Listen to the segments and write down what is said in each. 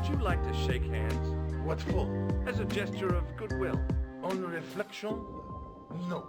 Would you like to shake hands? What for? As a gesture of goodwill. On reflection? No.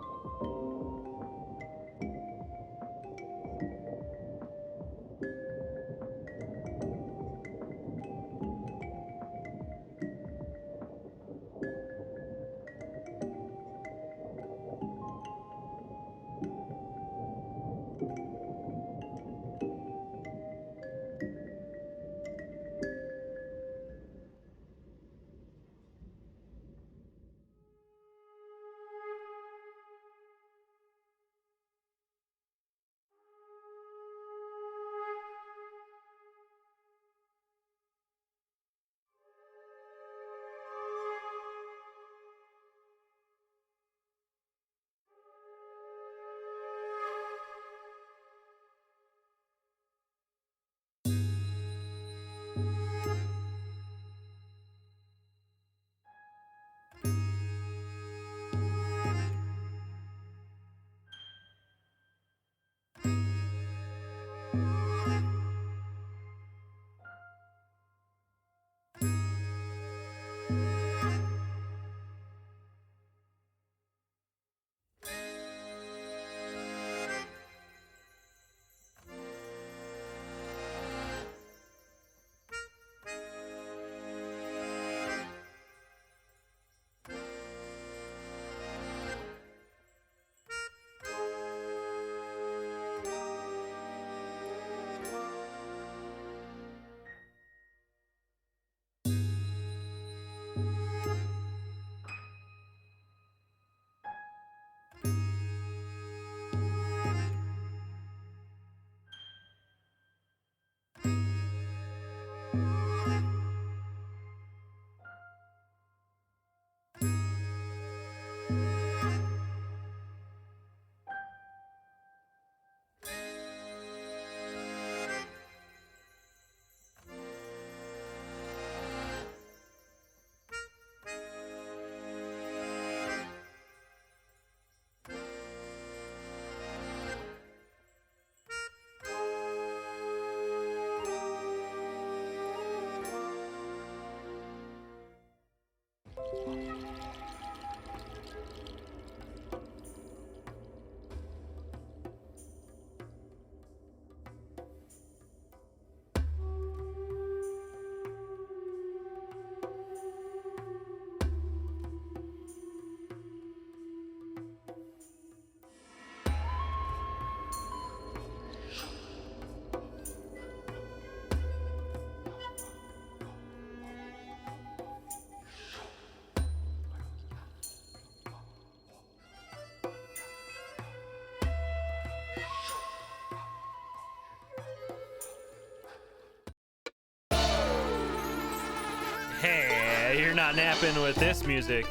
Hey, you're not napping with this music.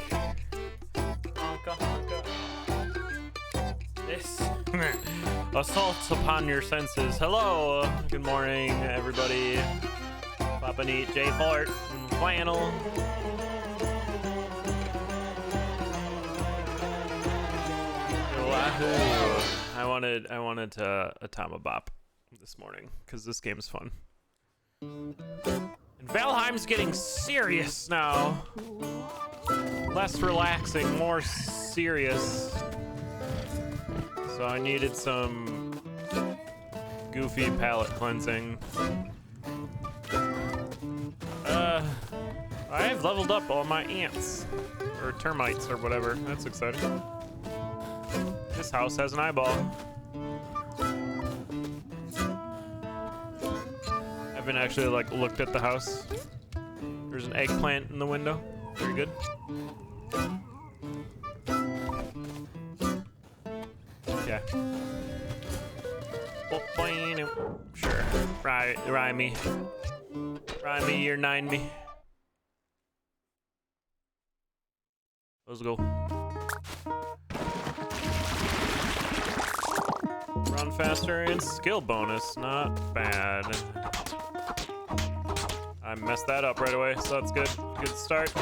Honka, honka. This assaults upon your senses. Hello, good morning, everybody. Papa Neat, J Fort, and Flannel. Wahoo! I wanted to Atomibop this morning because this game's fun. And Valheim's getting serious now. Less relaxing, more serious. So I needed some goofy palate cleansing. I've leveled up all my ants. Or termites or whatever. That's exciting. This house has an eyeball. I haven't actually looked at the house. There's an eggplant in the window. Very good. Yeah. Sure. Rhyme me. Rhyme me, year 9 me. Let's go. Run faster and skill bonus. Not bad. I messed that up right away, so that's good. Good start.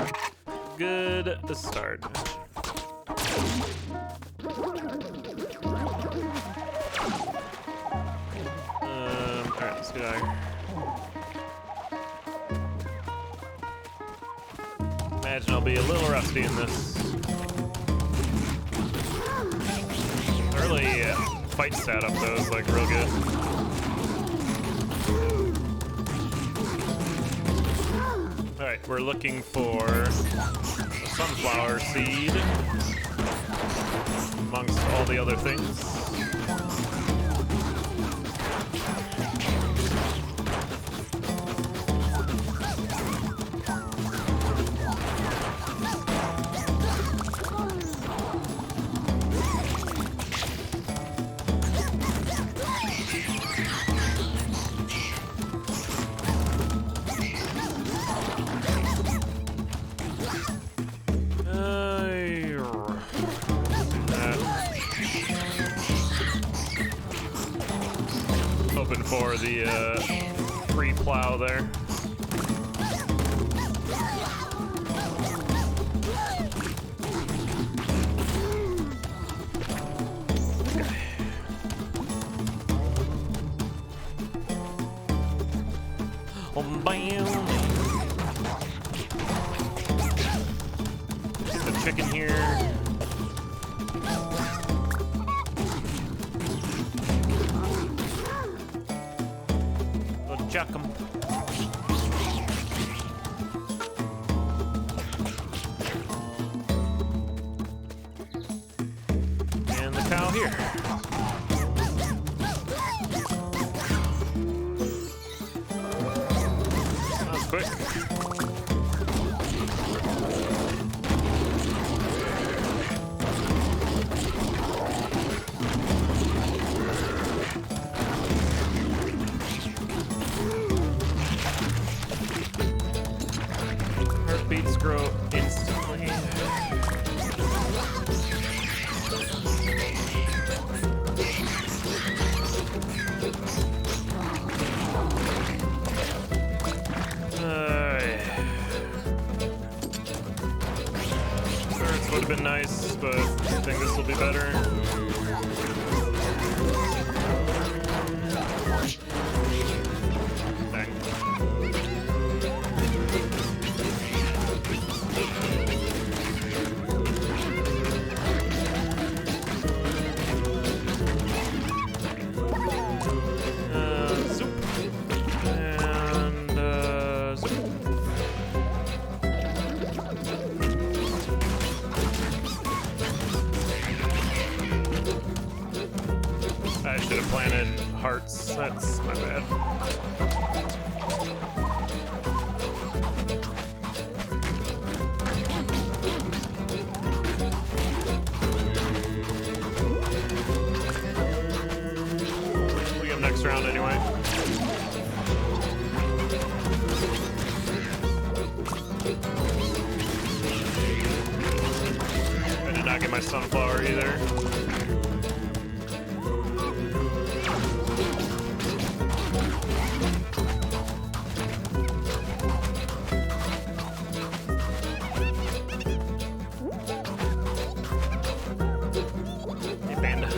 Good start. Alright, let's get out of here. Imagine I'll be a little rusty in this. Early fight setup though is like real good. All right, we're looking for a sunflower seed amongst all the other things. Hoping for the free plow there. Oh, bam! Get the chicken here. Chuck 'em. And the cow here. That was quick. Heartbeats grow instantly. Birds would have been nice, but I think this will be better. Dang. Soup. And soup. I should have planted hearts. That's my bad. We have next round anyway. I did not get my sunflower either. Hey, panda.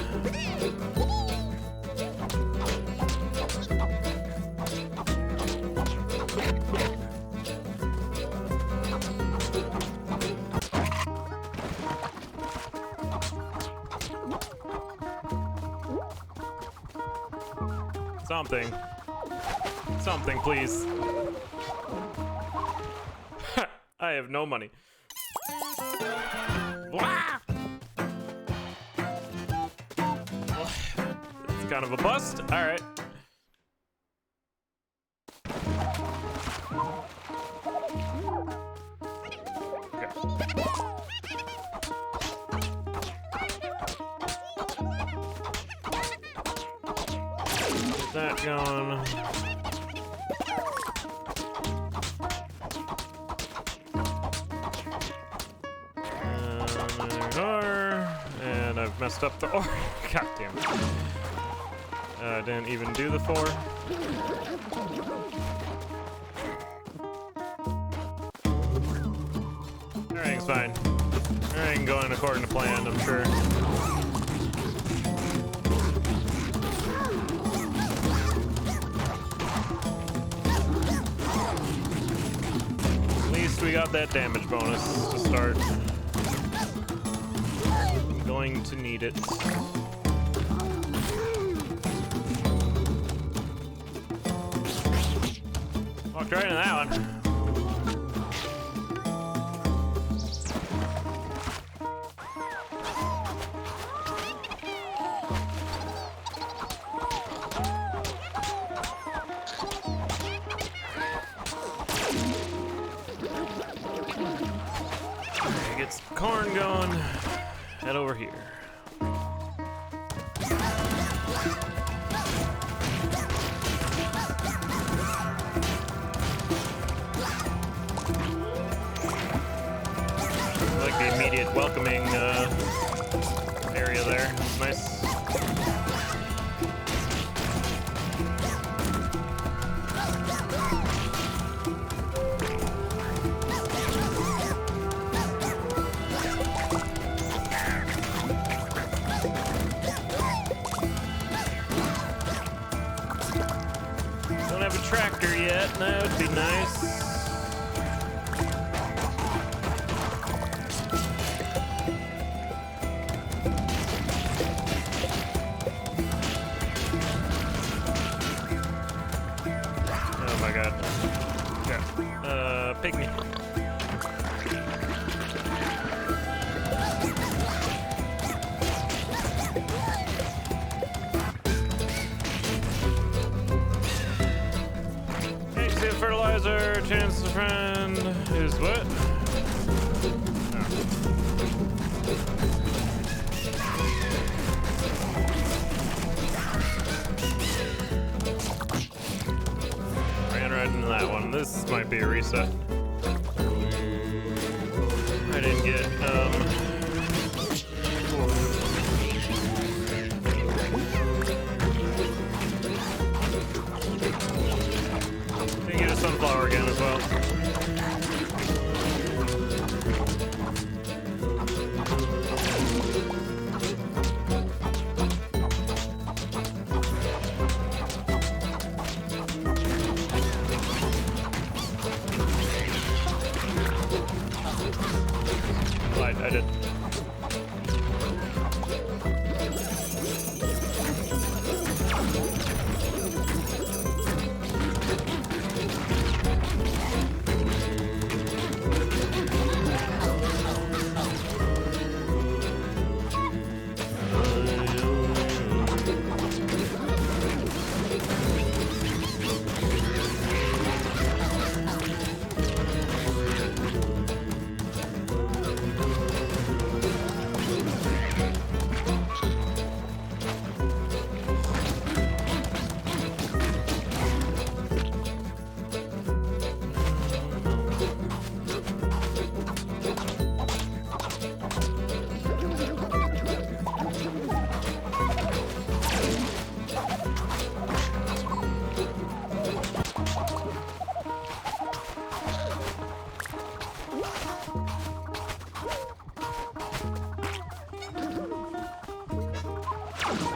Something. Something, please. I have no money. Blah! It's kind of a bust. All right. Okay. Get that going. And I've messed up the ore. God damn it. Didn't even do the 4. Everything's fine. Everything going according to plan, I'm sure. At least we got that damage bonus to start. I'm going to need it. Walked right into that one. Get some corn going. Head over here. I like the immediate welcoming area there. It's nice. Don't have a tractor yet. That would be nice. Oh my god. Yeah. Pygmy. Fertilizer, chance to friend is what? Ran right into that one. This might be a reset. I didn't get get a sunflower again as well. I did.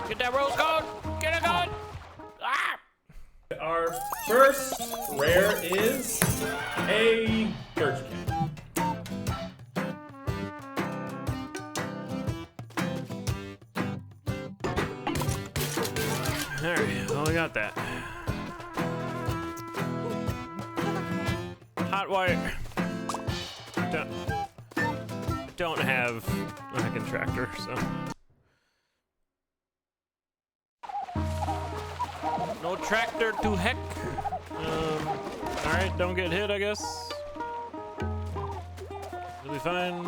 Get that rose going! Get it going! Ah! Our first rare is a church can. Alright, well, we got that. Hot wire. Don't have a heckin' tractor, so. No tractor to heck. Alright, don't get hit, I guess. It'll be fine.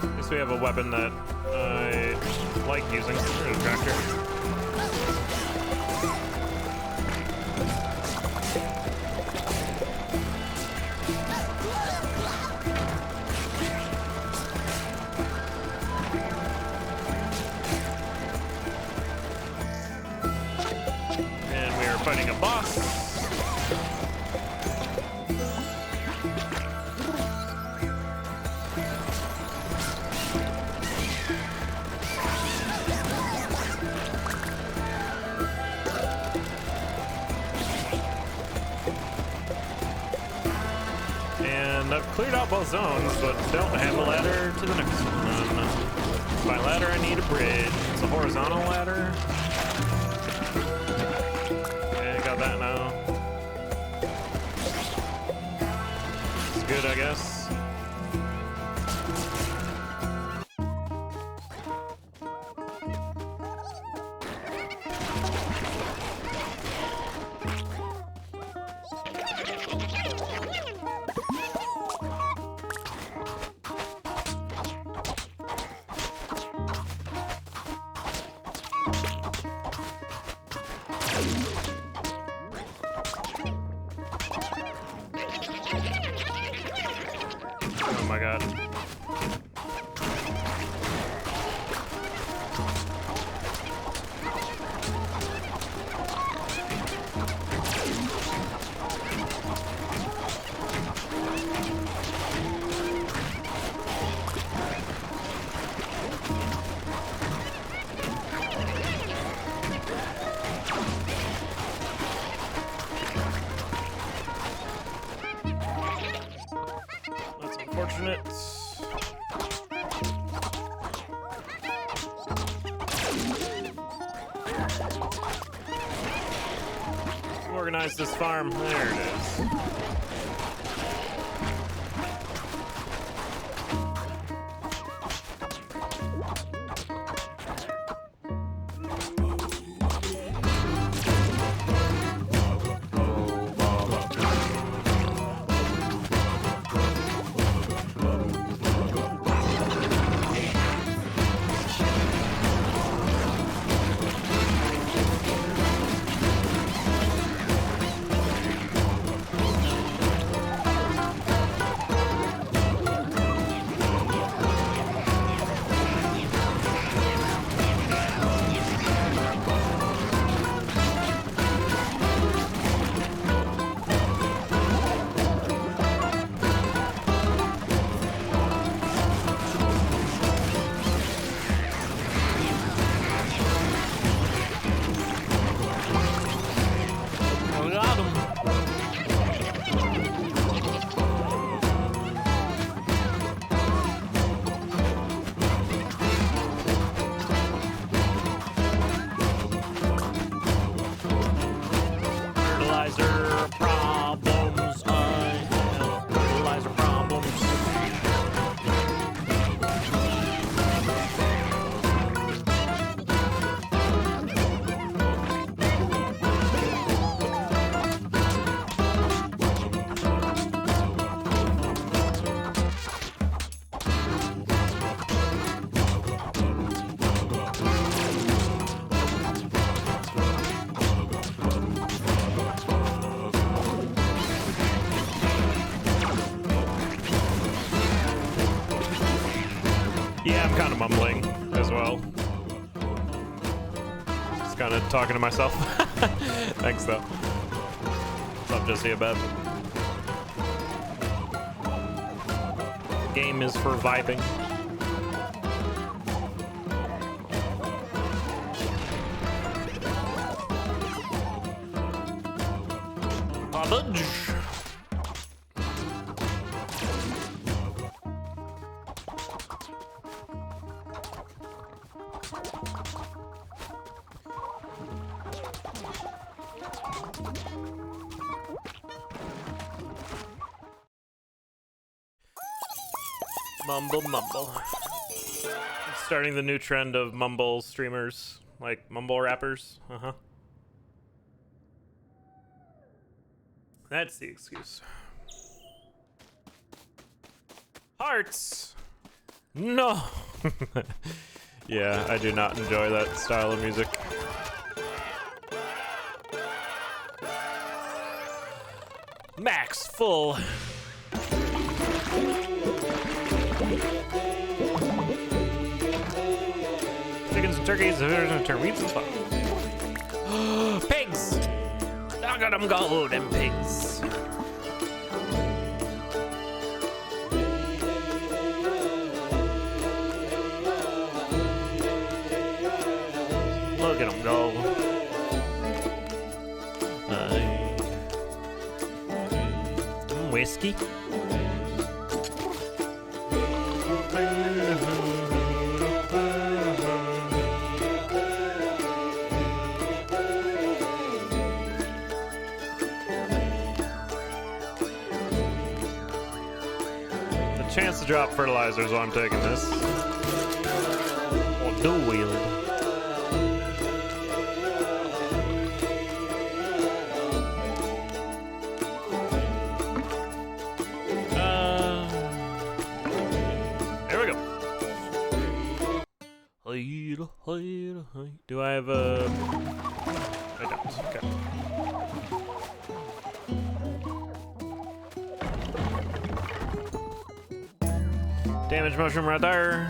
At least we have a weapon that I like using. There's a tractor. And we are fighting a boss. And I've cleared out both zones, but don't have a ladder to the next one. By ladder, I need a bridge. It's a horizontal ladder. Yeah, got that now. It's good, I guess. Oh my god. That's unfortunate. Organize this farm. There it is. Yeah, I'm kind of mumbling as well. Just kind of talking to myself. Thanks, though. What's up, Jesse Abeb? Game is for vibing. Poppage. Mumble mumble. Starting the new trend of mumble streamers, like mumble rappers. That's the excuse. Hearts! No! Yeah, I do not enjoy that style of music. Max full. Chickens and turkeys, turkeys and stuff. Pigs! Look at them go, them pigs. Look at them go. Whiskey. The chance to drop fertilizers while I'm taking this. Or dual wield. Do I have a... I don't. Okay. Damage mushroom right there.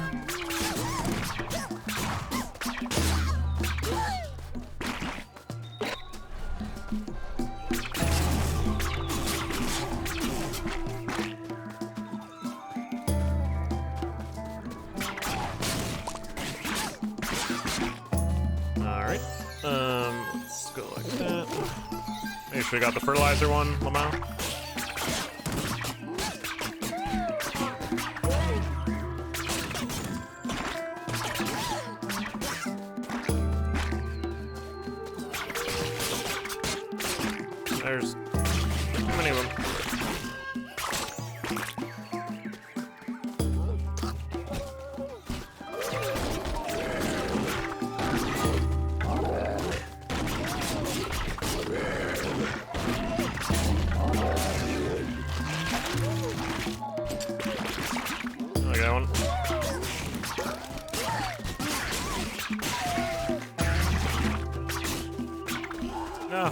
Let's go like that. Make sure we got the fertilizer one, Lamau. There's too many of them. No.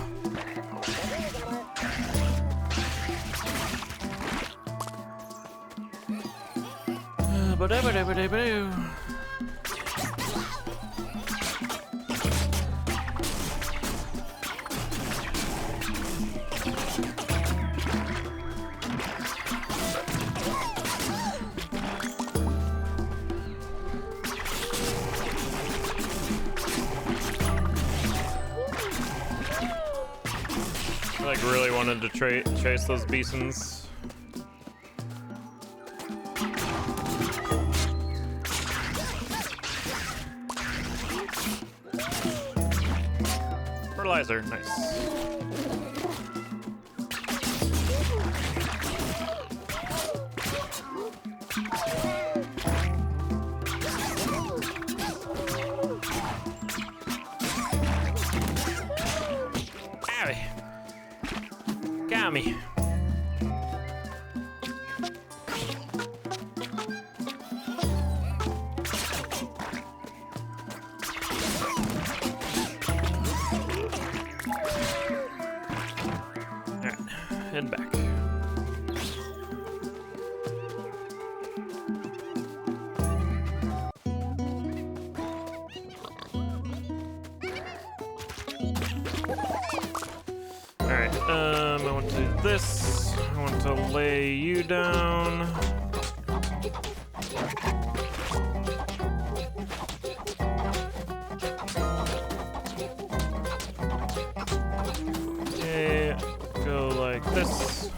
I like really wanted to chase those bisons. Fertilizer, nice. Got me. Alright, head back. Alright, I want to do this. I want to lay you down. Okay, go like this.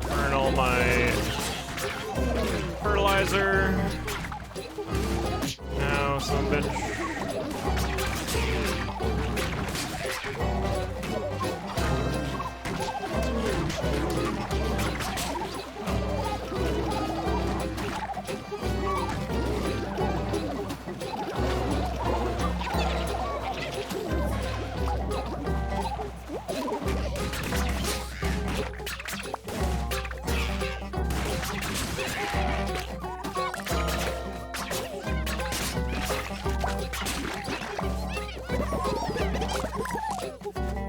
Burn all my fertilizer. Now, some bitch.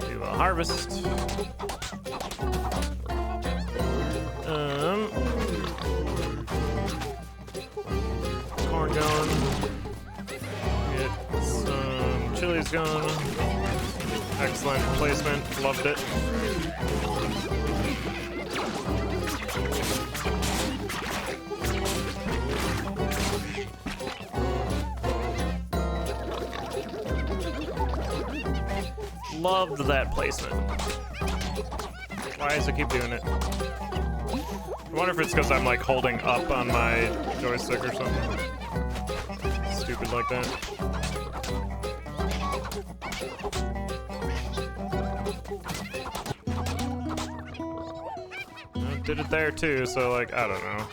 Do a harvest. Corn going. Get some chili Chili's going. Excellent placement. Loved it. Loved that placement. Why does it keep doing it? I wonder if it's because I'm like holding up on my joystick or something. Stupid like that. Did it there too, so like, I don't know.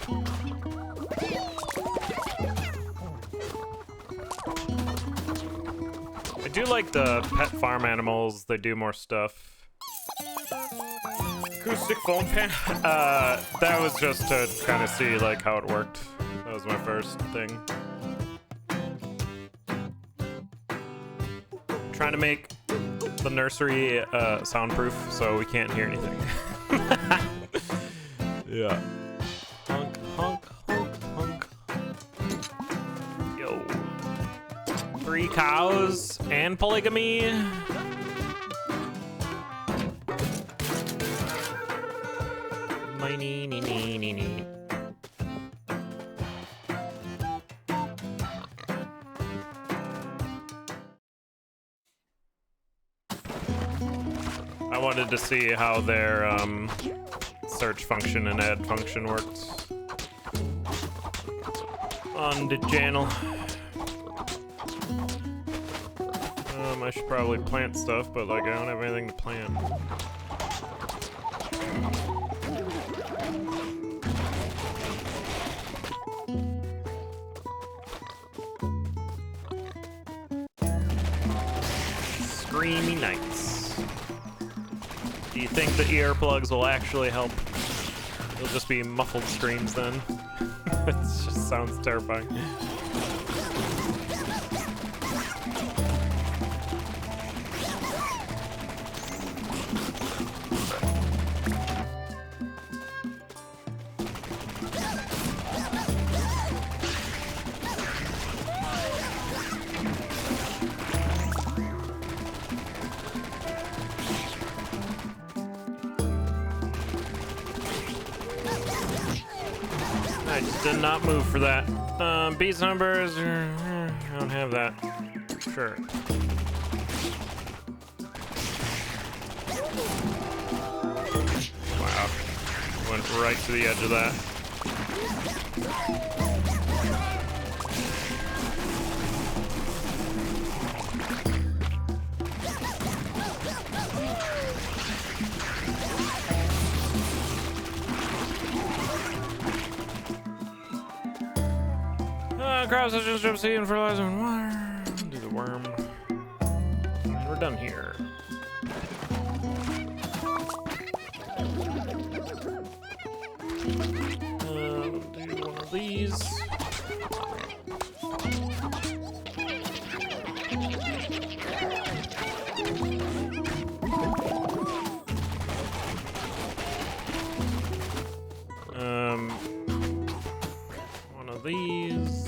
I do like the pet farm animals, they do more stuff. Acoustic foam pan? That was just to kind of see like how it worked. That was my first thing. Trying to make the nursery soundproof so we can't hear anything. Yeah. Honk, honk, honk, honk. Yo. 3 cows and polygamy. My nee nee nee nee nee. I wanted to see how their search function and add function worked on the channel. I should probably plant stuff, but like I don't have anything to plant. Screamy nights. Do you think the earplugs will actually help? It'll just be muffled screams then. It just sounds terrifying. I just did not move for that. Beats numbers, I don't have that. Sure. Wow. Went right to the edge of that. Crops such as drip seed and fertilizer and water. Do the worm. We're done here. Do one of these. One of these.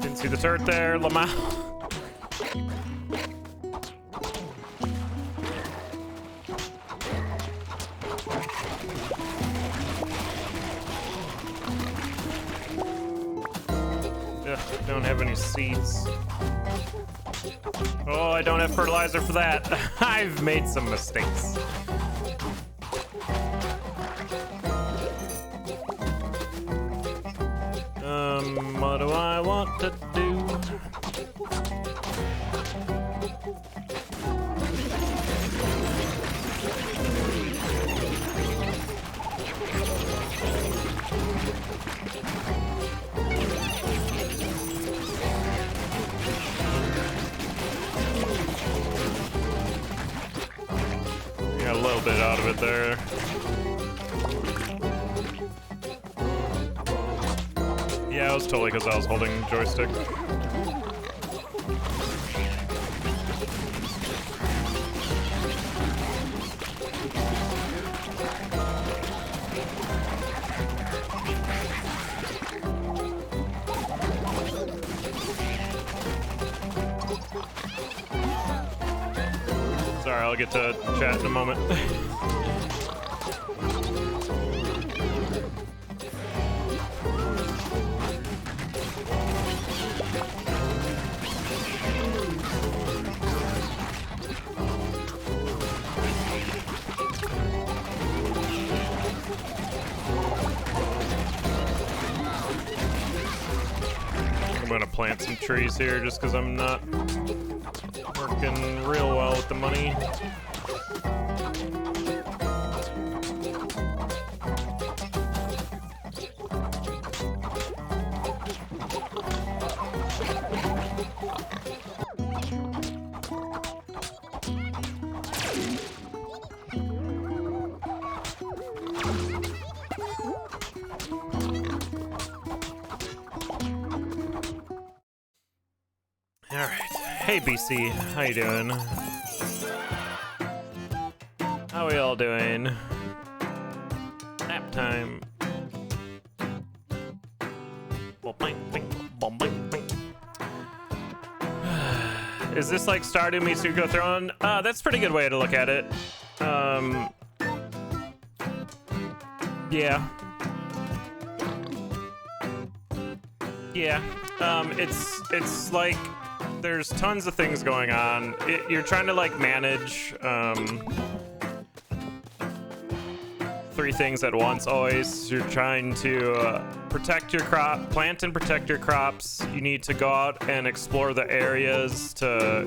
Didn't see the turret there, Lamau. Ugh, don't have any seeds. Oh, I don't have fertilizer for that. I've made some mistakes. What do I want to do? Got a little bit out of it there. Yeah, it was totally because I was holding joystick. I'll get to chat in a moment. I'm gonna plant some trees here just because I'm not working real well with the money. Hey BC, how you doing? How we all doing? Nap time. Is this like Stardew meets Suiko Throne? That's a pretty good way to look at it. Yeah. Yeah. It's like there's tons of things going on. You're trying to like manage 3 things at once always. You're trying to protect your crop, plant and protect your crops. You need to go out and explore the areas to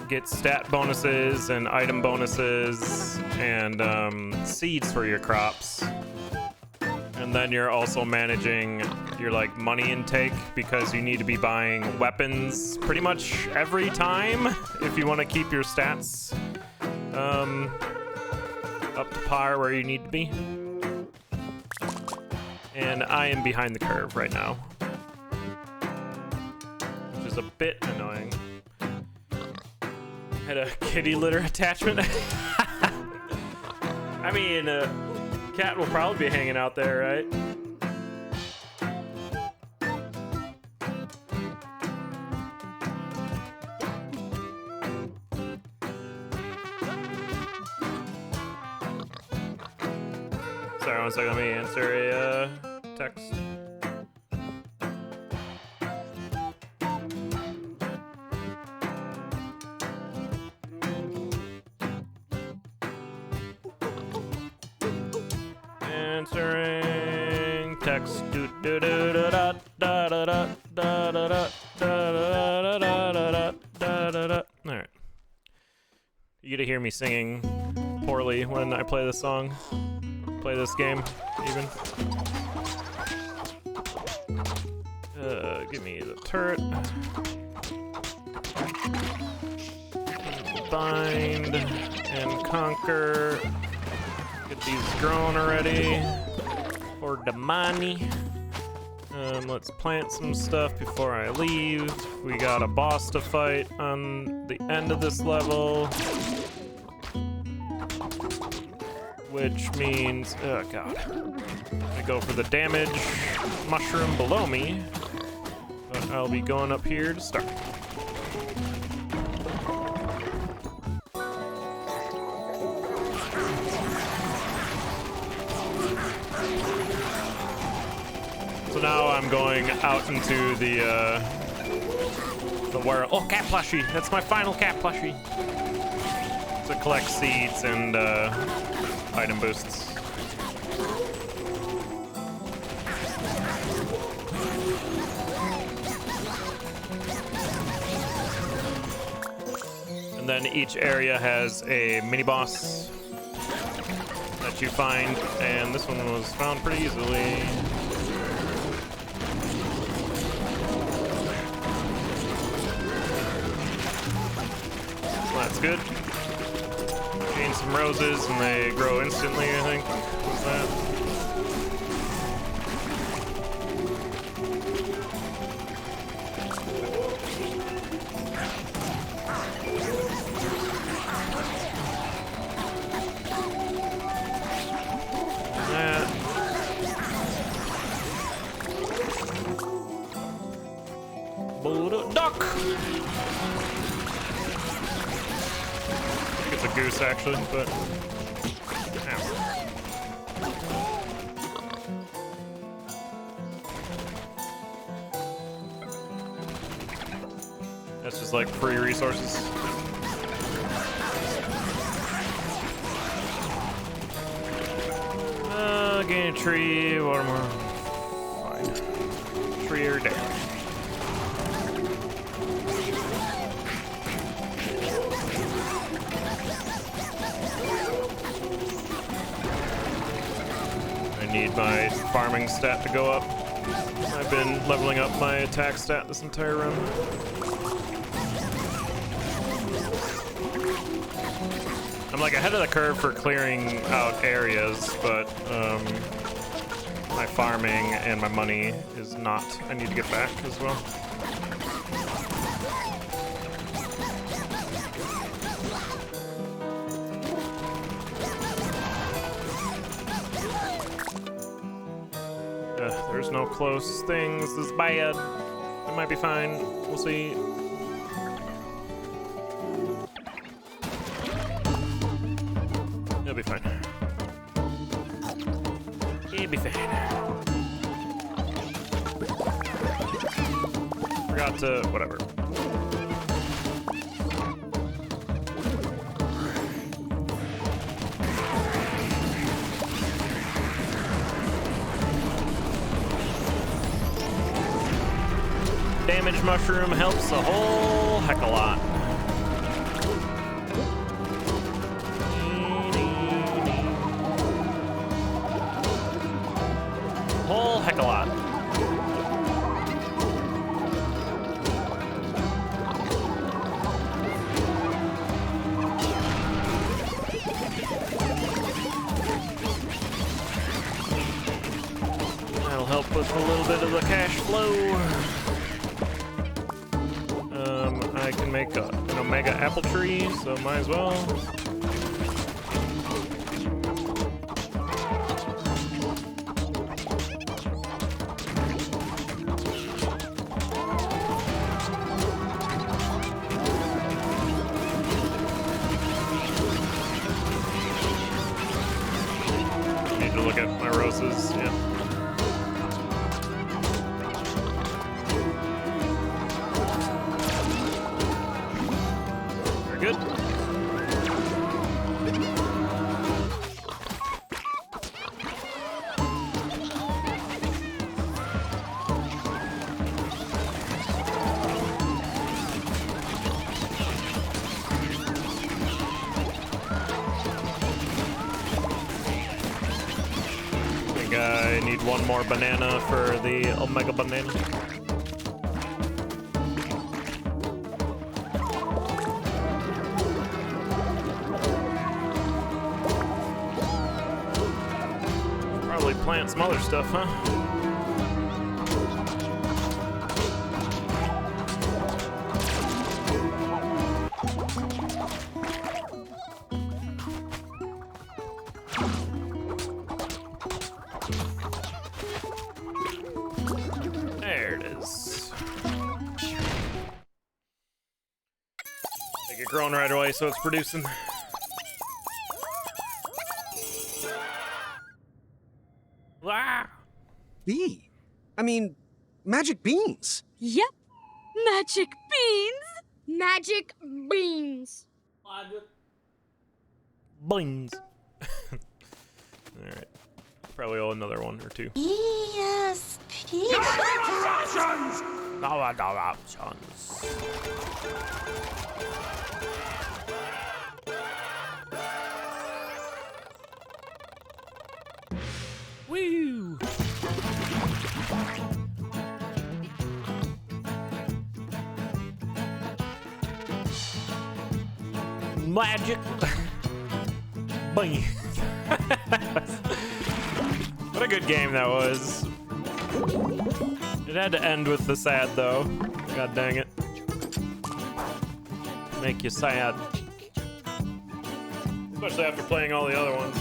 get stat bonuses and item bonuses and seeds for your crops. And then you're also managing your like money intake because you need to be buying weapons pretty much every time if you want to keep your stats up to par where you need to be. And I am behind the curve right now, which is a bit annoying. Had a kitty litter attachment. I mean, cat will probably be hanging out there, right? Sorry, one second, let me answer a text. Answering text. Alright. You get to hear me singing poorly when I play this song. Play this game, even. Give me the turret. Bind and conquer. Get these grown already for the money. Let's plant some stuff before I leave. We got a boss to fight on the end of this level, which means, oh god, I go for the damage mushroom below me, but I'll be going up here to start. So now I'm going out into the world. Oh, cat plushie! That's my final cat plushie. To collect seeds and item boosts. And then each area has a mini boss that you find, and this one was found pretty easily. That's good. Gain some roses and they grow instantly, I think. What's that? Duck! think it's a goose actually, but ow. That's just like free resources. Gain a tree, what more? Fine. Tree or damage. I need my farming stat to go up. I've been leveling up my attack stat this entire run. I'm like ahead of the curve for clearing out areas, but my farming and my money is not. I need to get back as well. There's no close things. This is bad. It might be fine. We'll see. It'll be fine. It'll be fine. Forgot to... whatever. Damage mushroom helps a whole heck of a lot. Whole heck of a lot. That'll help with a little bit of the cash flow. I can make an omega apple tree, so might as well. Need to look at my roses, yeah. Good. I think I need one more banana for the omega banana. Plant some other stuff, huh? There it is. Make it growing right away so it's producing. Bee? I mean, magic beans. Yep. Magic beans. Magic beans. Beans. Alright. Probably owe another one or two. ESP. No options. Woo! Magic. Bing. What a good game that was. It had to end with the sad though. God dang it. Make you sad. Especially after playing all the other ones.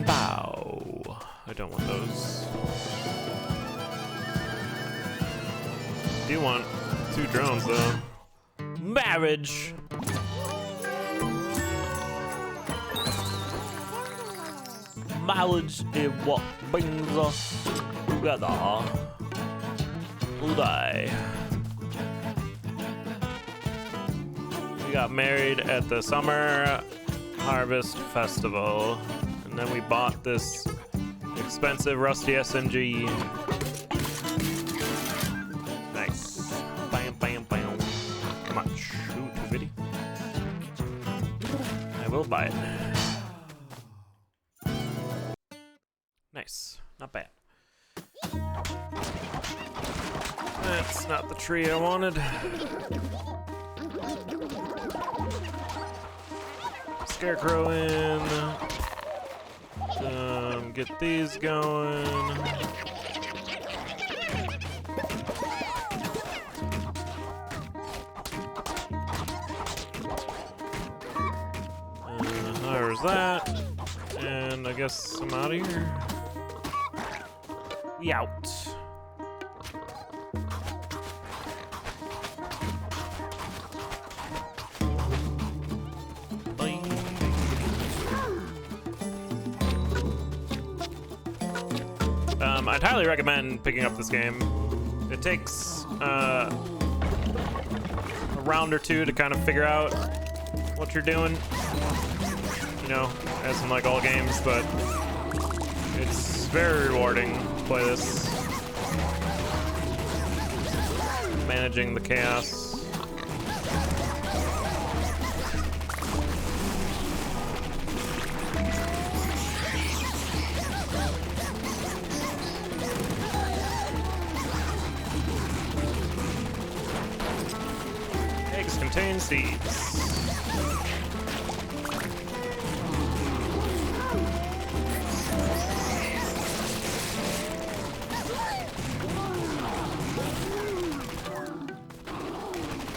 Bow. I don't want those. Do you want 2 drones though. Marriage. Marriage is what brings us together. Today. We got married at the Summer Harvest Festival, and then we bought this expensive rusty SMG. Nice. Bam, bam, bam. How much? Ooh, 250. I will buy it. Nice. Not bad. That's not the tree I wanted. Scarecrow in. Get these going. There's that. And I guess I'm out of here. We out. I'd highly recommend picking up this game. It takes a round or two to kind of figure out what you're doing, you know, as in like all games, but it's very rewarding to play this. Managing the chaos. Eggs contain seeds.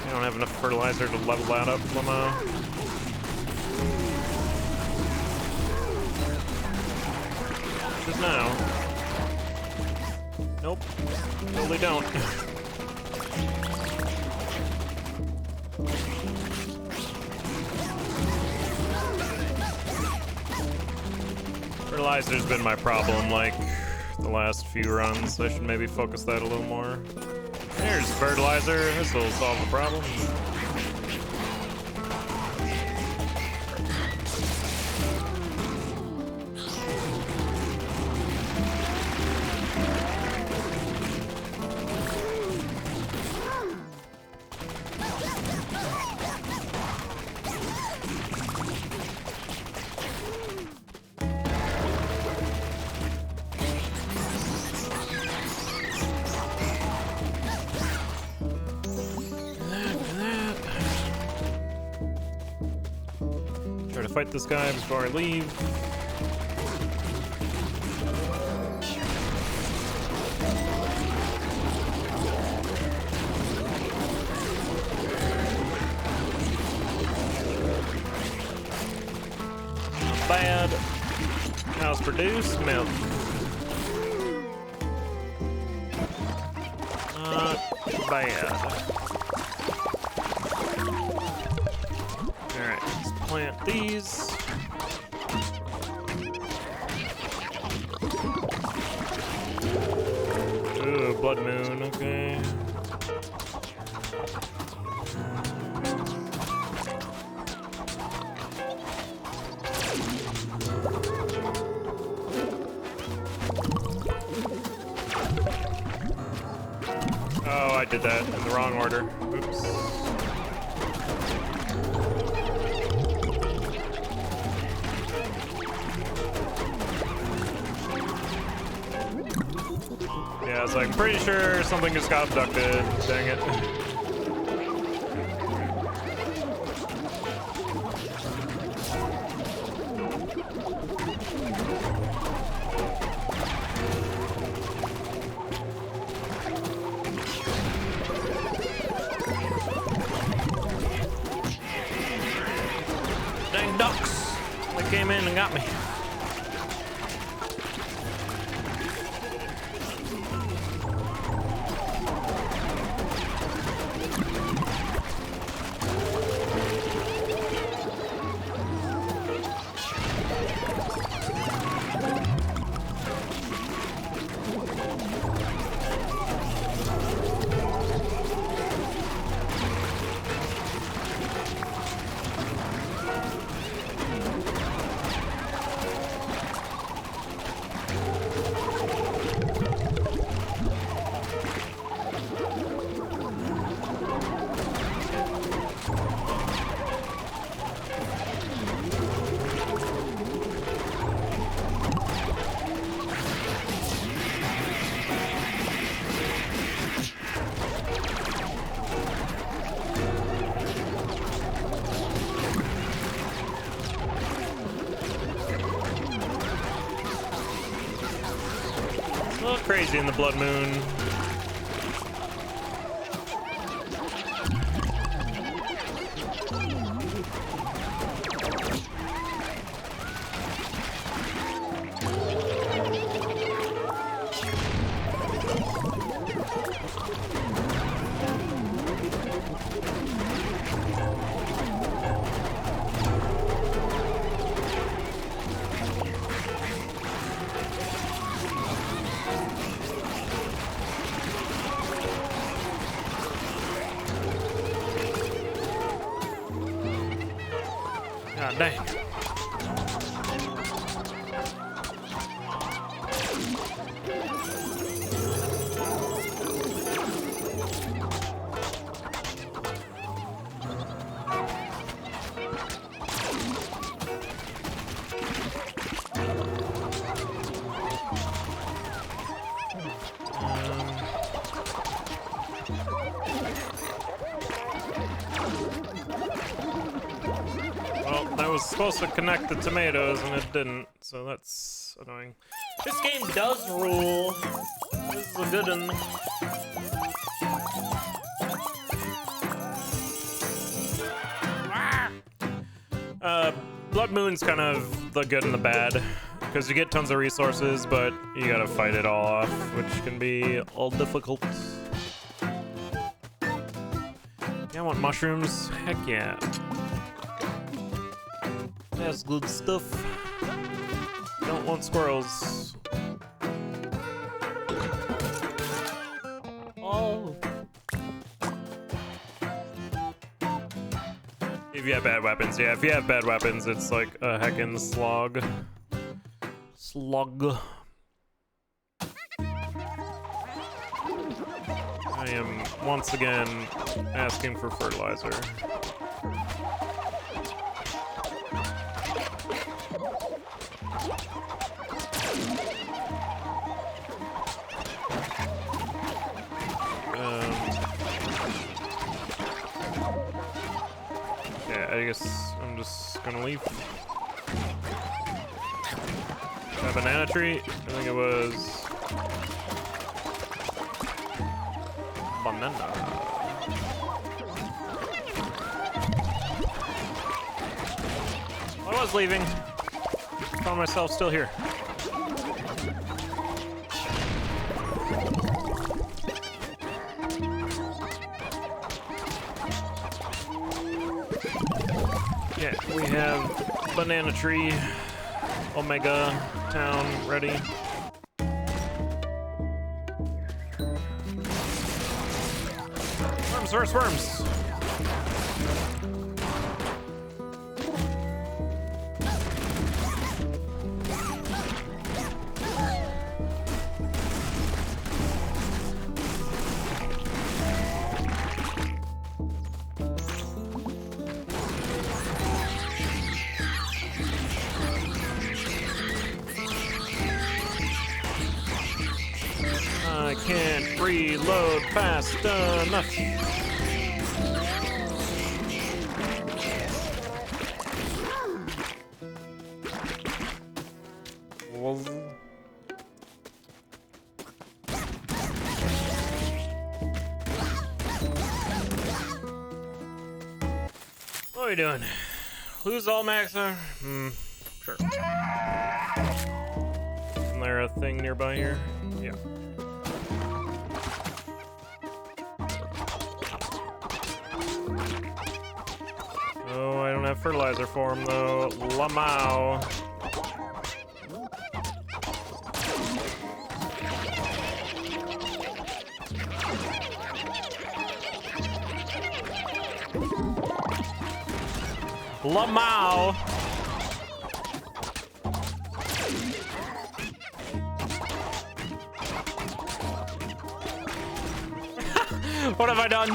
I don't have enough fertilizer to level that up somehow. Just now. Nope. Totally don't. Fertilizer's been my problem, like, the last few runs. I should maybe focus that a little more. There's fertilizer. This will solve the problem. Try to fight this guy before I leave. Not bad. Cows produce milk. Not bad. Alright, let's plant these. Ooh, blood moon, okay. Oh, I did that in the wrong order. Oops. Yeah, I was like, pretty sure something just got abducted. Dang it. Dang ducks! They came in and got me. A little crazy in the Blood Moon. God dang. Well, that was supposed to connect the tomatoes and it didn't, so that's annoying. This game does rule. This is a good one. Blood Moon's kind of the good and the bad, because you get tons of resources, but you gotta fight it all off, which can be all difficult. Yeah, I want mushrooms. Heck yeah. That's good stuff. Don't want squirrels. Oh. If you have bad weapons, yeah. If you have bad weapons, it's like a heckin' slog. Slug. I am once again asking for fertilizer. Yeah, I guess I'm just gonna leave. A banana tree? I think it was banana. I was leaving. Found myself still here. Yeah, we have banana tree, Omega town ready. Worms, worms. I can't reload fast enough. What are we doing? Lose all maxer? Sure. Isn't there a thing nearby here? Yeah. Oh, I don't have fertilizer for him though. Lamau. Lamau. What have I done?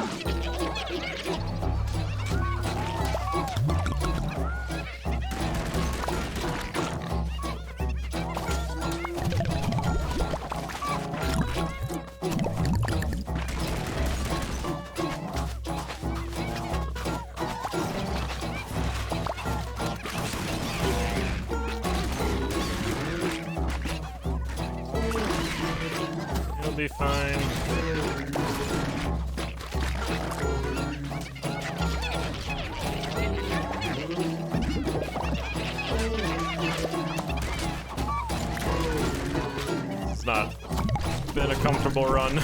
It'll be fine. It's not been a comfortable run.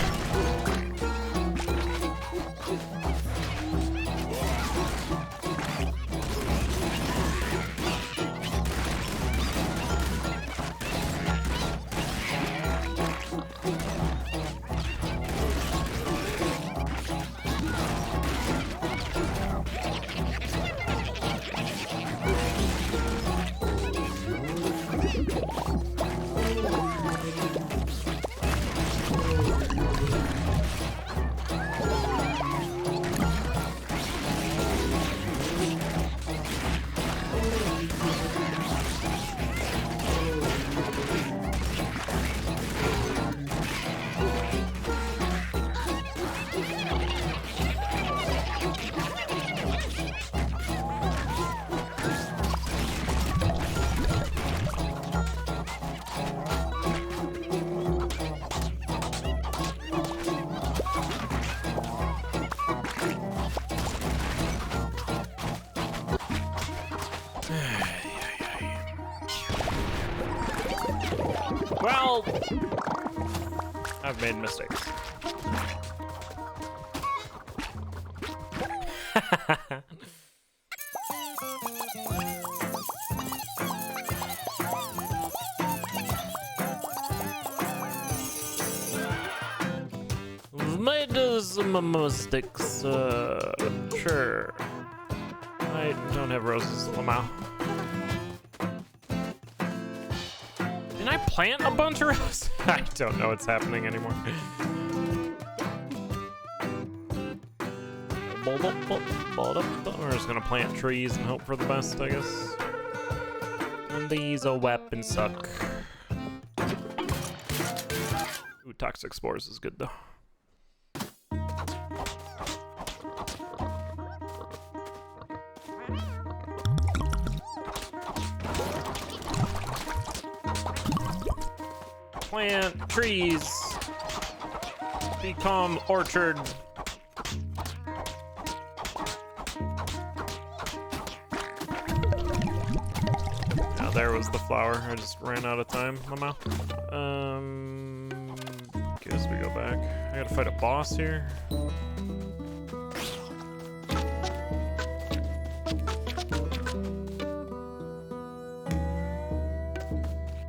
Well, I've made mistakes. I've made some mistakes, sure. I don't have roses, Lamau. Did I plant a bunch of roses? I don't know what's happening anymore. We're just gonna plant trees and hope for the best, I guess. And these weapons suck. Ooh, toxic spores is good though. Plant trees, become orchard. Now there was the flower. I just ran out of time. Mama. Guess we go back. I gotta fight a boss here.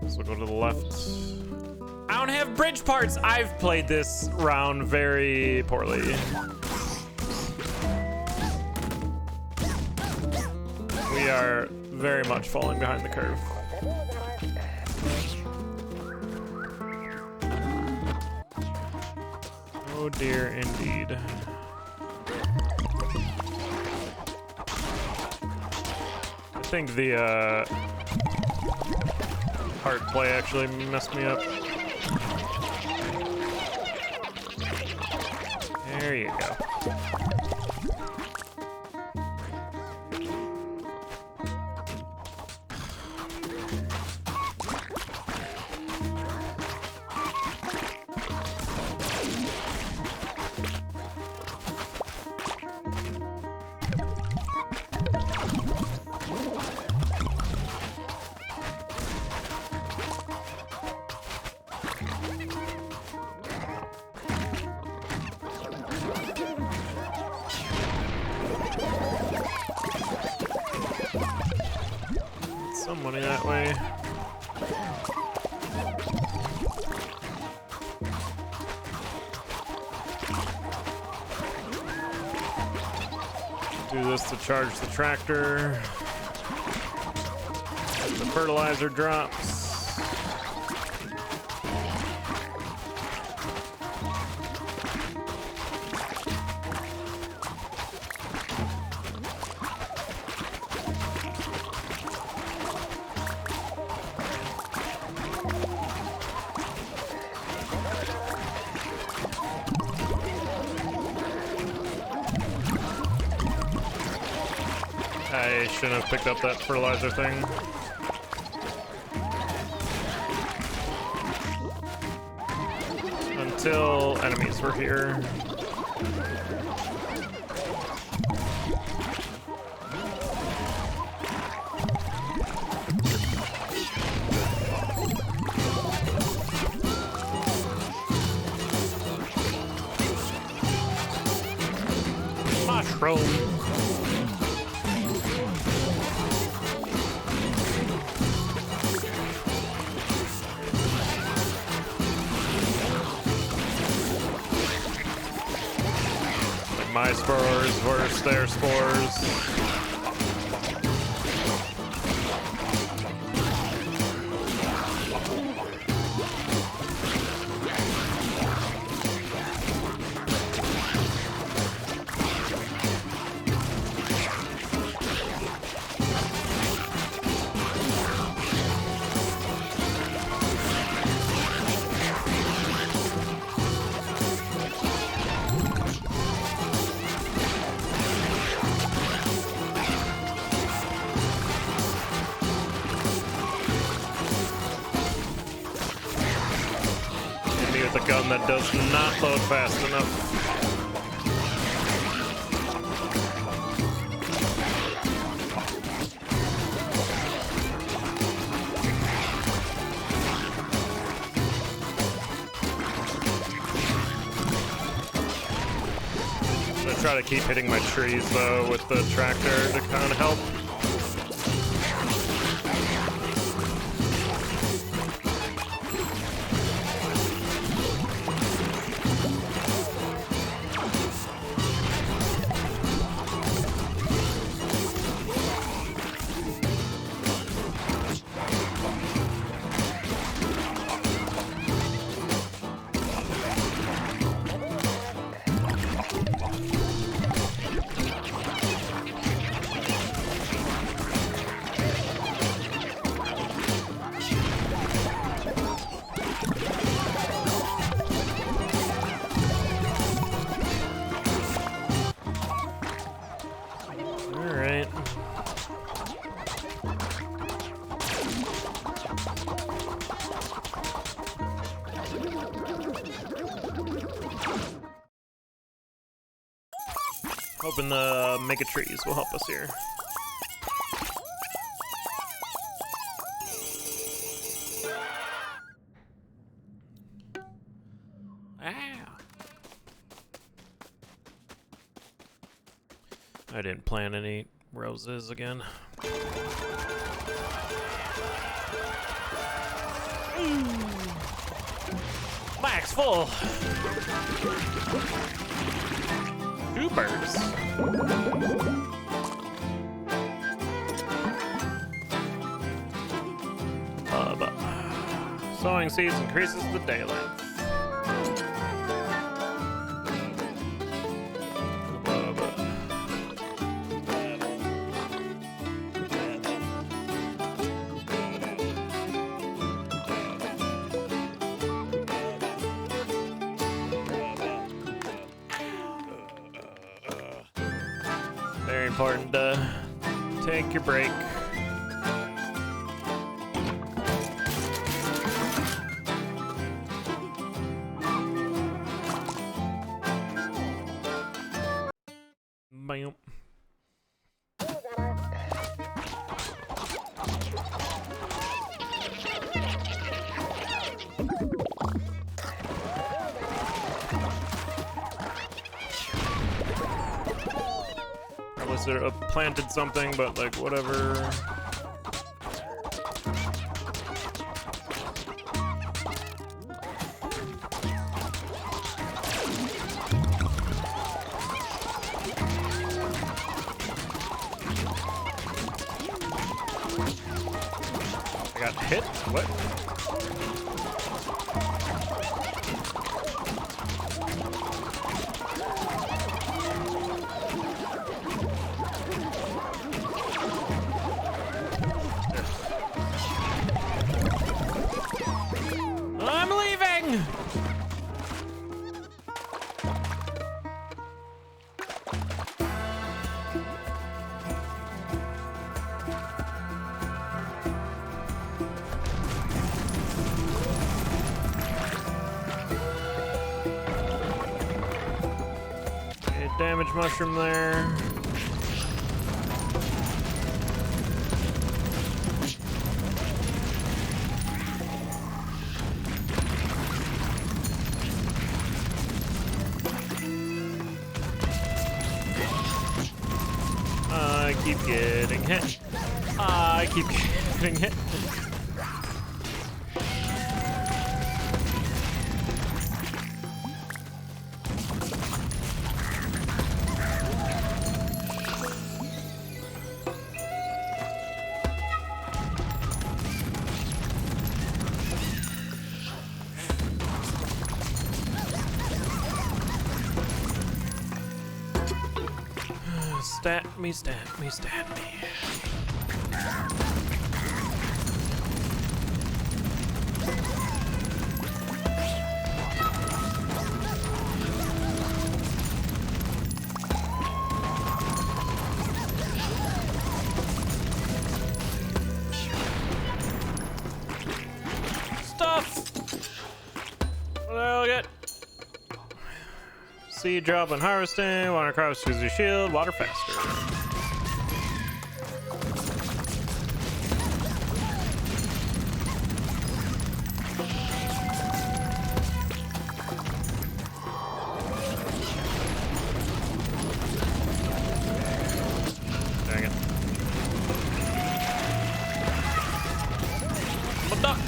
So go to the left. I don't have bridge parts. I've played this round very poorly. We are very much falling behind the curve. Oh dear, indeed. I think the hard play actually messed me up. There you go. Some money that way. Do this to charge the tractor. The fertilizer drops. I shouldn't have picked up that fertilizer thing. until enemies were here. Mushroom. My spores versus their spores. With a gun that does not load fast enough. I'm gonna try to keep hitting my trees though with the tractor to kind of help. Hoping the mega trees will help us here. I didn't plant any roses again. Max full. 2 birds. Sowing seeds increases the day length. Very important to take your break. Bam. Probably planted something, but like whatever. I got hit? What? I'm leaving! damage mushroom there. I keep getting hit. I keep getting hit. Stat me, stat me, stat me. Stuff! What did I get? Seed drop when harvesting, water crops use your shield, water faster. Dang it. I'm a duck.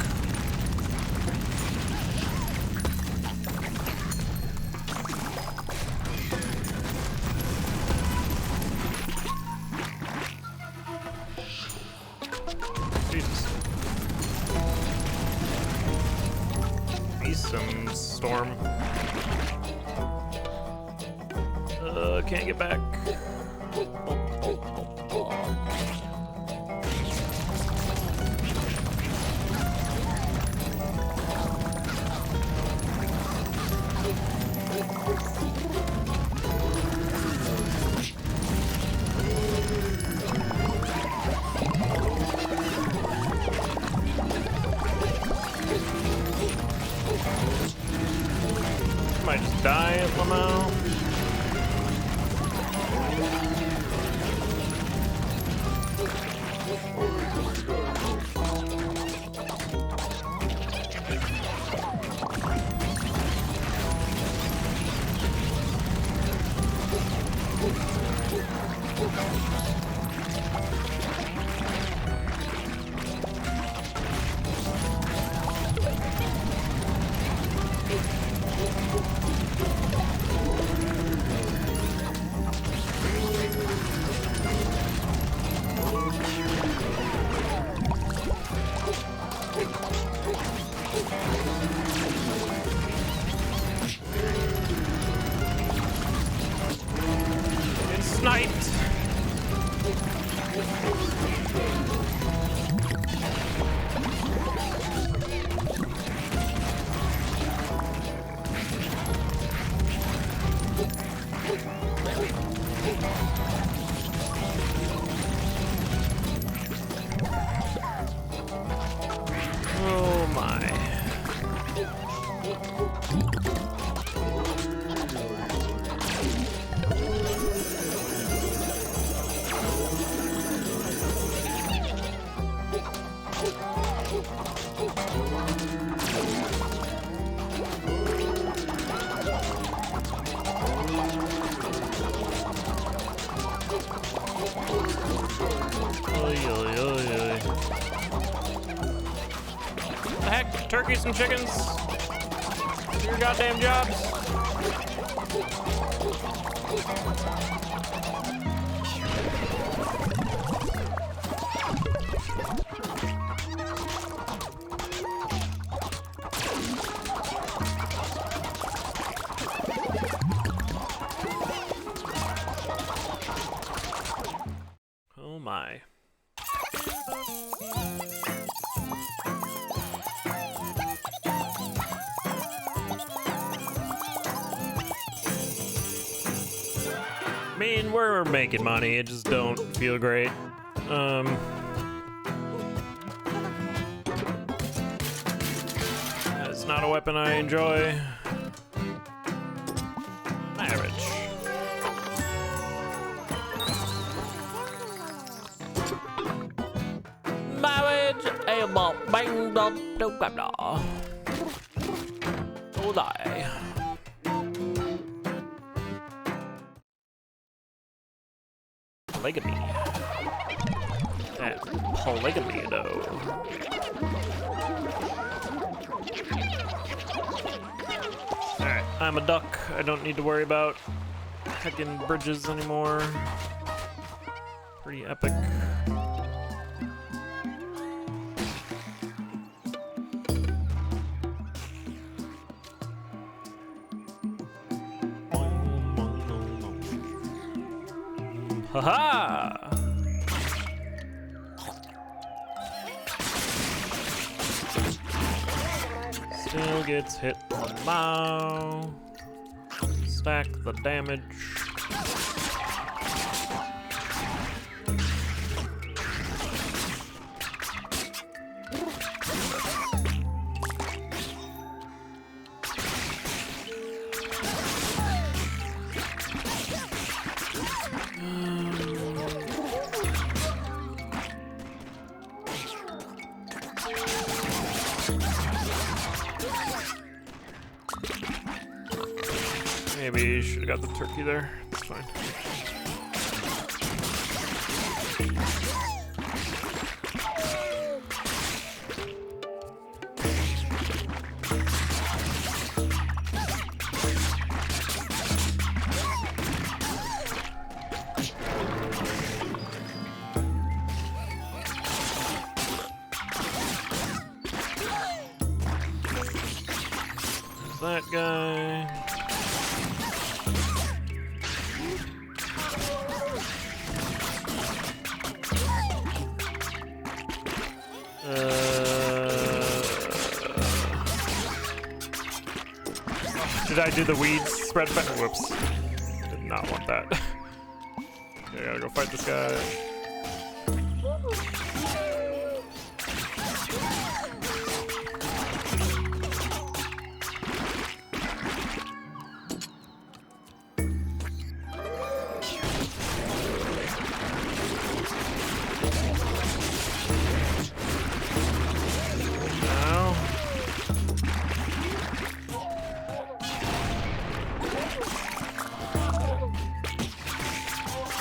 Jesus. He's some storm. Can't get back. Might just die at Lamau. It's sniped. Oh my. Oy, oy, oy, oy. The heck, turkeys and chickens? Do your goddamn jobs. Oh my. I mean, we're making money, it just don't feel great. It's not a weapon I enjoy. Average. bang đâu gặp đỏ. Ô đại. Polygamy. That polygamy though. Alright, I'm a duck. I don't need to worry about heckin' bridges anymore. Pretty epic. Haha! Still gets hit somehow. Stack the damage. Maybe should have got the turkey there. That's fine. There's that guy. Did I do the weeds spread back? Whoops. Did not want that. Okay, I gotta go fight this guy.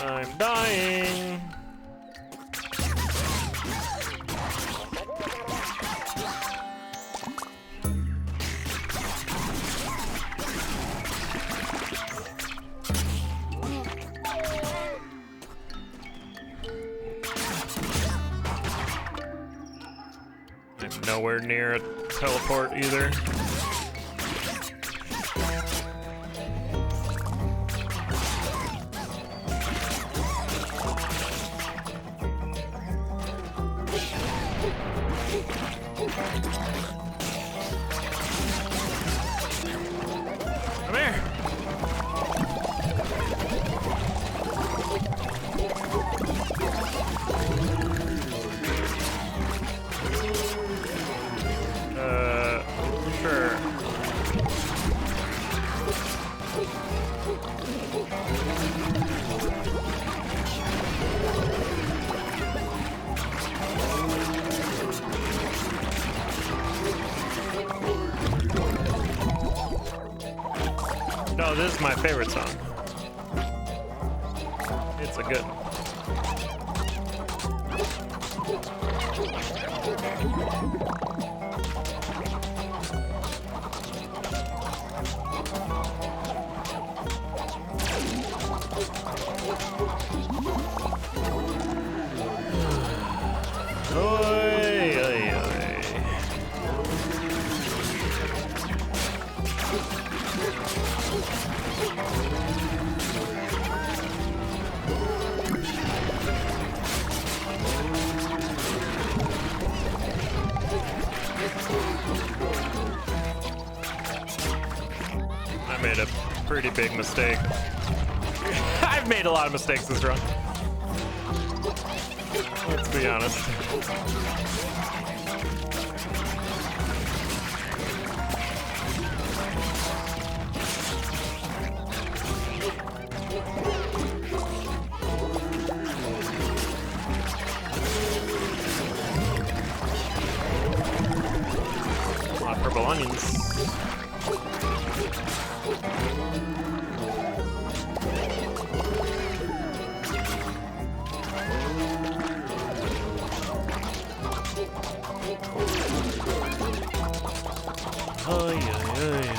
I'm dying. I'm nowhere near a teleport either. Come here. Sure. No, this is my favorite song. It's a good one. Oy, oy, oy. I made a pretty big mistake. I've made a lot of mistakes this run. Let's be honest. Ay, ay, ay.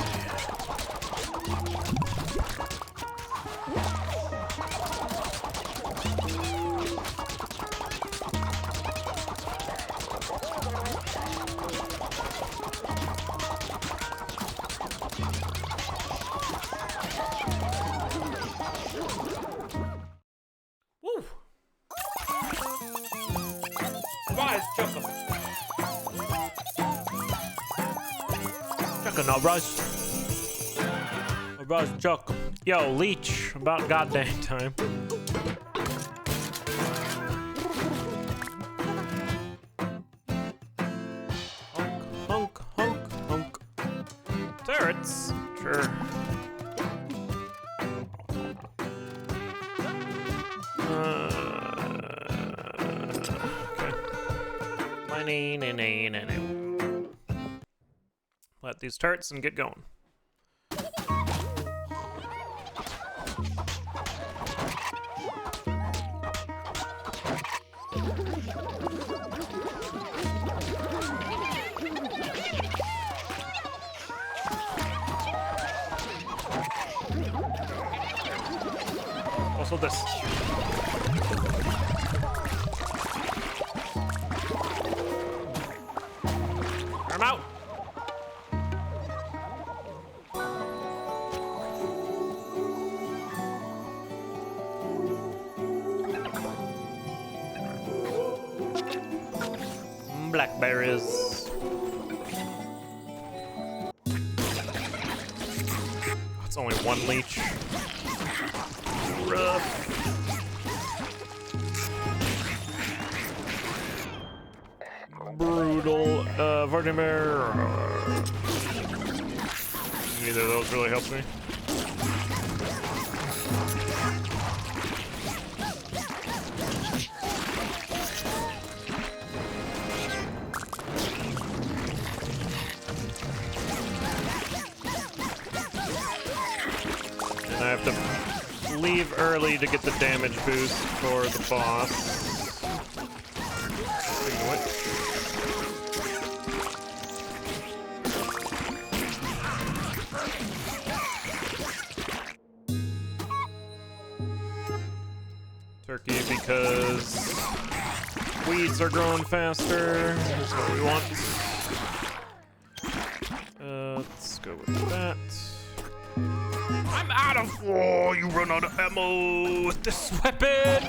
Woo! Rise, Chuckle. Chuckin' a rush. A rush chuck. Yo, leech. About goddamn time. Honk, honk, honk, honk. Turrets? Sure. Okay. Let these turrets and get going. Also this. I'm out. Blackberries. It's only one leech. Rough. Brutal. Vladimir. Neither of those really helped me. And I have to leave early to get the damage boost for the boss. Speaking of which. Turkey because weeds are growing faster. That's what we want. Let's go with that. I'm out of. Oh, you run out of ammo with this weapon.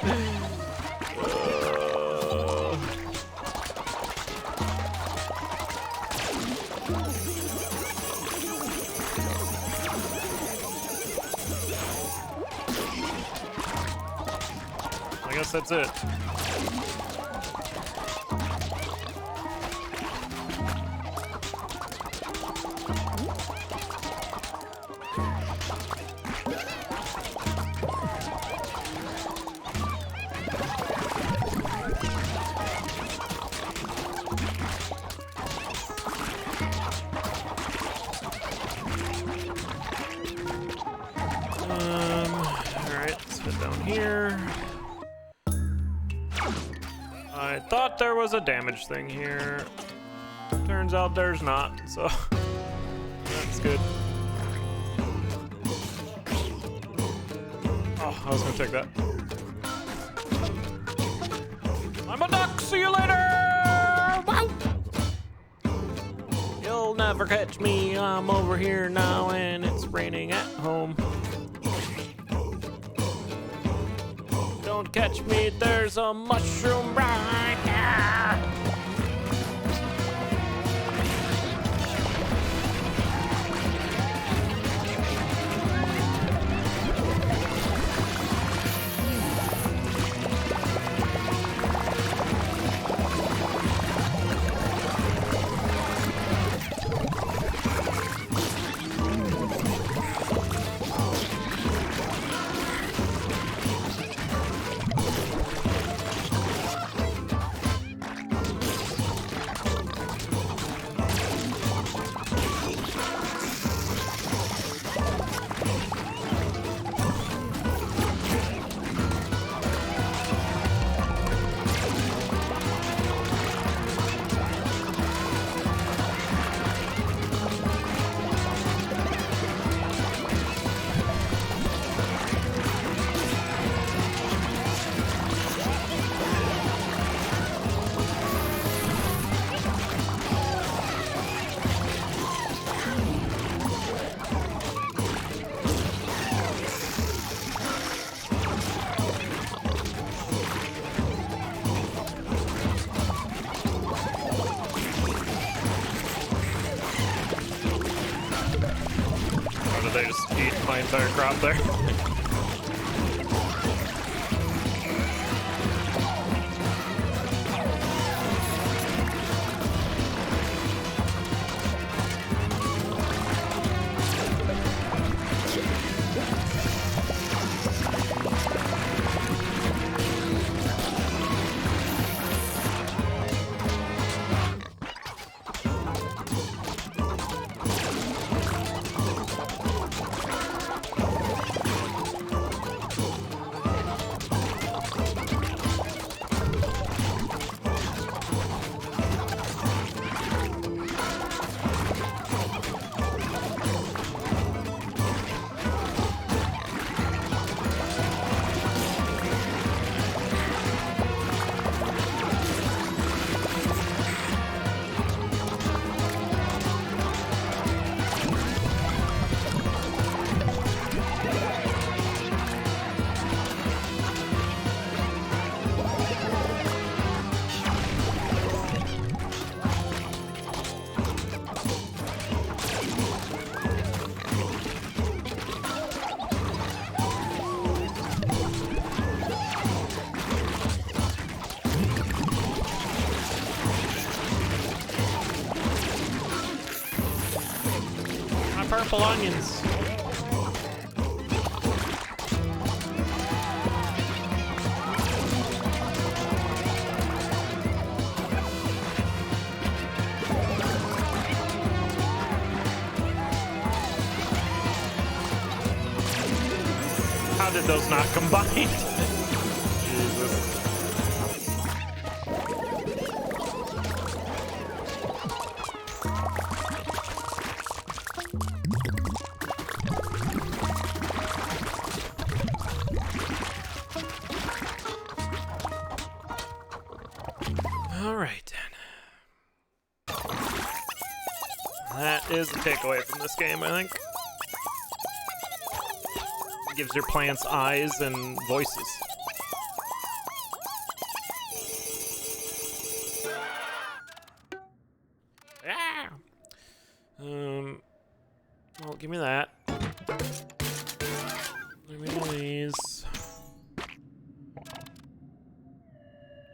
I guess that's it. Alright, let's head down here. I thought there was a damage thing here. Turns out there's not, so that's good. Oh, I was gonna take that. I'm a duck, see you later! Wow! You'll never catch me, I'm over here now and it's raining at home. Don't catch me, there's a mushroom right here. did they just eat my entire crop there? Purple onions. How did those not combine? Jesus. That is the takeaway from this game, I think. It gives your plants eyes and voices. Ah! Well, give me that. Give me these.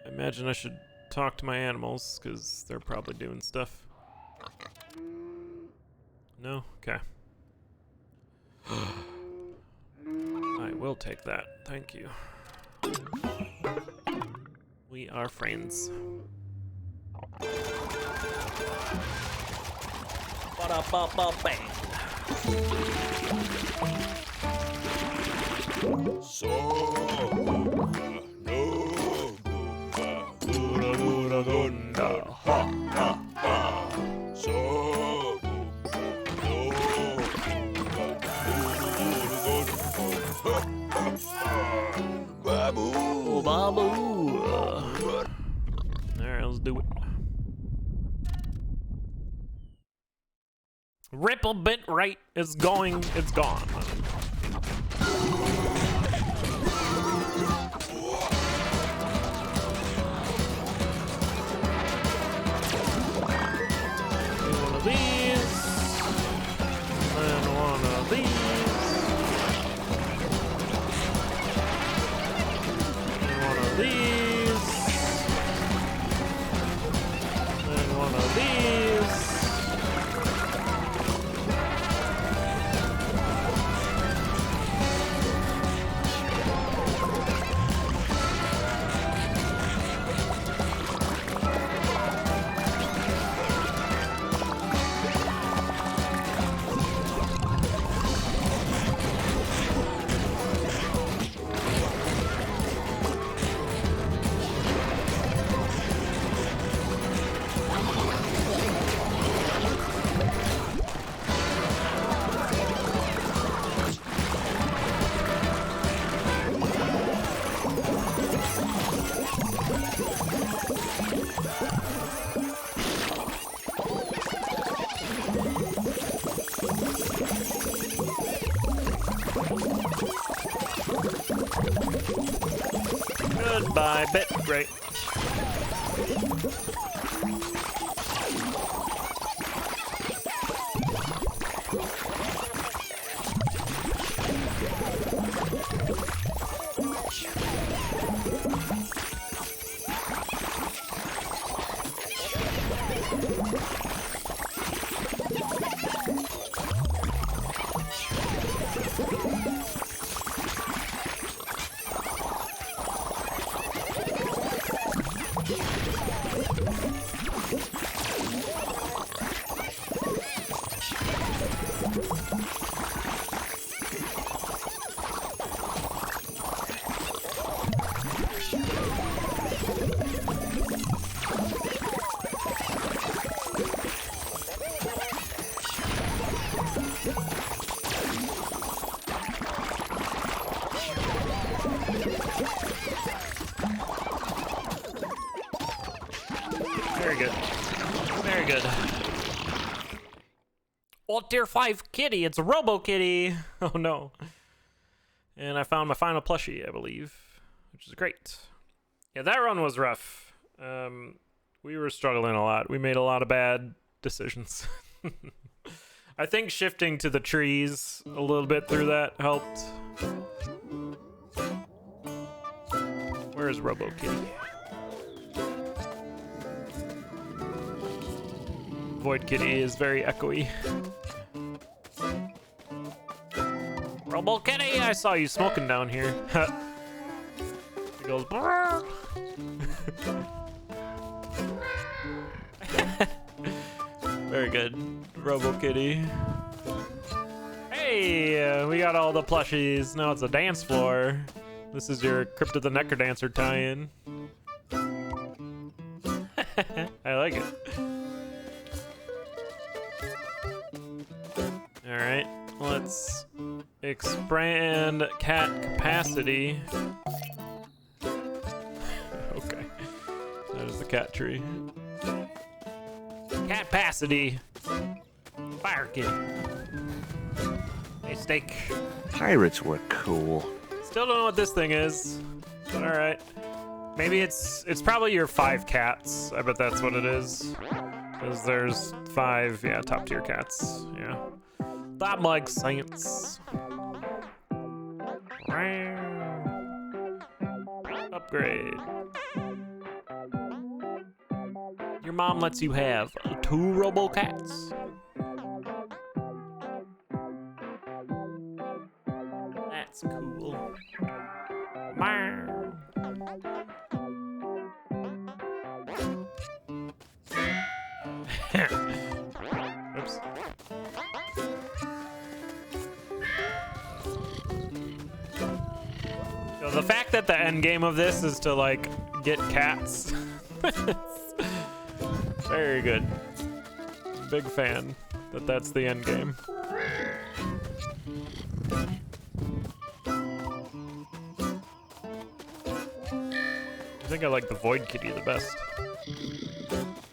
I imagine I should talk to my animals, because they're probably doing stuff. No? Okay. I will take that. Thank you. We are friends. Ba-da-ba-ba-bang. Alright, let's do it. Ripple bit right is going, it's gone. One of these, and one of these. These and one of these. Goodbye, bit right. Very good. Very good. Oh, Tier 5 kitty. It's a Robo Kitty. Oh, no. And I found my final plushie, I believe, which is great. Yeah, that run was rough. We were struggling a lot. We made a lot of bad decisions. I think shifting to the trees a little bit through that helped. Where is Robo Kitty? Void Kitty is very echoey. Robo Kitty, I saw you smoking down here. It goes. Very good, Robo Kitty. Hey, we got all the plushies. Now it's a dance floor. This is your Crypt of the Necrodancer tie-in. I like it. All right, let's expand cat capacity. Okay, that is the cat tree. Cat capacity. Fire kitty. Hey, steak. Pirates were cool. Still don't know what this thing is, but all right. Maybe it's probably your 5 cats. I bet that's what it is. Because there's 5, yeah, top tier cats. Yeah. That makes sense. Upgrade. Your mom lets you have 2 Robo Cats. That's cool. Oops. So the fact that the end game of this is to like get cats. Very good. Big fan that that's the end game. I think I like the Void Kitty the best.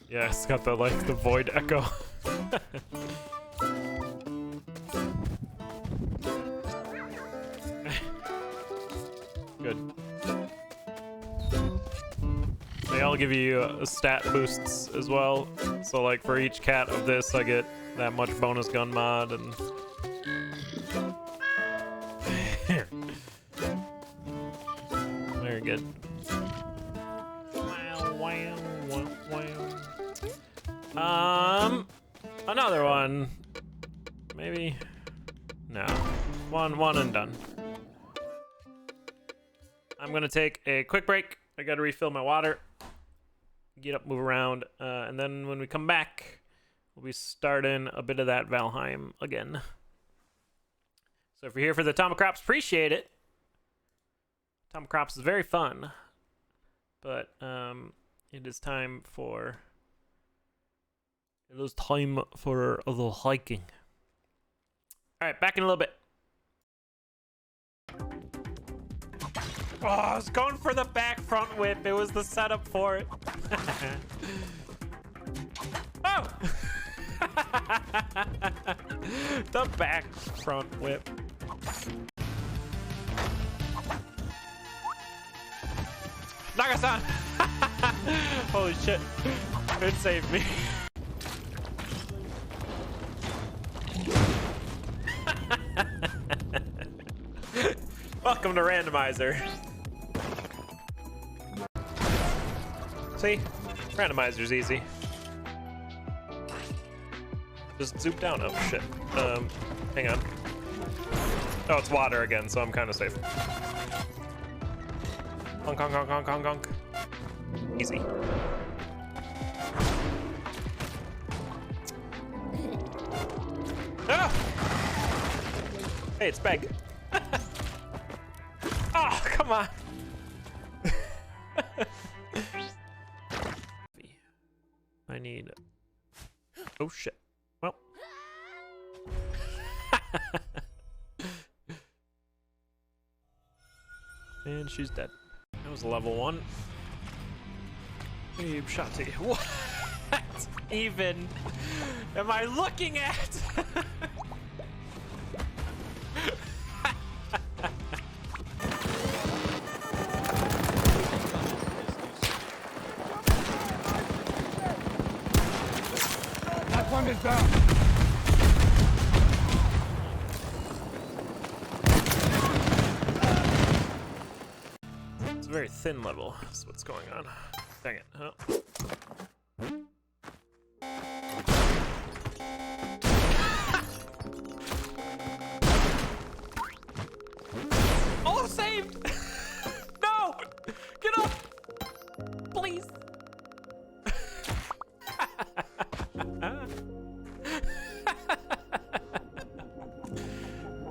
Yeah, it's got the like the Void Echo. Good. They all give you stat boosts as well. So like for each cat of this, I get that much bonus gun mod and. Very good. Another one. Maybe. No. One and done. I'm gonna take a quick break. I gotta refill my water. Get up, move around, and then when we come back, we'll be starting a bit of that Valheim again. So if you're here for the Atomicrops, appreciate it. Atomicrops is very fun, but it is time for the hiking. All right, back in a little bit. Oh, I was going for the back front whip. It was the setup for it. Oh! The back front whip. Naga-san! Holy shit. It saved me. Welcome to Randomizer. See? Randomizer's easy. Just zoom down. Oh shit. Hang on. Oh, it's water again, so I'm kind of safe. Honk, honk, honk, honk, honk, honk. Easy. Ah! Hey, it's Beg. Oh, come on. I need... Oh, shit. Well. And she's dead. That was level 1. Babe Shotty. What even am I looking at? That one is down. It's a very thin level. That's what's going on. Dang it. Oh. Oh, saved! No! Get up! Please!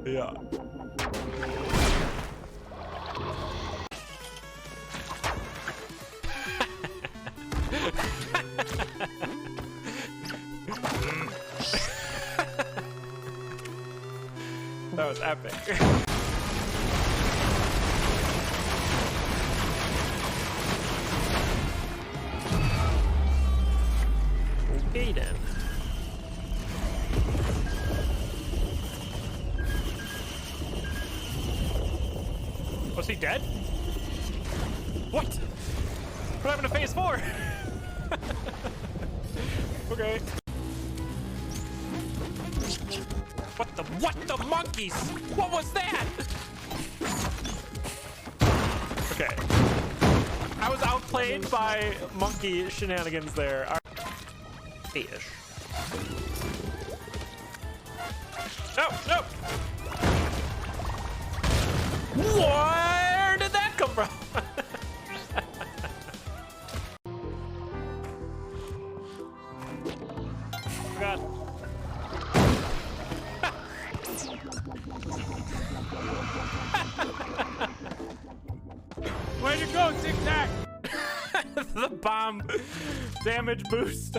Yeah. That was epic. Okay then. Was he dead? What? What happened to phase 4? Okay. What the monkeys? What was that? Okay. I was outplayed by monkey shenanigans there. Ish. No, no. Where did that come from? God. Way to go, TicTac! The bomb damage boost.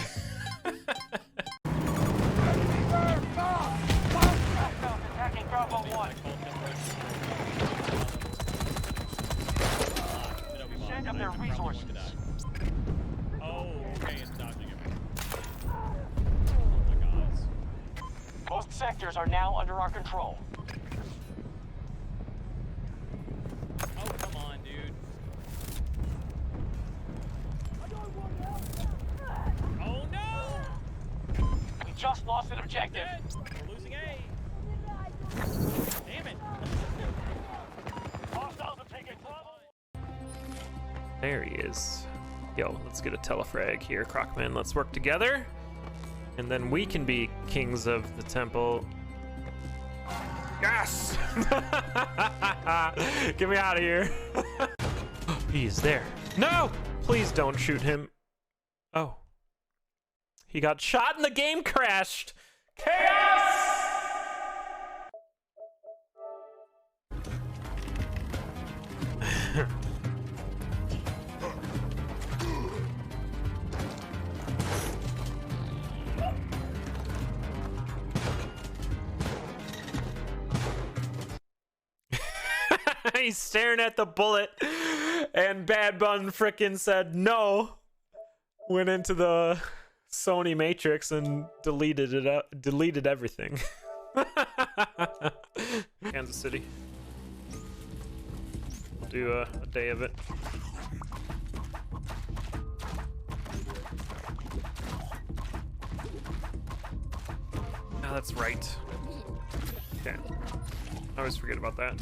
Attacking Bravo 1. Send up their resources. Oh, okay, it's dodging him. Oh my god. Most sectors are now under our control. Oh, come on, dude. Oh no! We just lost an objective. We're losing A. Damn it. Hostiles have taken Bravo. There he is. Yo, let's get a telefrag here, Crocman. Let's work together. And then we can be kings of the temple. Yes! Get me out of here. He's there. No! Please don't shoot him. Oh. He got shot and the game crashed. Chaos! He's staring at the bullet, and Bad Bun frickin' said no. Went into the Sony Matrix and deleted it out, deleted everything. Kansas City. We'll do a day of it. Oh, that's right. Okay. I always forget about that.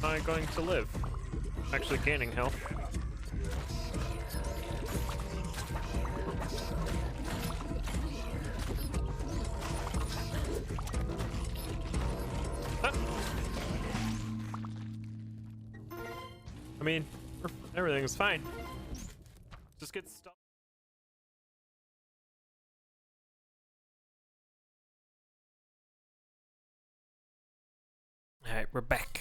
Am I going to live? Actually gaining health. I mean, everything's fine. Just get stuck. Alright, we're back.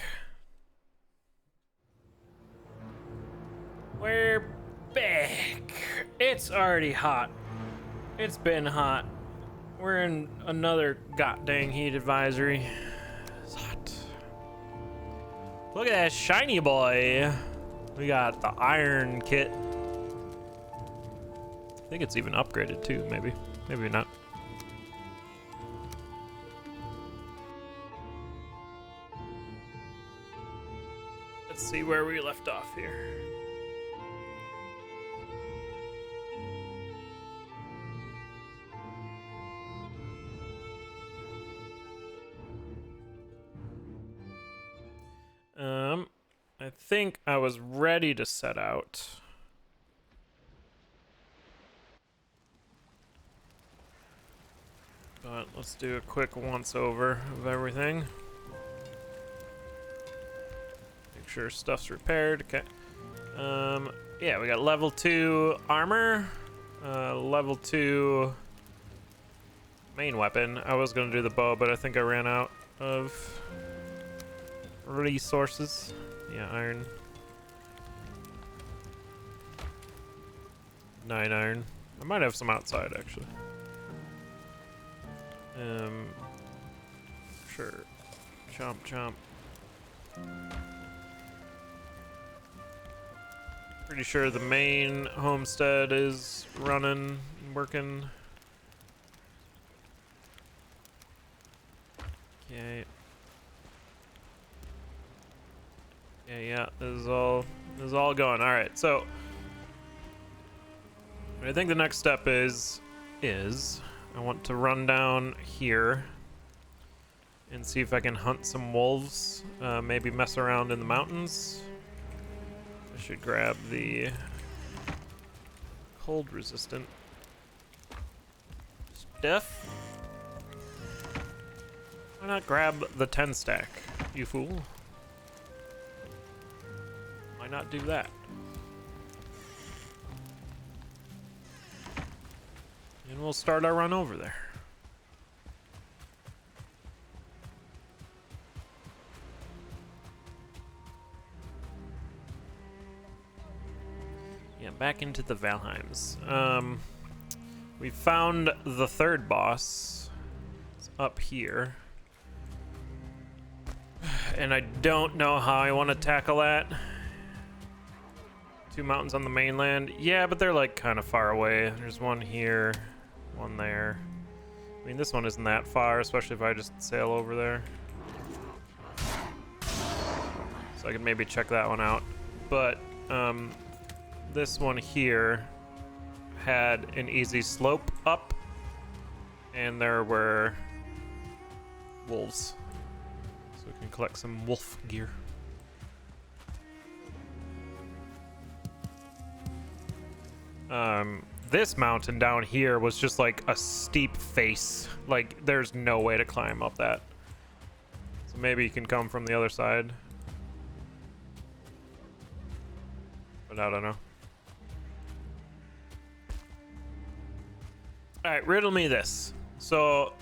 We're back. It's already hot. It's been hot. We're in another goddamn heat advisory. It's hot. Look at that shiny boy. We got the iron kit. I think it's even upgraded too, maybe. Maybe not. Let's see where we left off here. I think I was ready to set out. But let's do a quick once over of everything. Make sure stuff's repaired. Okay. Yeah, we got level 2 armor, level 2 main weapon. I was gonna do the bow, but I think I ran out of resources. Yeah, iron. 9 iron. I might have some outside actually. Sure. Chomp chomp. Pretty sure the main homestead is running and working. Okay. Yeah, this is all going. All right, so I think the next step is I want to run down here and see if I can hunt some wolves. Maybe mess around in the mountains. I should grab the cold resistant stuff. Why not grab the 10 stack, you fool? Why not do that? And we'll start our run over there. Yeah, back into the Valheims. We found the third boss. It's up here. And I don't know how I want to tackle that. 2 mountains on the mainland. Yeah, but they're like kind of far away. There's one here, one there. I mean, this one isn't that far, especially if I just sail over there. So I can maybe check that one out. But this one here had an easy slope up, and there were wolves. So we can collect some wolf gear. This mountain down here was just like a steep face. Like, there's no way to climb up that. So maybe you can come from the other side. But I don't know. Alright, riddle me this. So,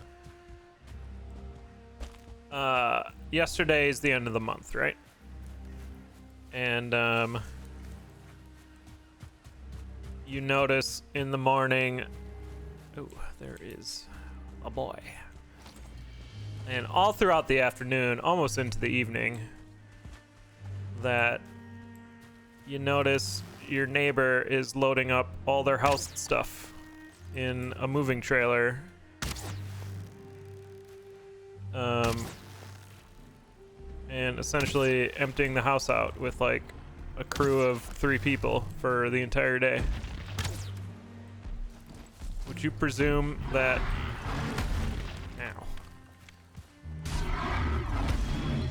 yesterday is the end of the month, right? And, you notice in the morning, oh, there is a boy. And all throughout the afternoon, almost into the evening, that you notice your neighbor is loading up all their house stuff in a moving trailer. And essentially emptying the house out with like a crew of 3 people for the entire day. Would you presume that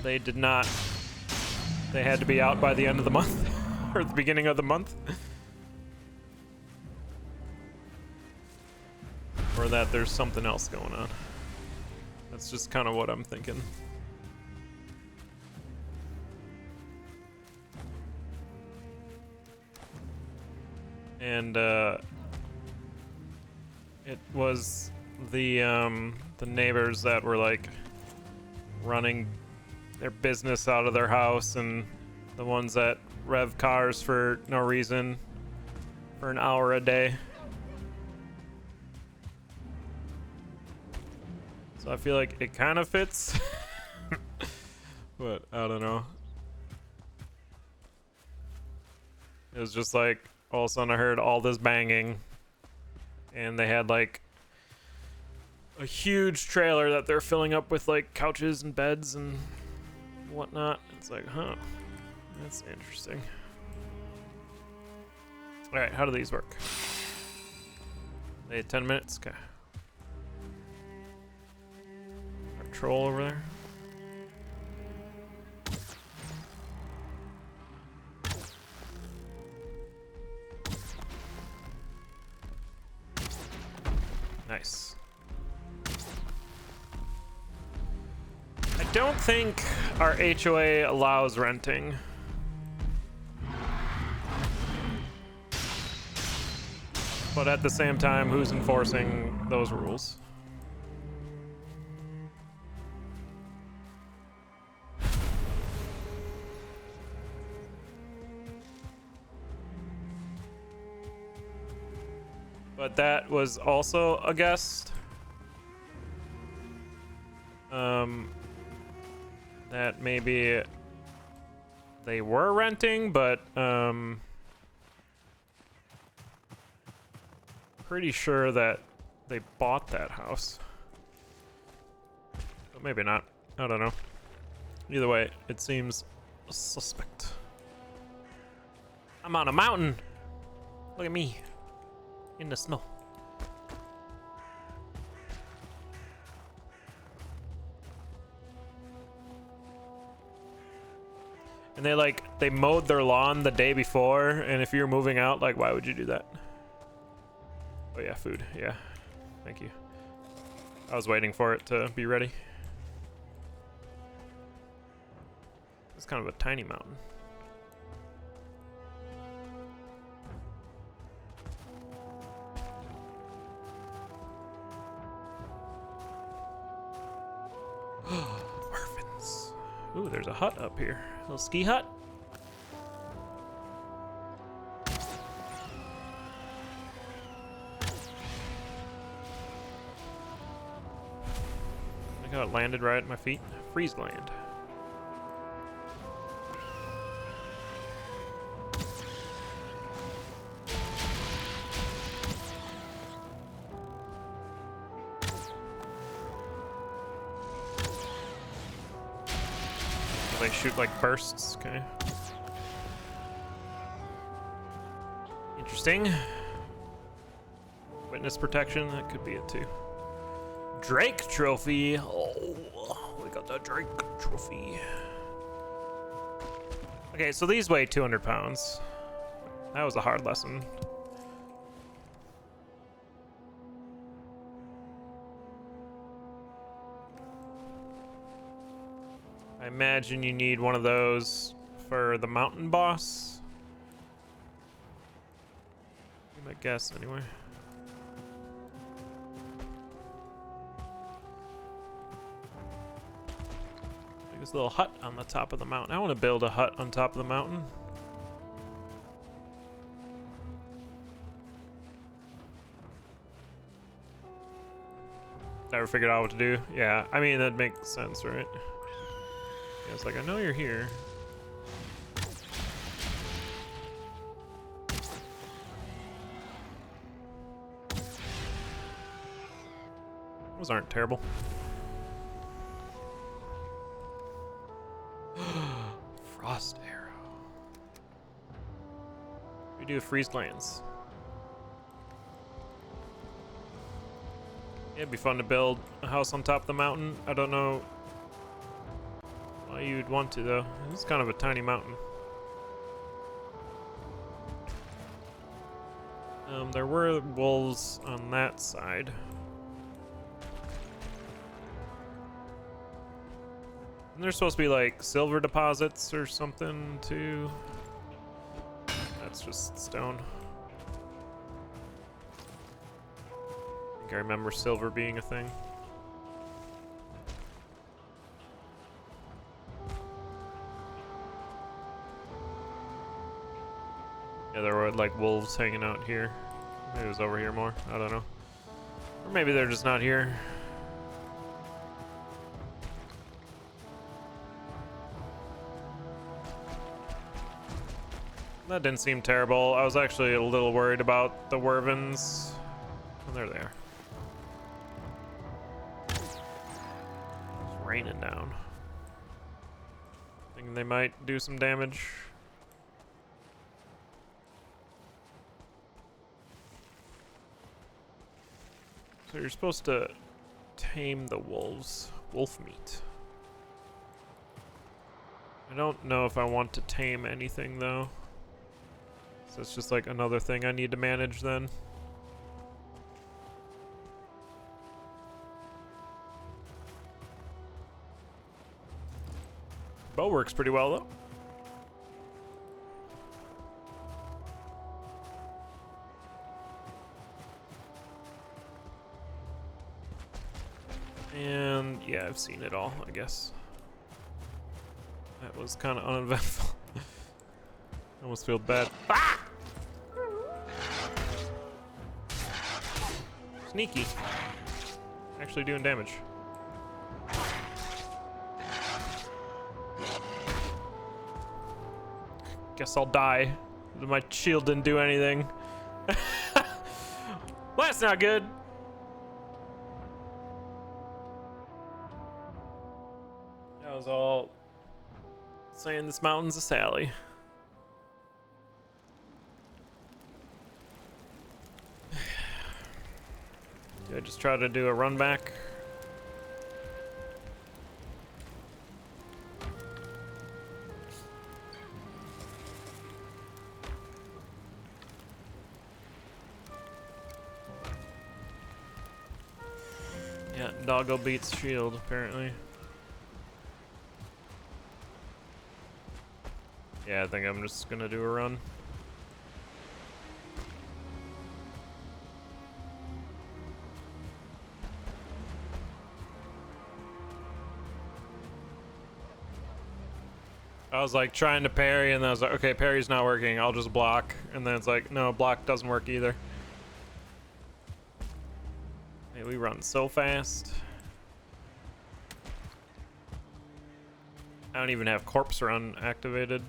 they did not, they had to be out by the end of the month or the beginning of the month? Or that there's something else going on? That's just kind of what I'm thinking. and it was the neighbors that were like running their business out of their house, and the ones that rev cars for no reason for an hour a day. So I feel like it kind of fits, but I don't know. It was just like all of a sudden I heard all this banging, and they had like a huge trailer that they're filling up with like couches and beds and whatnot. It's like, huh, that's interesting. All right, how do these work? They had 10 minutes. Okay. Our troll over there. Nice. I don't think our HOA allows renting. But at the same time, who's enforcing those rules? But that was also a guest. That maybe they were renting, but pretty sure that they bought that house. But maybe not. I don't know. Either way, it seems suspect. I'm on a mountain. Look at me. In the snow. And they mowed their lawn the day before, and if you're moving out, like, why would you do that? Oh yeah, food. Yeah. Thank you. I was waiting for it to be ready. It's kind of a tiny mountain. Orphans. Ooh, there's a hut up here. A little ski hut. Look how it landed right at my feet. Freeze land. They shoot like bursts. Okay. Interesting. Witness protection. That could be it too. Drake trophy. Oh, we got that Drake trophy. Okay, so these weigh 200 pounds. That was a hard lesson. I imagine you need one of those for the mountain boss. You might guess anyway. This little hut on the top of the mountain. I want to build a hut on top of the mountain. Never figured out what to do. Yeah, I mean, that makes sense, right? Yeah, it's like, I know you're here. Those aren't terrible. Frost arrow. We do freeze lands. Yeah, it'd be fun to build a house on top of the mountain. I don't know why you'd want to though. It's kind of a tiny mountain. There were wolves on that side. And there's supposed to be like silver deposits or something too. That's just stone. I remember silver being a thing. Yeah, there were like wolves hanging out here. Maybe it was over here more. I don't know. Or maybe they're just not here. That didn't seem terrible. I was actually a little worried about the Wervins. Oh, there they are. It's raining down. Thinking they might do some damage. So you're supposed to tame the wolves. Wolf meat. I don't know if I want to tame anything though. So it's just like another thing I need to manage then. Bow works pretty well though. And yeah, I've seen it all, I guess. That was kind of uneventful. I almost feel bad. Ah! Sneaky. Actually doing damage. Guess I'll die. My shield didn't do anything. Well, that's not good. That was all saying this mountain's a Sally. Do I just try to do a run back? Yeah, doggo beats shield apparently. Yeah, I think I'm just gonna do a run. I was like trying to parry and then I was like, okay, parry's not working, I'll just block. And then it's like, no, block doesn't work either. Hey, we run so fast. I don't even have corpse run activated.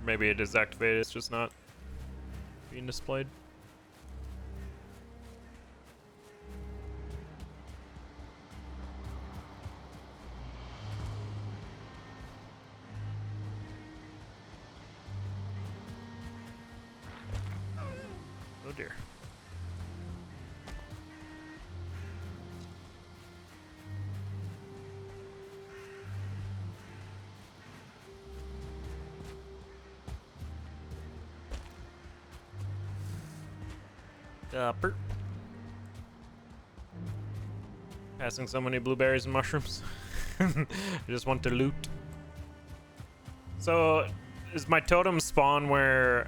Maybe it is activated, it's just not being displayed. Oh dear. Burp. Passing so many blueberries and mushrooms. I just want to loot. So, is my totem spawn where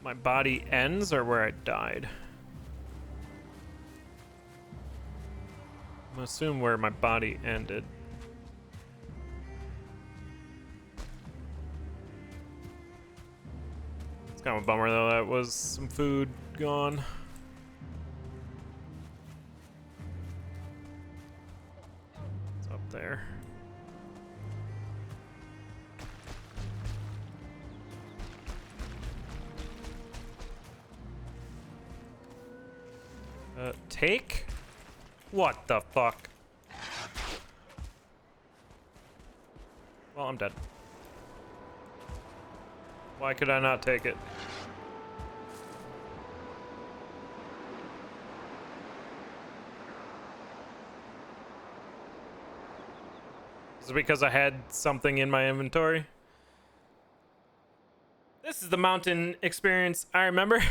my body ends or where I died? I'm gonna assume where my body ended. It's kind of a bummer though, that was some food gone. It's up there. Take? What the fuck? Well, I'm dead. Why could I not take it? Is it because I had something in my inventory? This is the mountain experience I remember.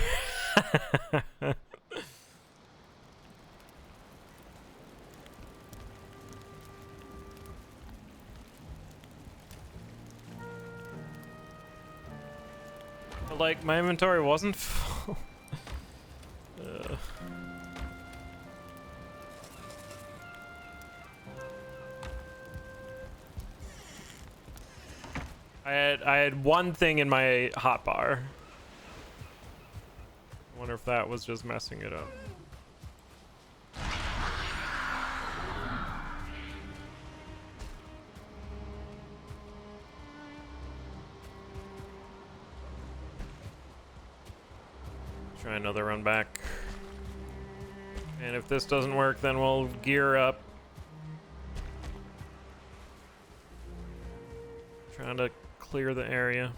Like, my inventory wasn't full. I had one thing in my hotbar. I wonder if that was just messing it up. Try another run back. And if this doesn't work, then we'll gear up. Trying to clear the area.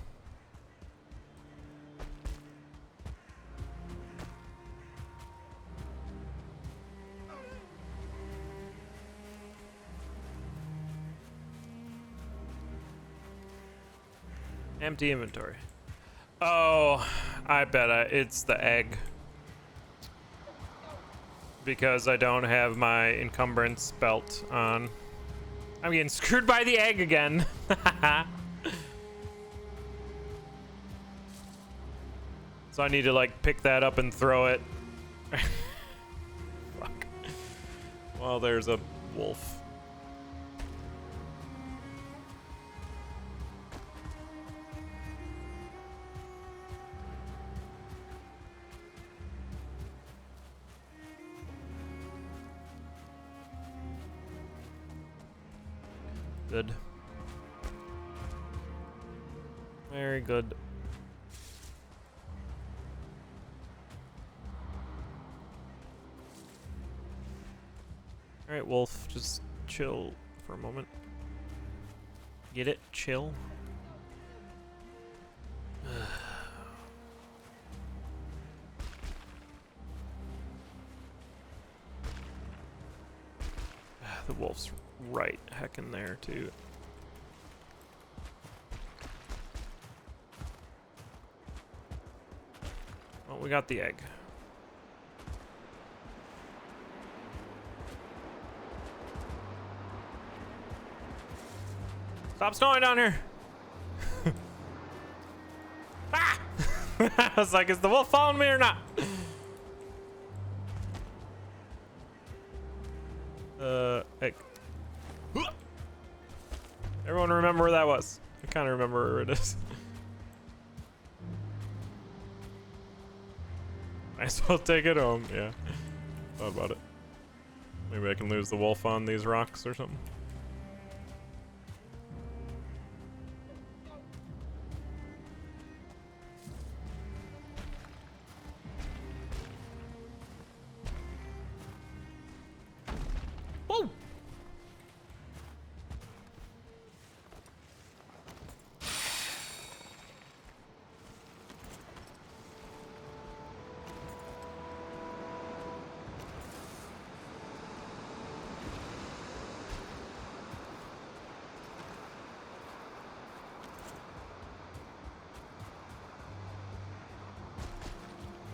Empty inventory. Oh, I bet it's the egg. Because I don't have my encumbrance belt on. I'm getting screwed by the egg again. So I need to like pick that up and throw it. Fuck. Well, there's a wolf. Good. Very good. Alright, wolf, just chill for a moment. Get it? Chill? The wolf's right heckin' there, too. Well, we got the egg. Stop snowing down here! Ah! I was like, is the wolf following me or not? Egg. Everyone remember where that was? I kind of remember where it is. Might as well take it home, yeah. Thought about it. Maybe I can lose the wolf on these rocks or something. Whoa!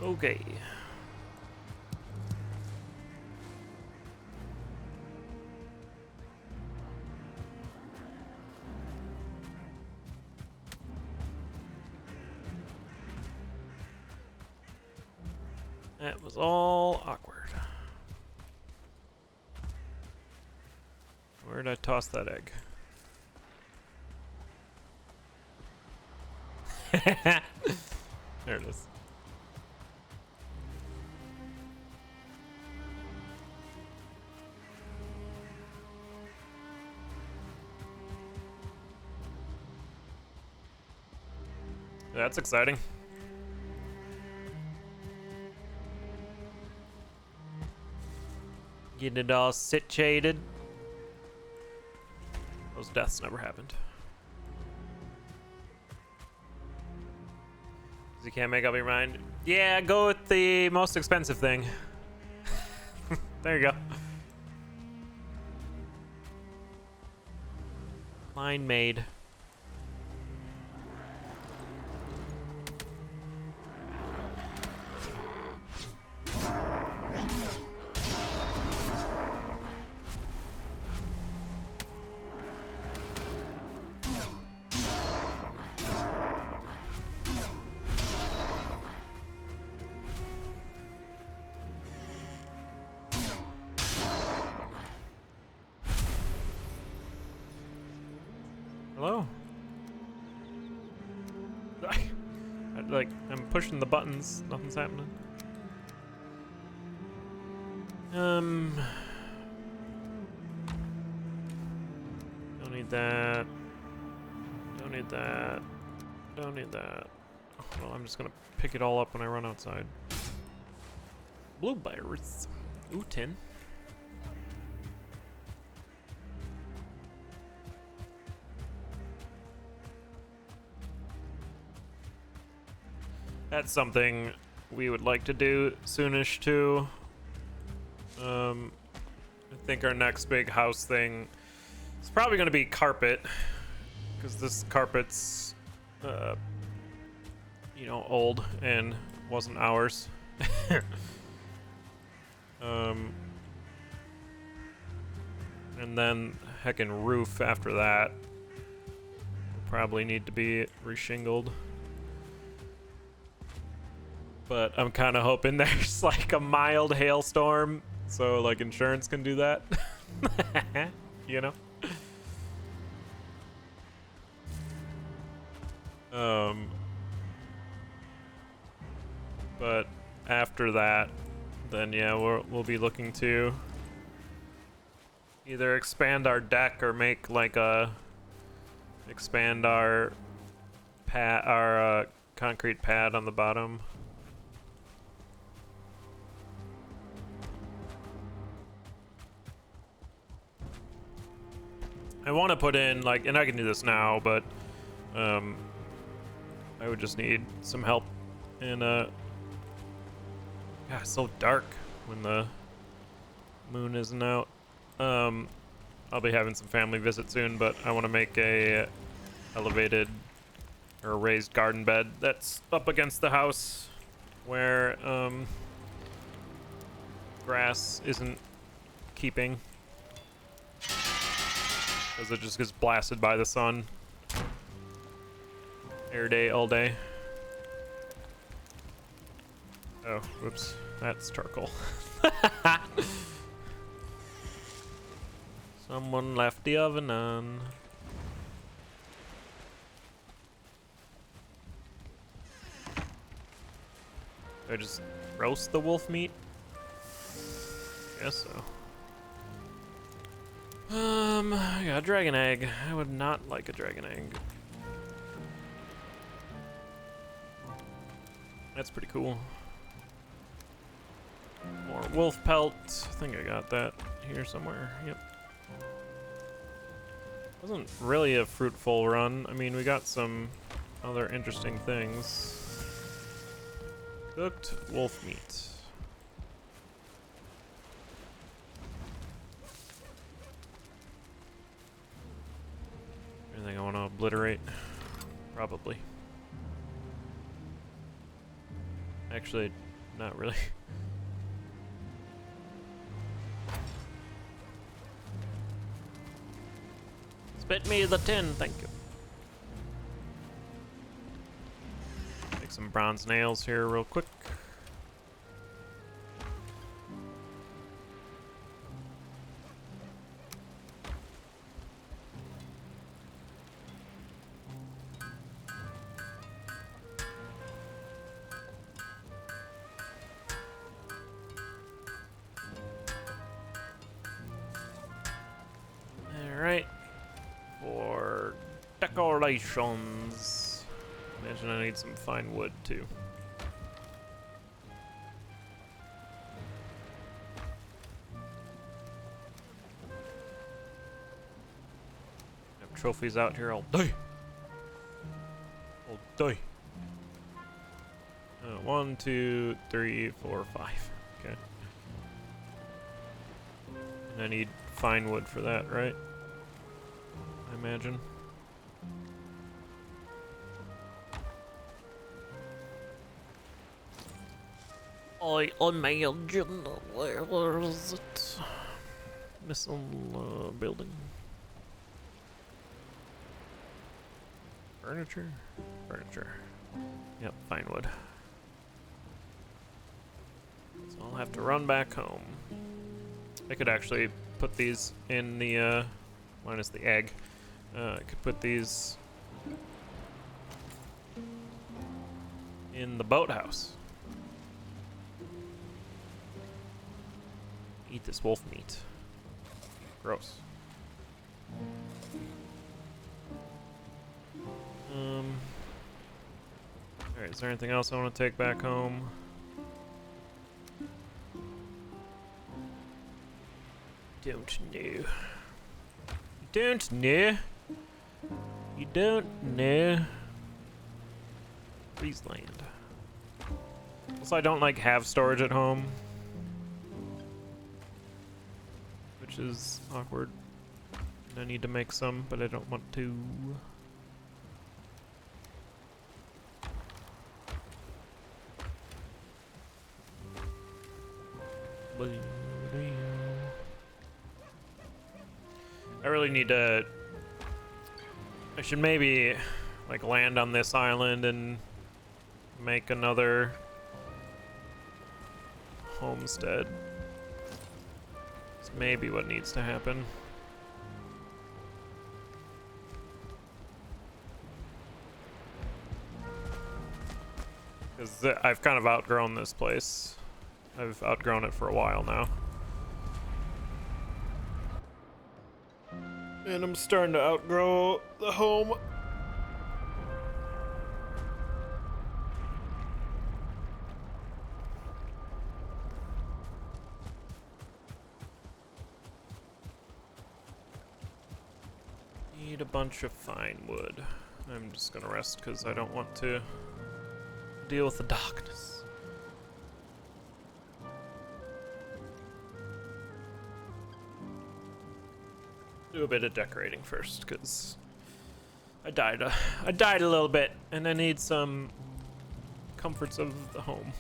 Okay. That was all awkward. Where did I toss that egg? There it is. That's exciting. Getting it all situated. Those deaths never happened. 'Cause you can't make up your mind. Yeah, go with the most expensive thing. There you go. Line made. Hello? I'm pushing the buttons. Nothing's happening. Don't need that. Don't need that. Don't need that. Well, I'm just gonna pick it all up when I run outside. Blueberries. Ooh, 10. That's something we would like to do soonish too. I think our next big house thing is probably going to be carpet, because this carpet's, you know, old and wasn't ours. And then heckin' roof after that will probably need to be reshingled. But I'm kind of hoping there's like a mild hailstorm, so like insurance can do that. You know? But after that, then yeah, we'll be looking to either expand our deck or make like a expand our pad, our concrete pad on the bottom. I want to put in like, and I can do this now, but I would just need some help in yeah, it's so dark when the moon isn't out. I'll be having some family visit soon, but I want to make a elevated or a raised garden bed that's up against the house where grass isn't keeping, because it just gets blasted by the sun air day all day. Oh, whoops, that's charcoal. Someone left the oven on. Do I just roast the wolf meat? Guess so. I got a dragon egg. I would not like a dragon egg. That's pretty cool. More wolf pelt. I think I got that here somewhere. Yep. Wasn't really a fruitful run. I mean, we got some other interesting things. Cooked wolf meat. Anything I want to obliterate? Probably. Actually, not really. Spit me the tin, thank you. Make some bronze nails here real quick. Alright. For decorations. Imagine I need some fine wood too. Have trophies out here all day. All day. 1, 2, 3, 4, 5. Okay. And I need fine wood for that, right? I imagine. I imagine. Where is it? Missile building. Furniture? Furniture. Yep, fine wood. So I'll have to run back home. I could actually put these in the, minus the egg. I could put these in the boathouse. Eat this wolf meat. Gross. Alright, is there anything else I want to take back home? Don't know. Don't know. You don't know. Please land. Also, I don't like have storage at home, which is awkward. I need to make some, but I don't want to. I really need to. I should maybe like land on this island and make another homestead. It's maybe what needs to happen. Because I've kind of outgrown this place. I've outgrown it for a while now. And I'm starting to outgrow the home. Need a bunch of fine wood. I'm just gonna rest because I don't want to deal with the darkness. Do a bit of decorating first, because I died a little bit, and I need some comforts of the home.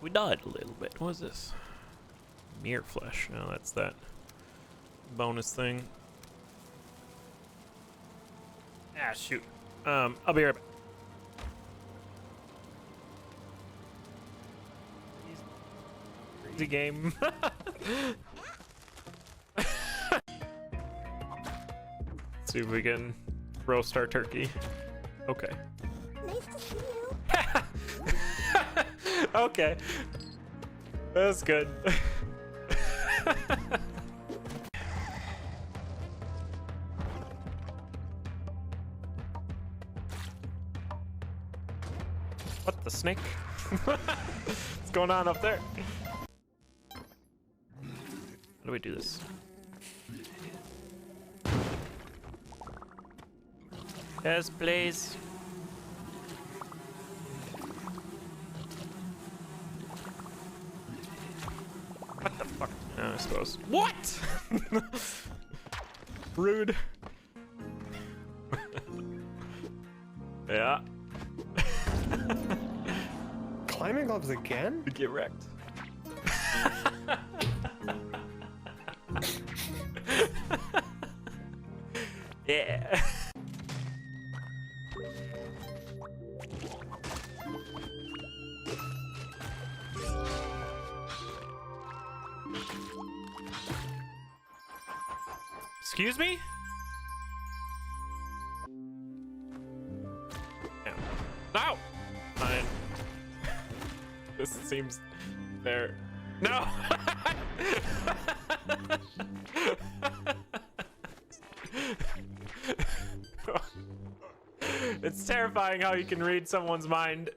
We died a little bit. What is this? Mere flesh. No, that's that bonus thing. Ah, shoot. I'll be right back. Crazy game. See if we can roast our turkey. Okay. Nice to see you. Okay. That's good. What the snake? What's going on up there? How do we do this? Yes, please. What the fuck? No, I suppose. What? Rude. Yeah. Climbing gloves again? Get wrecked. Yeah. Excuse me? No. No! Fine. This seems fair. No! It's terrifying how you can read someone's mind.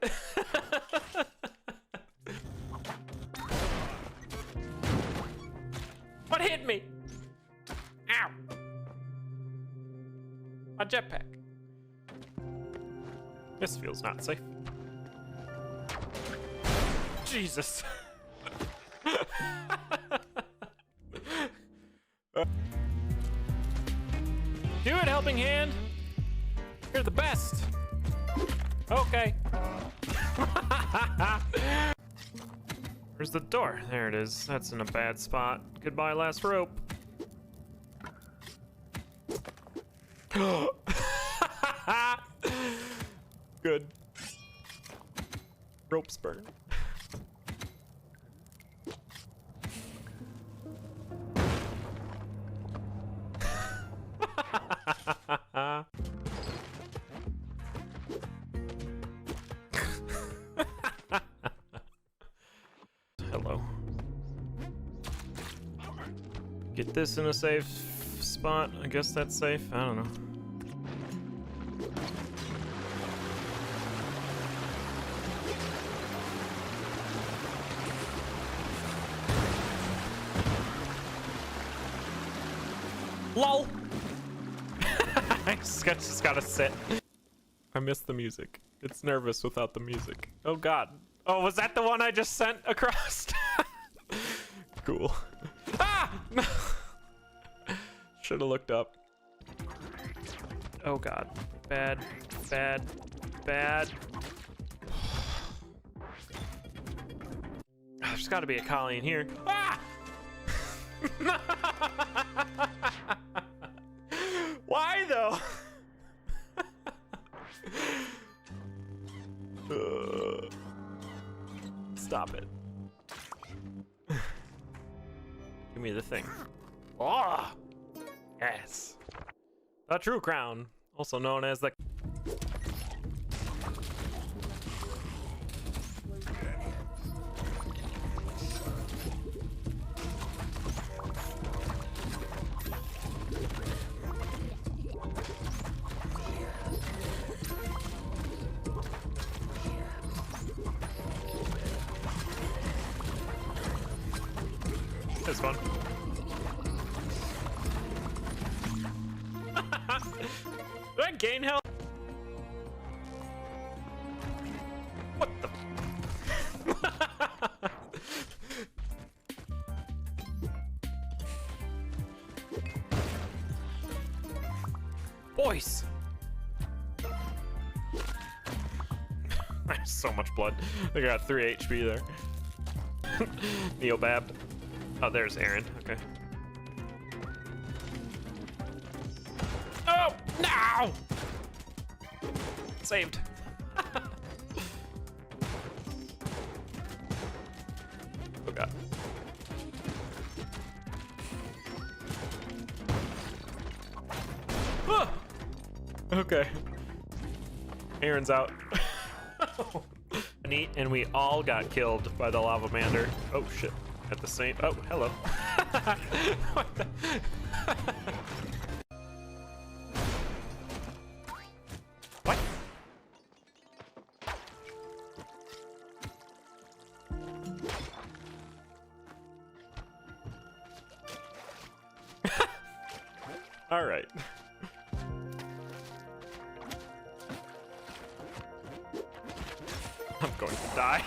What hit me? Ow! A jetpack. This feels not safe. Jesus. Do it, helping hand. You're the best. Okay. Where's the door? There it is. That's in a bad spot. Goodbye, last rope. Good. Rope's burn. Get this in a safe spot. I guess that's safe. I don't know. LOL! I just gotta sit. I missed the music. It's nervous without the music. Oh god. Oh, was that the one I just sent across? Cool. Ah! Should've looked up. Oh god. Bad. Bad. Bad. There's gotta be a collie in here. Ah! Why though? Stop it. Give me the thing. Oh! Yes. The true crown, also known as the... This one. Did I gain health? What the? Boys! I have so much blood. I got 3 HP there. Neobab. Oh, there's Aaron. Okay. Oh, no! Saved. Oh, God. Ah! Okay. Aaron's out. Neat, and we all got killed by the lava mander. Oh, shit. At the same... Oh, hello. What the... What? All right. I'm going to die.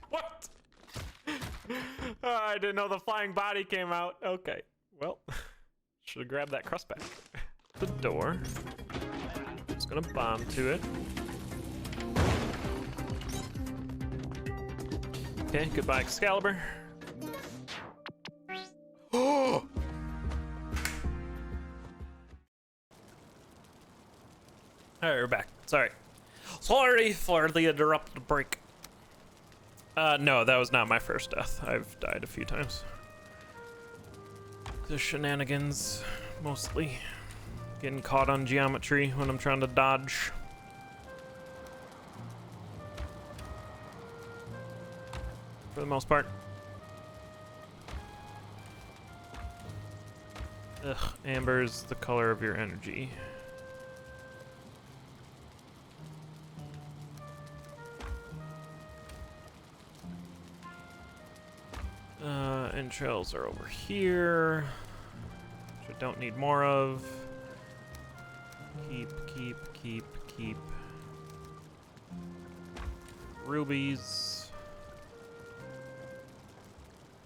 What? I didn't know the flying body came out. Okay, well, should have grabbed that crust back. The door. Just gonna bomb to it. Okay, goodbye, Excalibur. Oh! Alright, we're back. Sorry. Sorry for the interrupted break. No, that was not my first death. I've died a few times. The shenanigans, mostly. Getting caught on geometry when I'm trying to dodge. For the most part. Ugh, amber's the color of your energy. Entrails are over here, which I don't need more of. Keep. Rubies.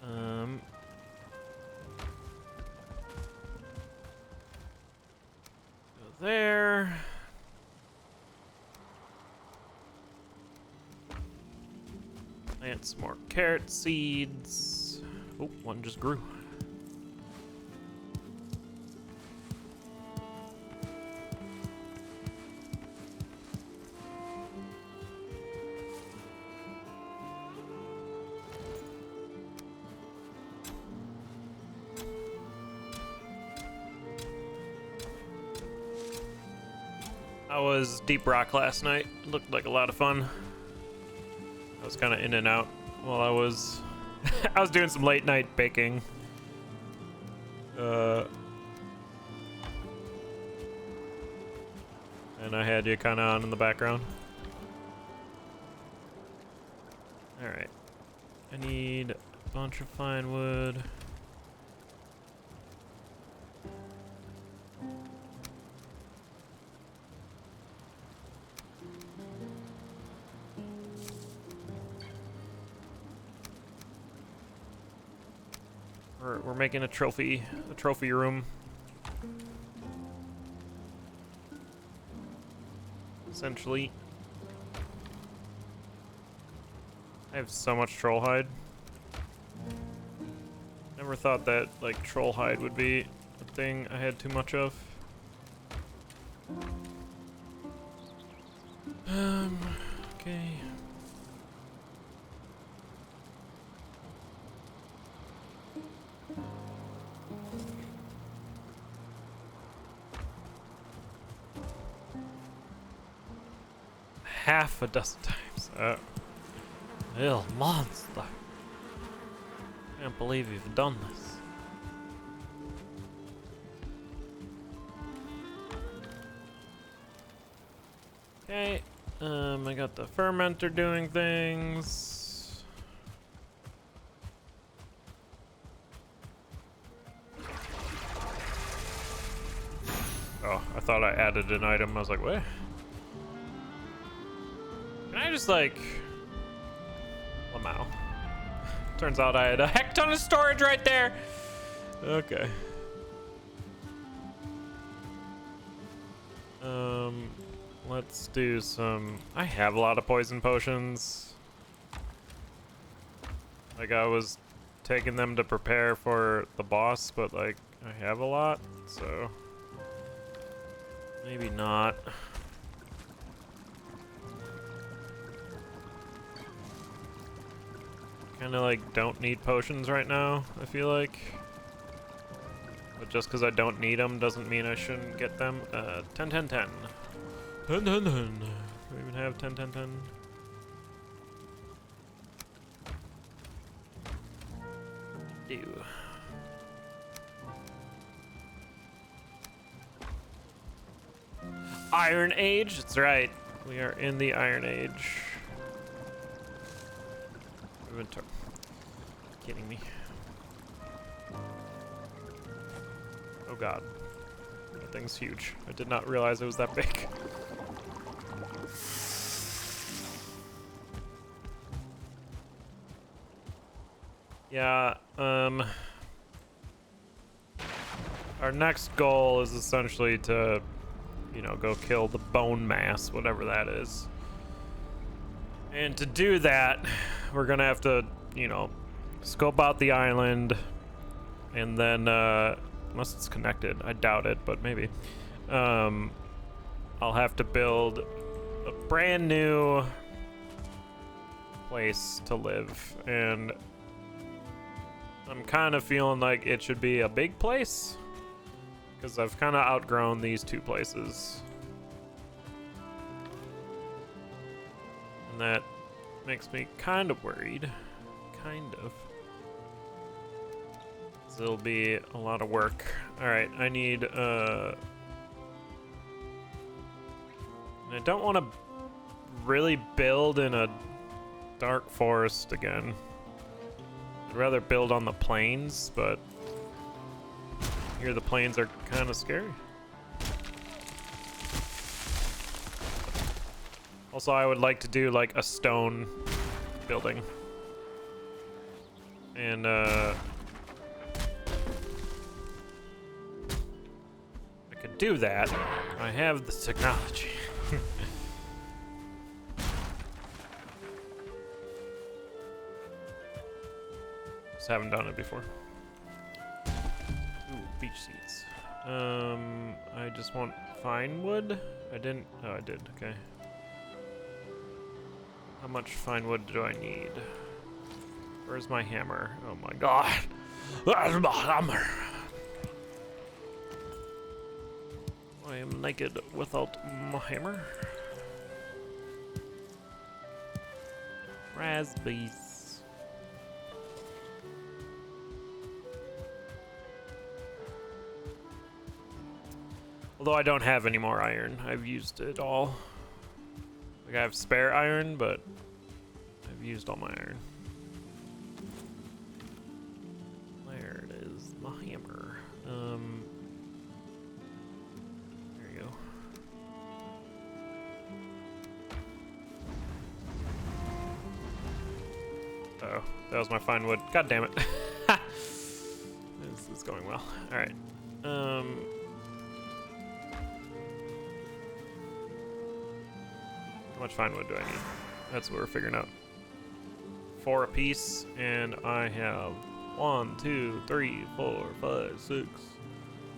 Go there. Plant some more carrot seeds. Oh, one just grew. I was Deep Rock last night. It looked like a lot of fun. I was kind of in and out while I was I was doing some late night baking. And I had you kind of on in the background. All right. I need a bunch of fine wood. We're making a trophy room. Essentially. I have so much troll hide. Never thought that like troll hide would be a thing I had too much of. Okay. Half a dozen times. Ill monster. Can't believe you've done this. Okay. I got the fermenter doing things. Oh, I thought I added an item. I was like, what? Can I just like... Lamau. Turns out I had a heck ton of storage right there. Okay. Let's do some... I have a lot of poison potions. Like I was taking them to prepare for the boss, but like I have a lot, so... Maybe not. Kind of like don't need potions right now, I feel like. But just because I don't need them doesn't mean I shouldn't get them. 10, 10, 10. 10, 10, 10. Do we even have 10, 10, 10? Do. Iron Age? That's right. We are in the Iron Age. Inventory. Kidding me. Oh god. That thing's huge. I did not realize it was that big. Yeah, our next goal is essentially to, you know, go kill the bone mass, whatever that is. And to do that, we're gonna have to, you know, scope out the island, and then, unless it's connected, I doubt it, but maybe. I'll have to build a brand new place to live, and I'm kind of feeling like it should be a big place, because I've kind of outgrown these two places. And that makes me kind of worried. Kind of. So it'll be a lot of work. Alright, I need, I don't want to really build in a dark forest again. I'd rather build on the plains, but here the plains are kind of scary. Also, I would like to do like a stone building. And I could do that. I have the technology. Just haven't done it before. Ooh, beach seeds. I just want fine wood. I didn't. Oh, I did. Okay. How much fine wood do I need? Where's my hammer? Oh my god. That's my hammer. I am naked without my hammer. Raspberries. Although I don't have any more iron. I've used it all. Like I have spare iron, but I've used all my iron. There it is, my hammer. There you go. Uh-oh, that was my fine wood. God damn it. This is going well. Alright. How much fine wood do I need? That's what we're figuring out. 4 apiece, and I have 1, 2, 3, 4, 5, 6,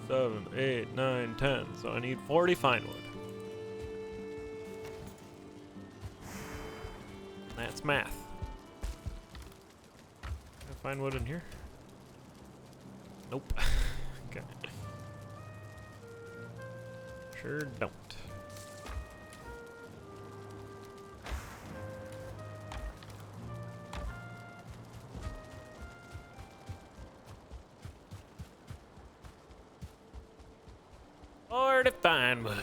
7, 8, 9, 10. So I need 40 fine wood. That's math. Can I find wood in here? Nope. Okay. Sure don't. Or to find wood.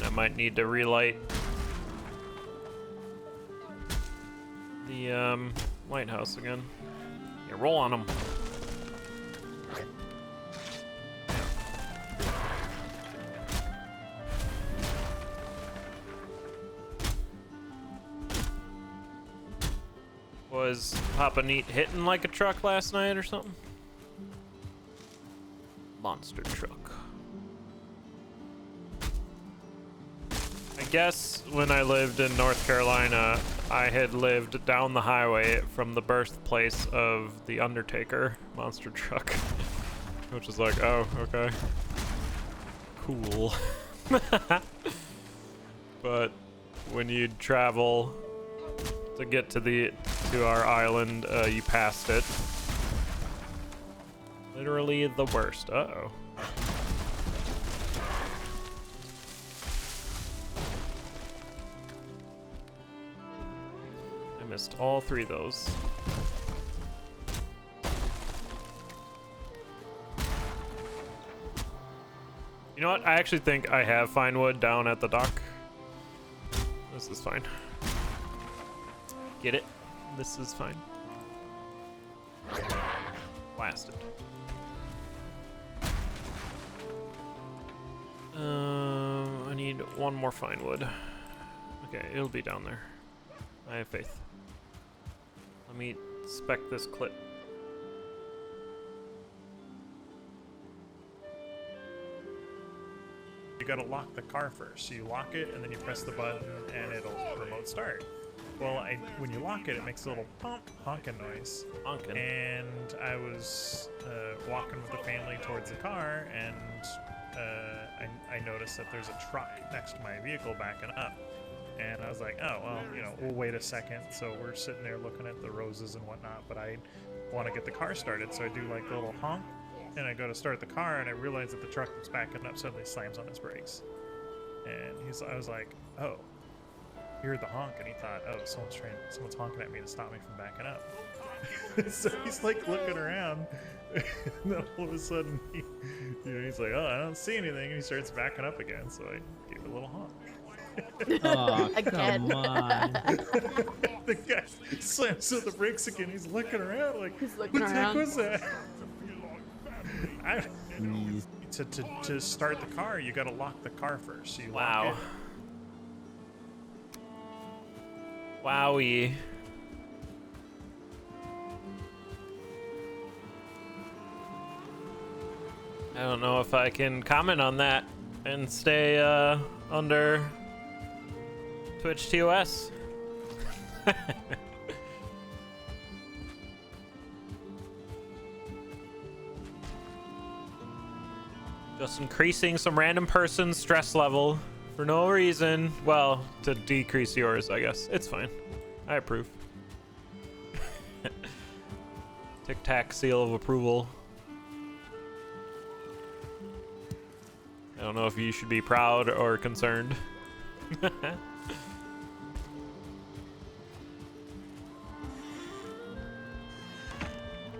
I might need to relight the lighthouse again. Yeah, roll on them. Was Papa Neat hitting like a truck last night or something? Monster truck. I guess when I lived in North Carolina, I had lived down the highway from the birthplace of the Undertaker monster truck. Which is like, oh, okay. Cool. But when you'd travel to get to our island, you passed it. Literally the worst. Uh-oh. I missed all 3 of those. You know what? I actually think I have fine wood down at the dock. This is fine. Get it? This is fine. Blasted. I need 1 more fine wood. Okay, it'll be down there. I have faith. Let me spec this clip. You gotta lock the car first. So you lock it and then you press the button and it'll remote start. Well, when you lock it, it makes a little honking noise. Honking. And I was walking with the family towards the car, and I noticed that there's a truck next to my vehicle backing up. And I was like, oh, well, you know, we'll wait a second. So we're sitting there looking at the roses and whatnot, but I want to get the car started. So I do like the little honk, and I go to start the car, and I realize that the truck that's backing up suddenly slams on its brakes. And I was like, oh. He heard the honk and he thought, oh, someone's honking at me to stop me from backing up. So he's like looking around, and then all of a sudden he's like, oh, I don't see anything, and he starts backing up again. So I gave it a little honk. Oh, Again. come on. The guy slams on the brakes again. He's looking around like, He's what looking the heck around. was that? Jeez. To start the car, you got to lock the car first. So you Wow. lock it. Wowie. I don't know if I can comment on that and stay under Twitch TOS. Just increasing some random person's stress level For no reason. Well, to decrease yours, I guess. It's fine. I approve. TicTac seal of approval. I don't know if you should be proud or concerned. Does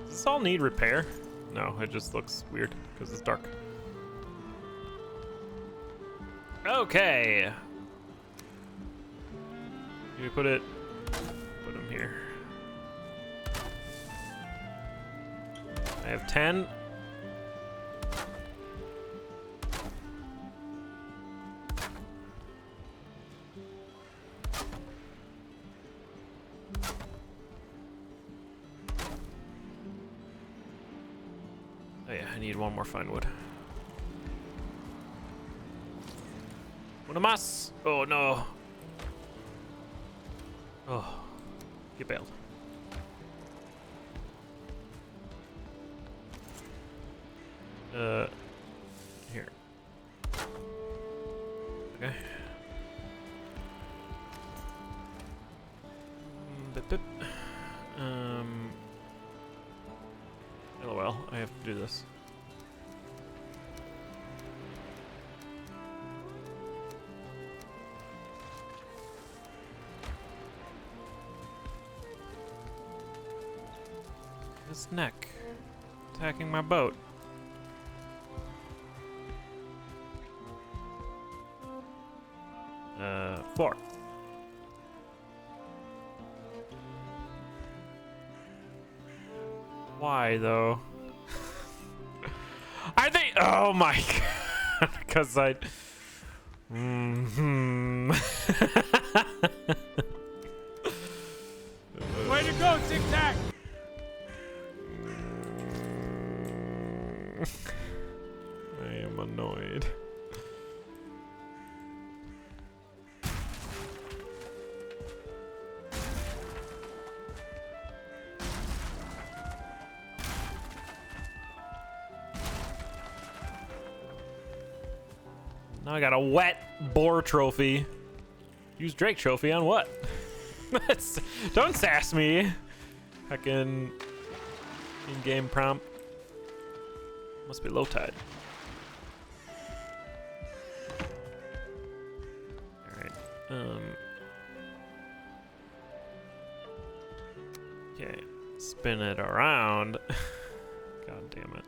this all need repair? No, it just looks weird because it's dark. Okay. You put him here. I have 10. Oh yeah, I need one more fine wood. Una más! Oh no. Oh, you bailed. Here. Okay. LOL, I have to do this. This neck attacking my boat. Four. Why though? Are they? Oh my god! Because I. Way to go, TicTac! I am annoyed. Now I got a wet boar trophy. Use Drake trophy on what? Don't sass me. Heckin' in-game prompt. Must be low tide. Alright. Okay. Spin it around. God damn it.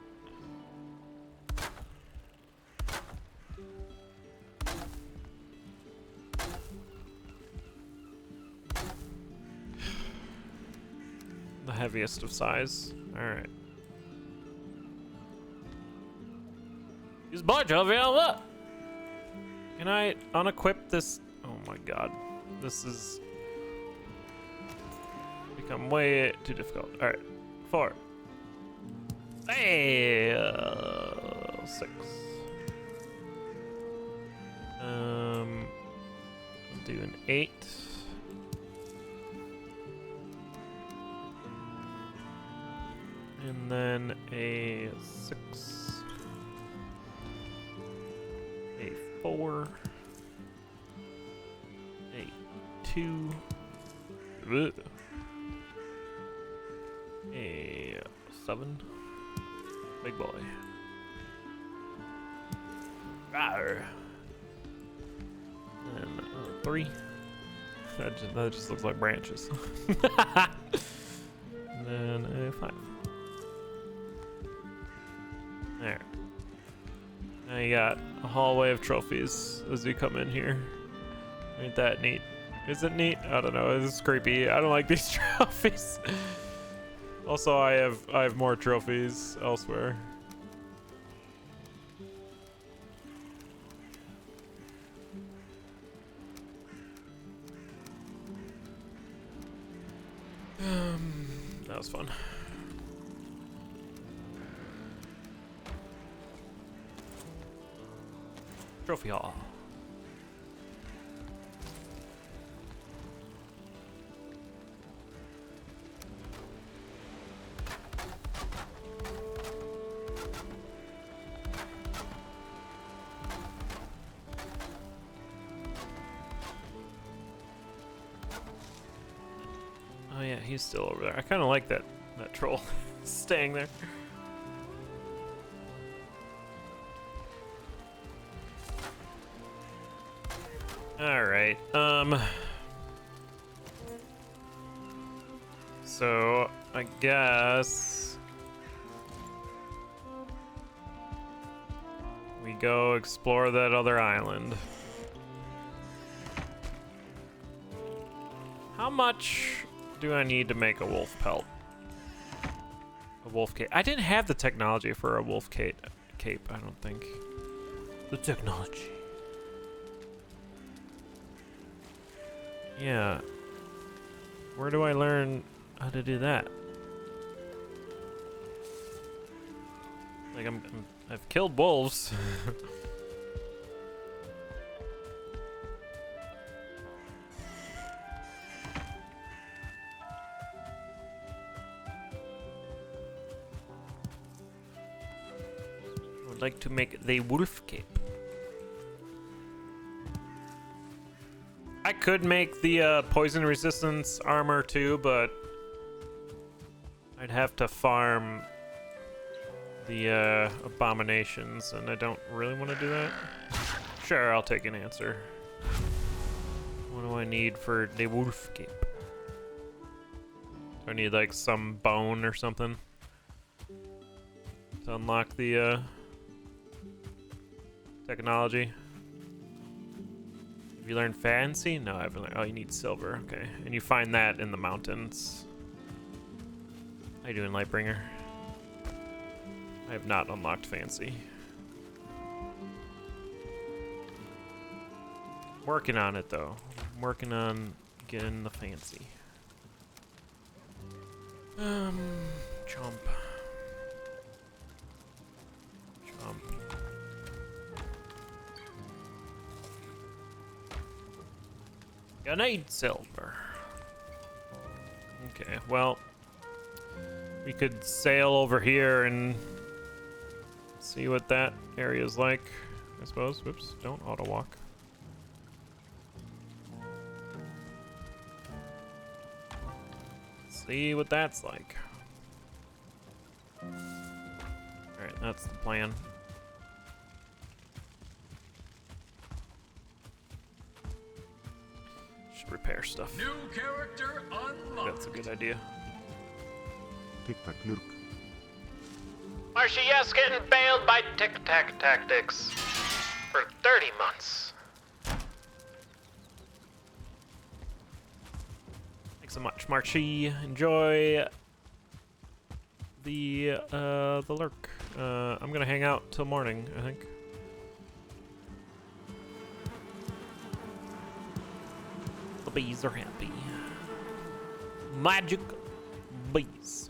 The heaviest of size. Alright. Use blood trophy on what? Can I unequip this? Oh my god. This is become way too difficult. Alright. 4. Hey! 6. I'll do an 8. And then a 6. A 4. A 2. Ugh. A 7. Big boy. Rawr. And 3. That just looks like branches. And then a 5. There. Now you got a hallway of trophies as you come in here. Ain't that neat? Is it neat? I don't know. This is creepy. I don't like these trophies. Also, I have more trophies elsewhere. That was fun. Trophy hall. Oh yeah, he's still over there. I kind of like that troll staying there. All right. So I guess we go explore that other island. How much do I need to make a wolf pelt? A wolf cape. I didn't have the technology for a wolf cape, I don't think. The technology. Yeah. Where do I learn how to do that? Like I've killed wolves. I would like to make the wolf cape. I could make the poison resistance armor too, but I'd have to farm the abominations, and I don't really want to do that. Sure, I'll take an answer. What do I need for the wolf cape? Do I need like some bone or something to unlock the technology? Have you learned fancy? No, I haven't learned. Oh, you need silver. Okay. And you find that in the mountains. How you doing, Lightbringer? I have not unlocked fancy. Working on it, though. I'm working on getting the fancy. Chomp. Chomp. Gonna need silver. Okay, well, we could sail over here and see what that area is like, I suppose. Whoops, don't auto walk. See what that's like. Alright, that's the plan. Should repair stuff. New character unlocked. That's a good idea. TicTac, look. Marsha, yes, getting bailed by TicTac tactics for 30 months. Thanks so much, Marchie. Enjoy the lurk. I'm gonna hang out till morning, I think. The bees are happy. Magic bees.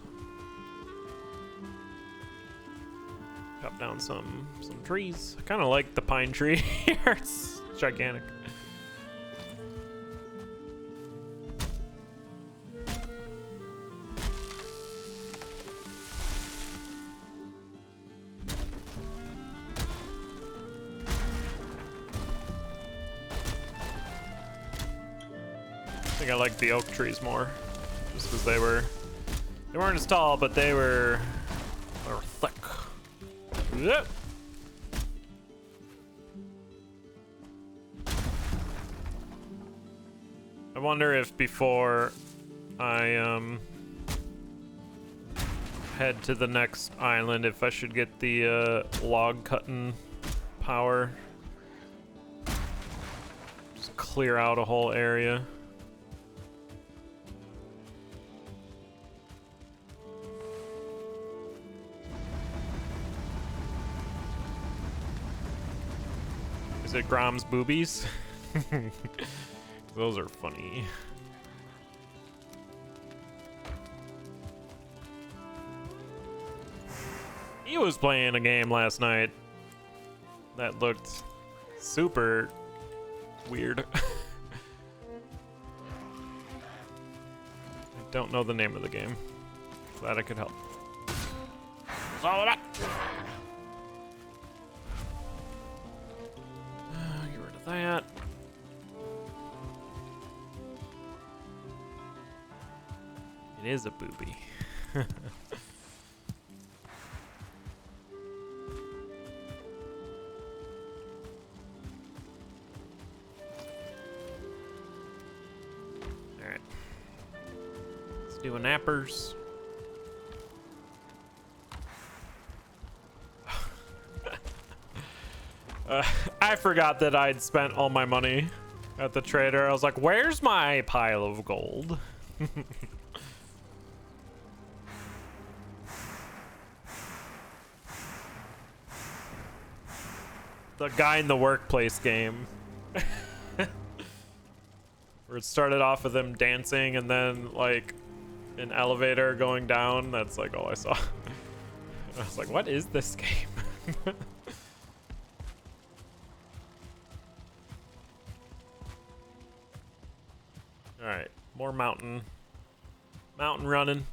Chop down some trees. I kind of like the pine tree here. It's gigantic. I think I like the oak trees more, just because they weren't as tall, but they were thick. Yep. I wonder if before I head to the next island, if I should get the log cutting power, just clear out a whole area. Is it Grom's boobies? Those are funny. He was playing a game last night that looked super weird. I don't know the name of the game. Glad I could help. Follow that. Get rid of that. It is a booby. Alright. Let's do a nappers. I forgot that I'd spent all my money at the trader. I was like, where's my pile of gold? The guy in the workplace game. Where it started off with him dancing and then like an elevator going down. That's like all I saw. I was like, what is this game? All right, more mountain running.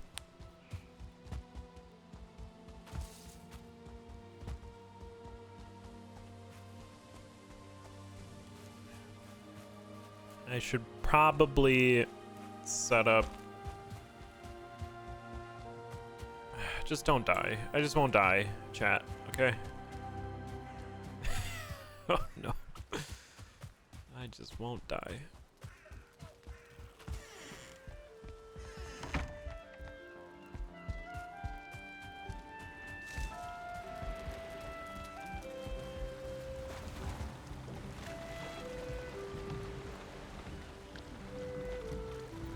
I should probably set up. Just don't die. I just won't die, chat. Okay. Oh no. I just won't die.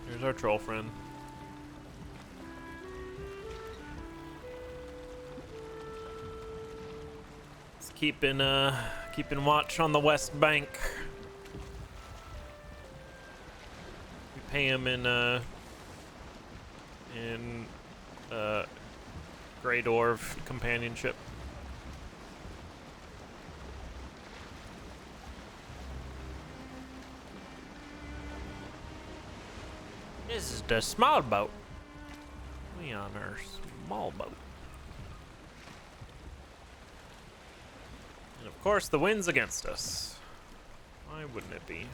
Here's our troll friend. It's keeping watch on the west bank. We pay him in Grey Dwarf companionship. This is the small boat. We on our small boat. And of course the wind's against us. Why wouldn't it be?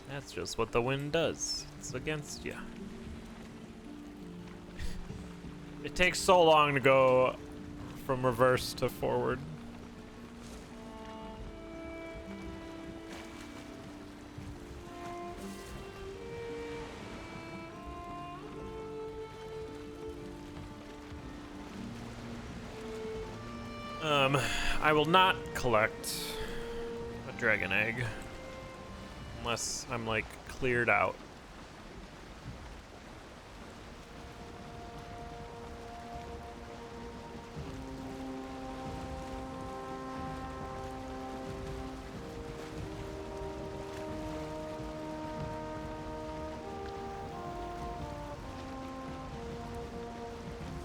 That's just what the wind does. It's against you. It takes so long to go from reverse to forward. I will not collect a dragon egg unless I'm like cleared out.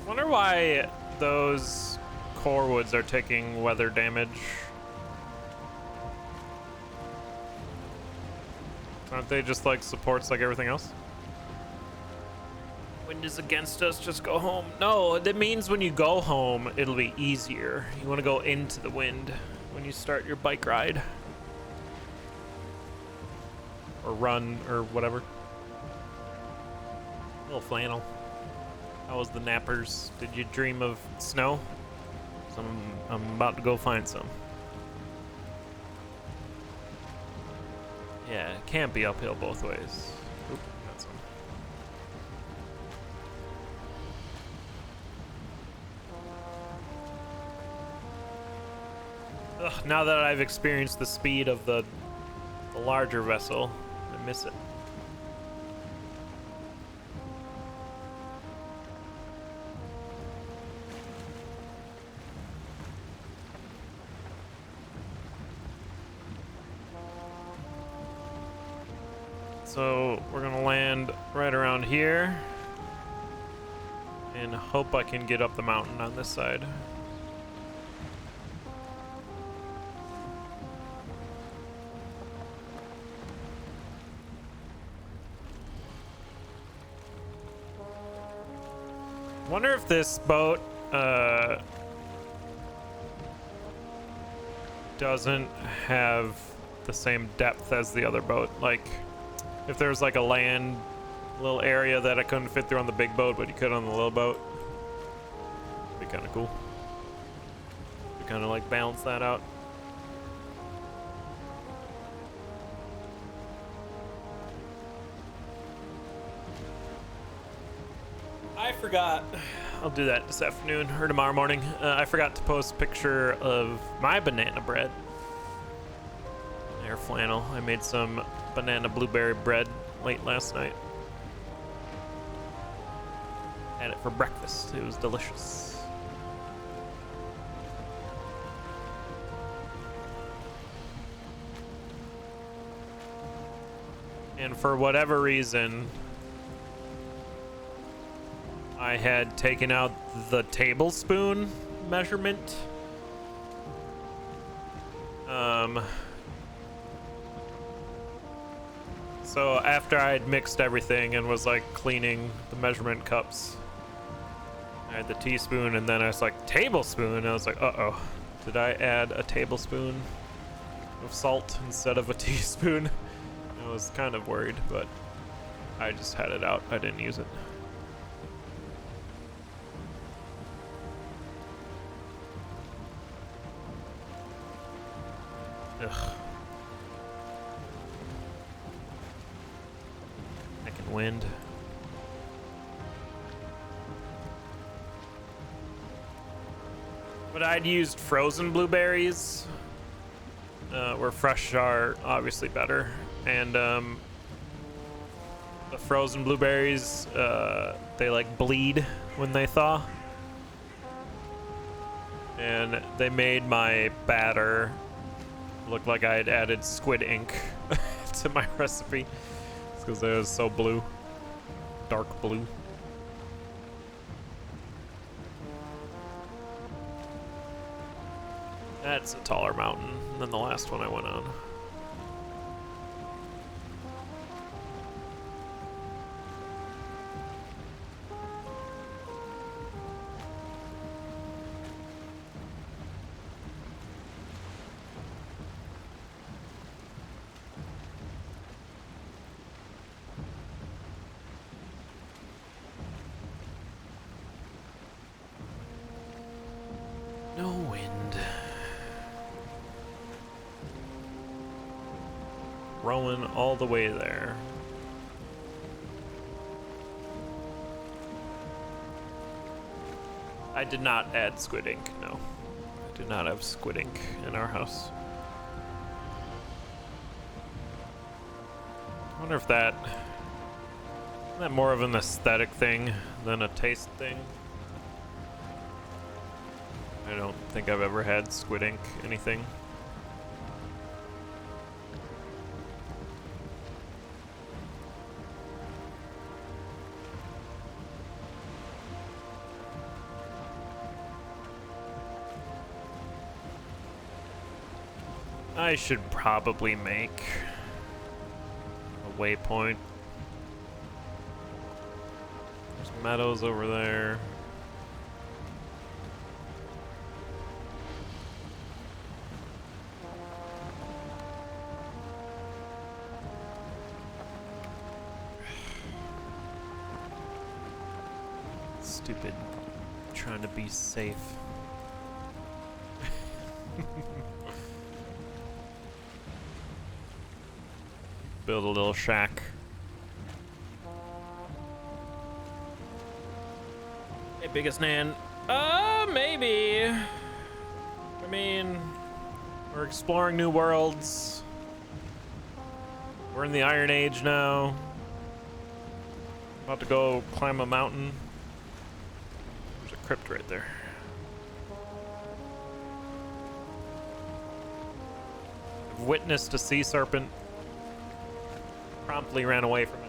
Wonder why those core woods are taking weather damage. Aren't they just like supports like everything else? Wind is against us, just go home. No, that means when you go home, it'll be easier. You want to go into the wind when you start your bike ride. Or run, or whatever. Little flannel. How was the nappers? Did you dream of snow? I'm about to go find some. Yeah, it can't be uphill both ways. Oop, got some. Ugh, now that I've experienced the speed of the larger vessel, I miss it. So we're gonna land right around here and hope I can get up the mountain on this side. Wonder if this boat doesn't have the same depth as the other boat. Like, if there's like a land little area that I couldn't fit through on the big boat, but you could on the little boat, it'd be kind of cool. To kind of like balance that out. I forgot. I'll do that this afternoon or tomorrow morning. I forgot to post a picture of my banana bread. Air flannel. I made some banana blueberry bread late last night. Had it for breakfast. It was delicious. And for whatever reason, I had taken out the tablespoon measurement. So after I had mixed everything and was like cleaning the measurement cups, I had the teaspoon and then I was like, tablespoon? And I was like, uh-oh, did I add a tablespoon of salt instead of a teaspoon? I was kind of worried, but I just had it out. I didn't use it. Ugh. Heckin' wind. But I'd used frozen blueberries, where fresh are obviously better. And the frozen blueberries, they like bleed when they thaw. And they made my batter look like I had added squid ink to my recipe. It's because it was so blue, dark blue. That's a taller mountain than the last one I went on. No wind. Rowing all the way there. I did not add squid ink, no. I did not have squid ink in our house. I wonder if isn't that more of an aesthetic thing than a taste thing? I don't think I've ever had squid ink anything. I should probably make a waypoint. There's meadows over there. Stupid. Trying to be safe. Build a little shack. Hey, biggest nan. Maybe. I mean, we're exploring new worlds. We're in the Iron Age now. About to go climb a mountain. There's a crypt right there. I've witnessed a sea serpent. Promptly ran away from it.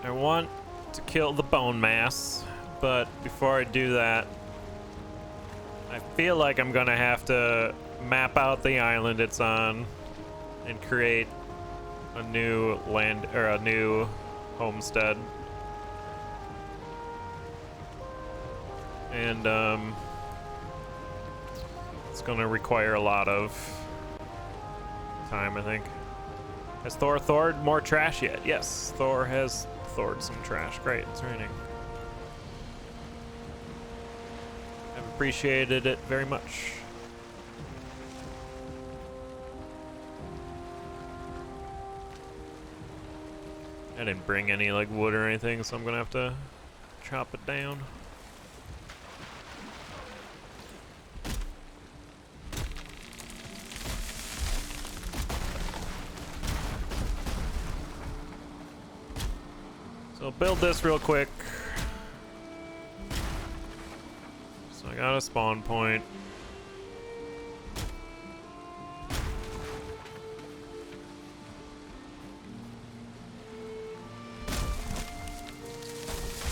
I want to kill the bone mass, but before I do that, I feel like I'm gonna have to map out the island it's on and create a new land or a new homestead. And it's gonna require a lot of time, I think. Has Thor thored more trash yet? Yes, Thor has thored some trash. Great, it's raining. I've appreciated it very much. I didn't bring any like wood or anything, so I'm gonna have to chop it down. So build this real quick. So I got a spawn point.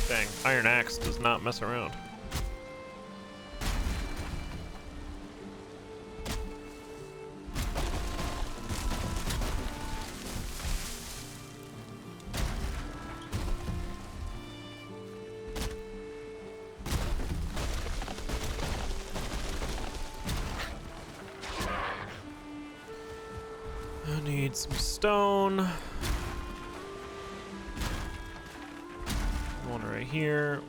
Dang, Iron Axe does not mess around. I need some stone. One right here.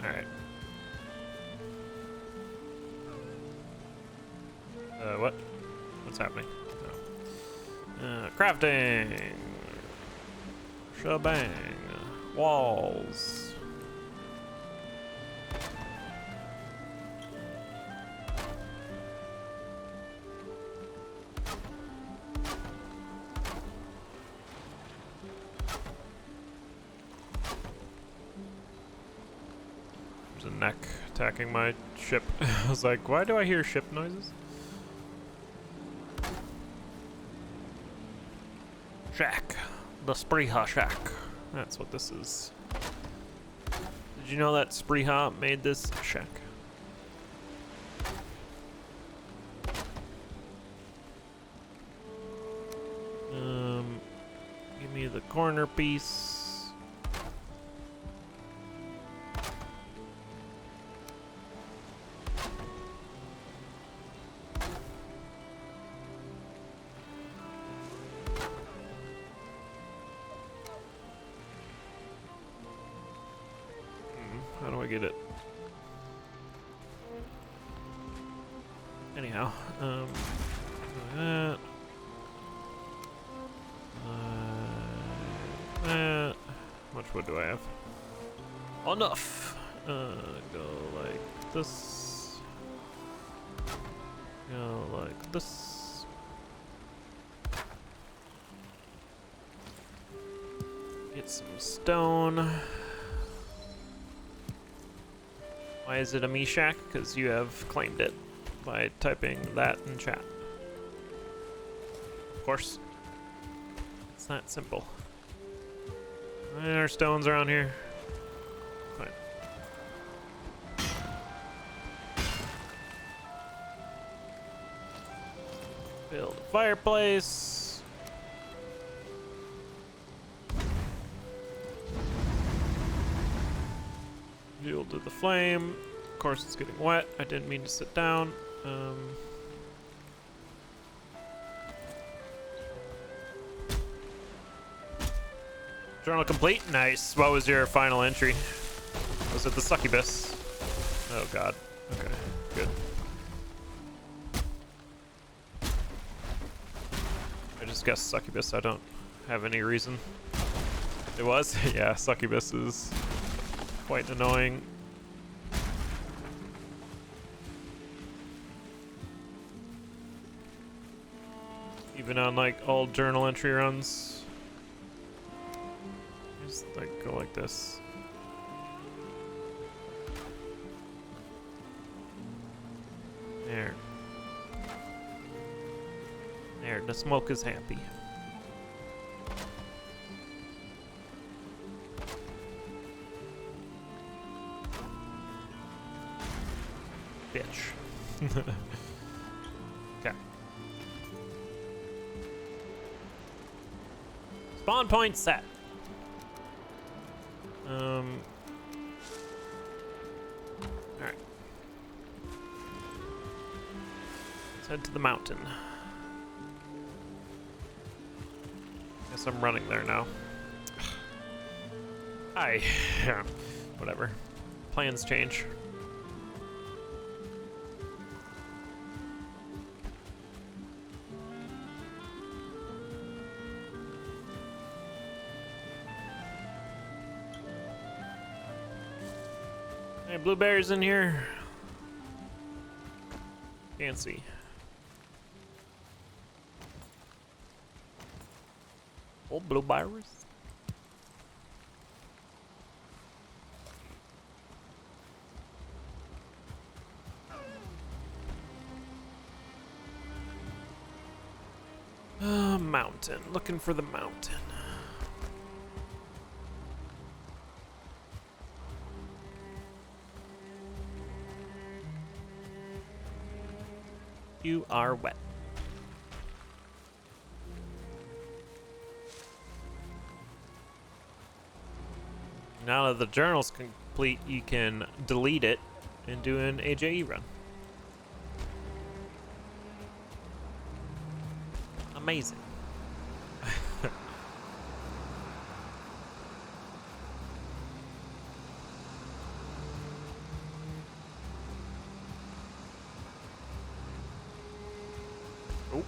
Alright. What? What's happening? Oh. Crafting. Shebang. Walls. There's a neck attacking my ship. I was like, why do I hear ship noises? Shack. The Spreeha Shack. That's what this is. Did you know that Spreeha made this shack? Give me the corner piece. How do I get it? Anyhow, that. That. How much wood do I have? Enough. Go like this. Go like this. Get some stone. Why is it a me shack? Because you have claimed it by typing that in chat. Of course. It's that simple. And our stones around here. Fine. Build a fireplace. Fuel to the flame. Of course, it's getting wet. I didn't mean to sit down. Journal complete. Nice. What was your final entry? Was it the succubus? Oh god. Okay. Good. I just guessed succubus. I don't have any reason. It was? Yeah, succubus is quite annoying. Even on like old journal entry runs. Just like go like this. There. There, the smoke is happy. Bitch. Okay. Spawn point set. All right. Let's head to the mountain. Guess I'm running there now. Yeah, whatever. Plans change. Hey, blueberries in here. Can't see. Oh, blueberries. Mountain. Looking for the mountain. You are wet. Now that the journal's complete, you can delete it and do an AJE run. Amazing. Oh.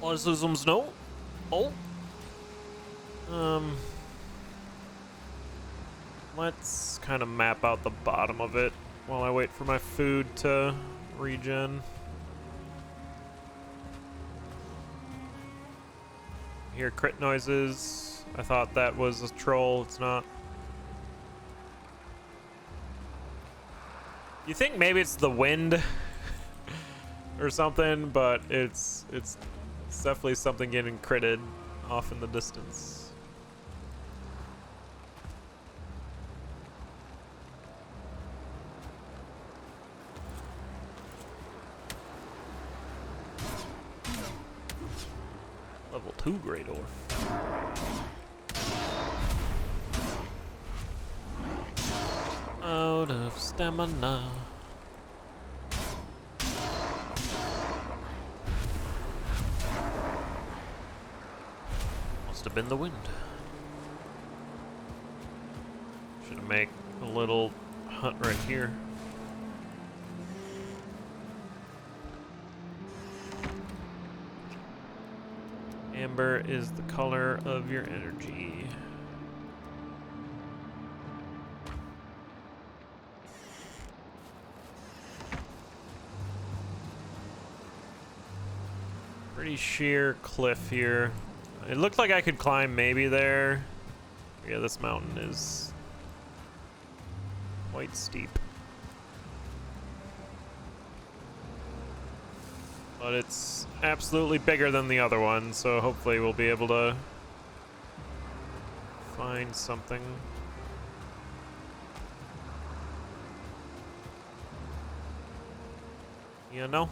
What is some snow? Oh. Let's kind of map out the bottom of it while I wait for my food to regen. Hear crit noises. I thought that was a troll. It's not. You think maybe it's the wind or something, but it's definitely something getting critted off in the distance. Level 2 great ore. Out of stamina. Must have been the wind. Should make a little hut right here. Amber is the color of your energy. Pretty sheer cliff here. It looked like I could climb maybe there. Yeah, this mountain is quite steep. But it's absolutely bigger than the other one, so hopefully we'll be able to find something. You know?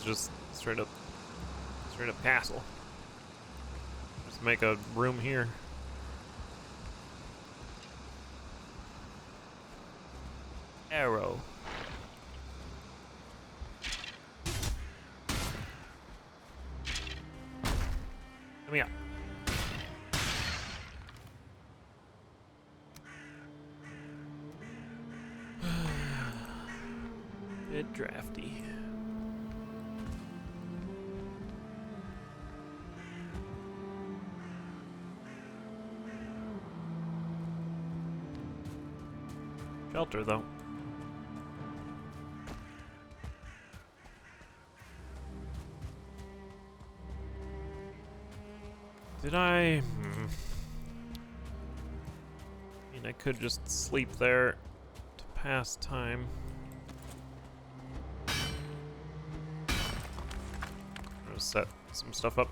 Just straight up castle. Just make a room here. Arrow. Come here. Bit drafty. Shelter, though. Did I? I mean, I could just sleep there to pass time. gonna set some stuff up.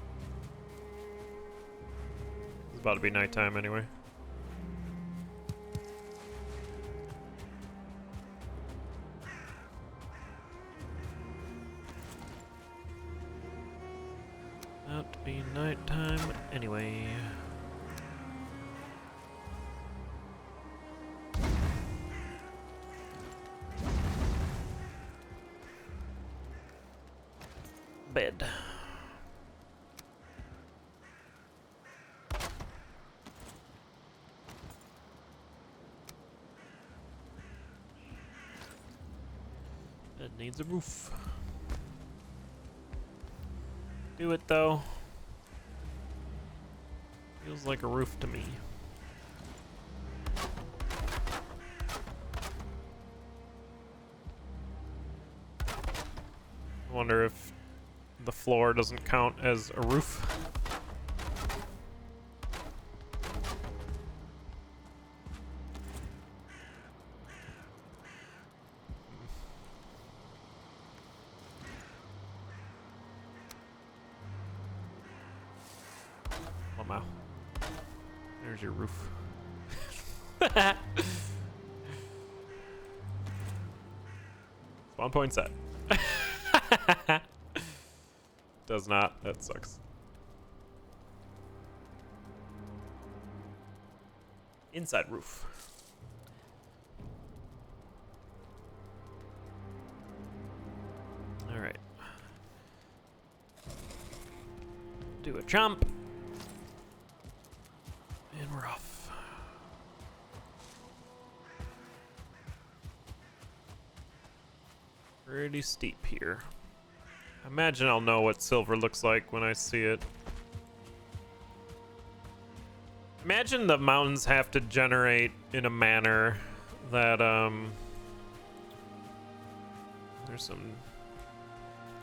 It's about to be nighttime anyway. About to be nighttime anyway. Bed. It needs a roof. Do it though. Feels like a roof to me. I wonder if the floor doesn't count as a roof. Wow. There's your roof. Spawn point set. Does not. That sucks. Inside roof. All right. Do a jump. And we're off. Pretty steep here. I imagine I'll know what silver looks like when I see it. Imagine the mountains have to generate in a manner that, there's some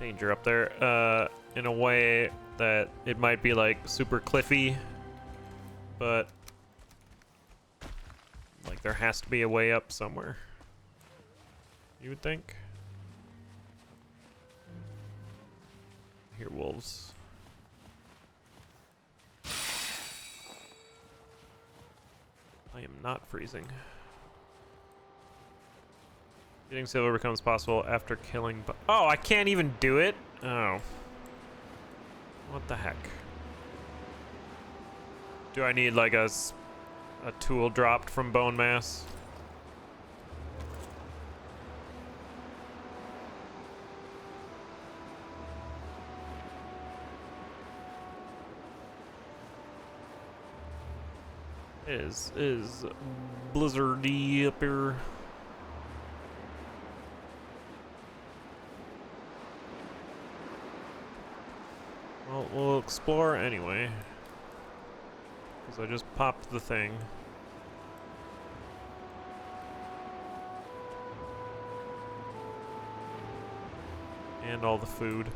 danger up there, in a way that it might be like super cliffy, but like there has to be a way up somewhere. You would think. Here, wolves. I am not freezing. Getting silver becomes possible after killing. Oh, I can't even do it? Oh. What the heck? Do I need like a tool dropped from bone mass? Is blizzardy up here. Well, we'll explore anyway, because I just popped the thing. And all the food.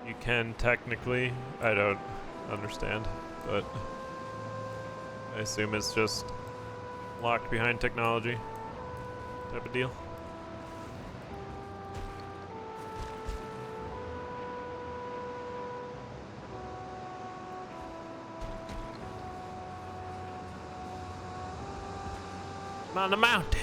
You can technically. I don't understand, but I assume it's just locked behind technology type of deal. I'm on the mountain.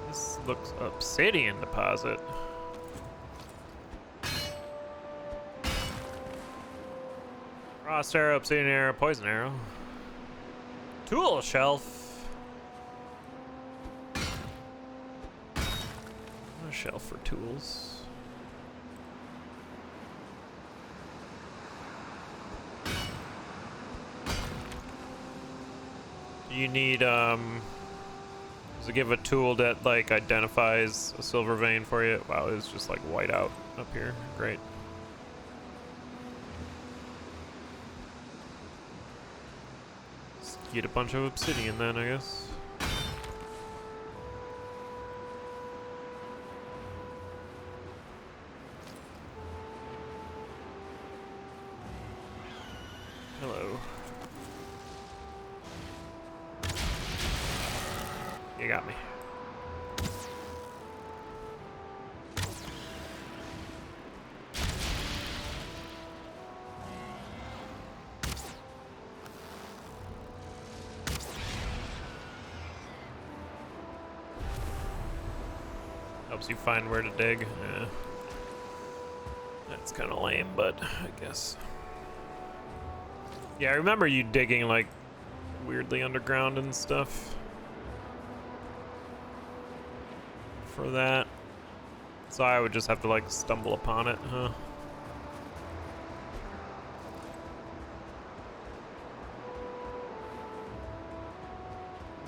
This looks obsidian deposit. Frost arrow, obsidian arrow, poison arrow. Tool shelf. A shelf for tools. You need, does it give a tool that, like, identifies a silver vein for you? Wow, it's just, like, white out up here. Great. Just get a bunch of obsidian then, I guess. You got me. Helps you find where to dig. Yeah. That's kind of lame, but I guess. Yeah, I remember you digging like weirdly underground and stuff for that. So I would just have to like stumble upon it, huh?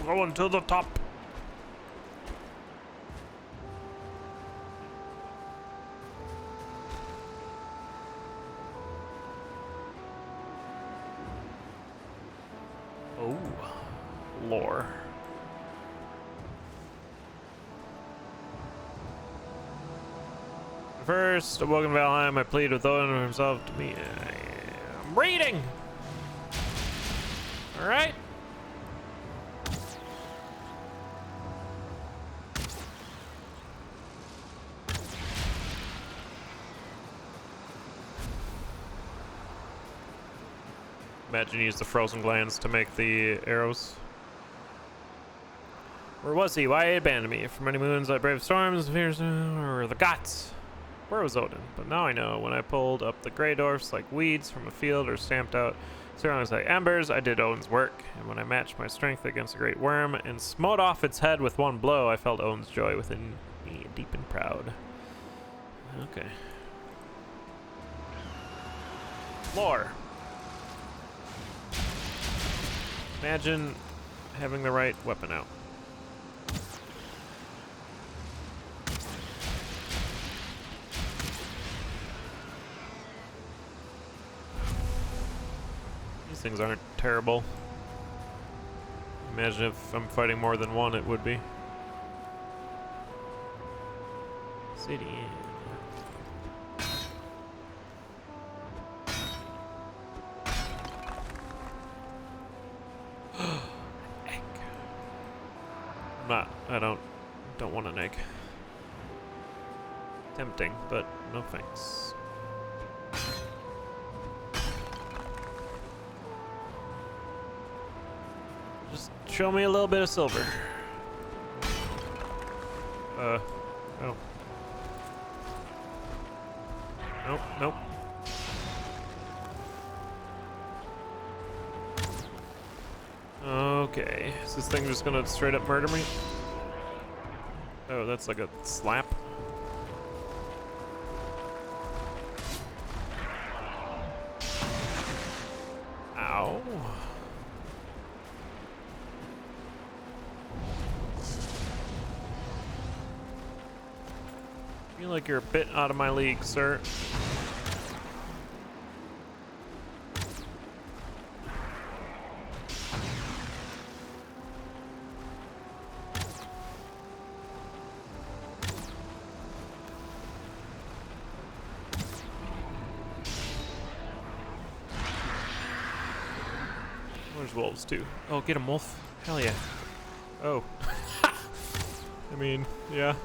Going to the top. Oh, lore. First, awoken in Valheim, I plead with Odin himself to me. I'm reading! Alright. Imagine you use the frozen glands to make the arrows. Where was he? Why he abandoned me? For many moons I braved storms, fears, or the gods. Where was Odin? But now I know. When I pulled up the grey dwarfs like weeds from a field or stamped out surroundings like embers, I did Odin's work. And when I matched my strength against a great worm and smote off its head with one blow, I felt Odin's joy within me, deep and proud. Okay. Lore. Imagine having the right weapon out. These things aren't terrible. Imagine if I'm fighting more than one, it would be. City. I don't want an egg. Tempting, but no thanks. Just show me a little bit of silver. Oh. Nope, nope. Okay, is this thing just gonna straight up murder me? Oh, that's like a slap. Ow. I feel like you're a bit out of my league, sir. There's wolves too. Oh, get him, wolf. Hell yeah. Oh. I mean, yeah.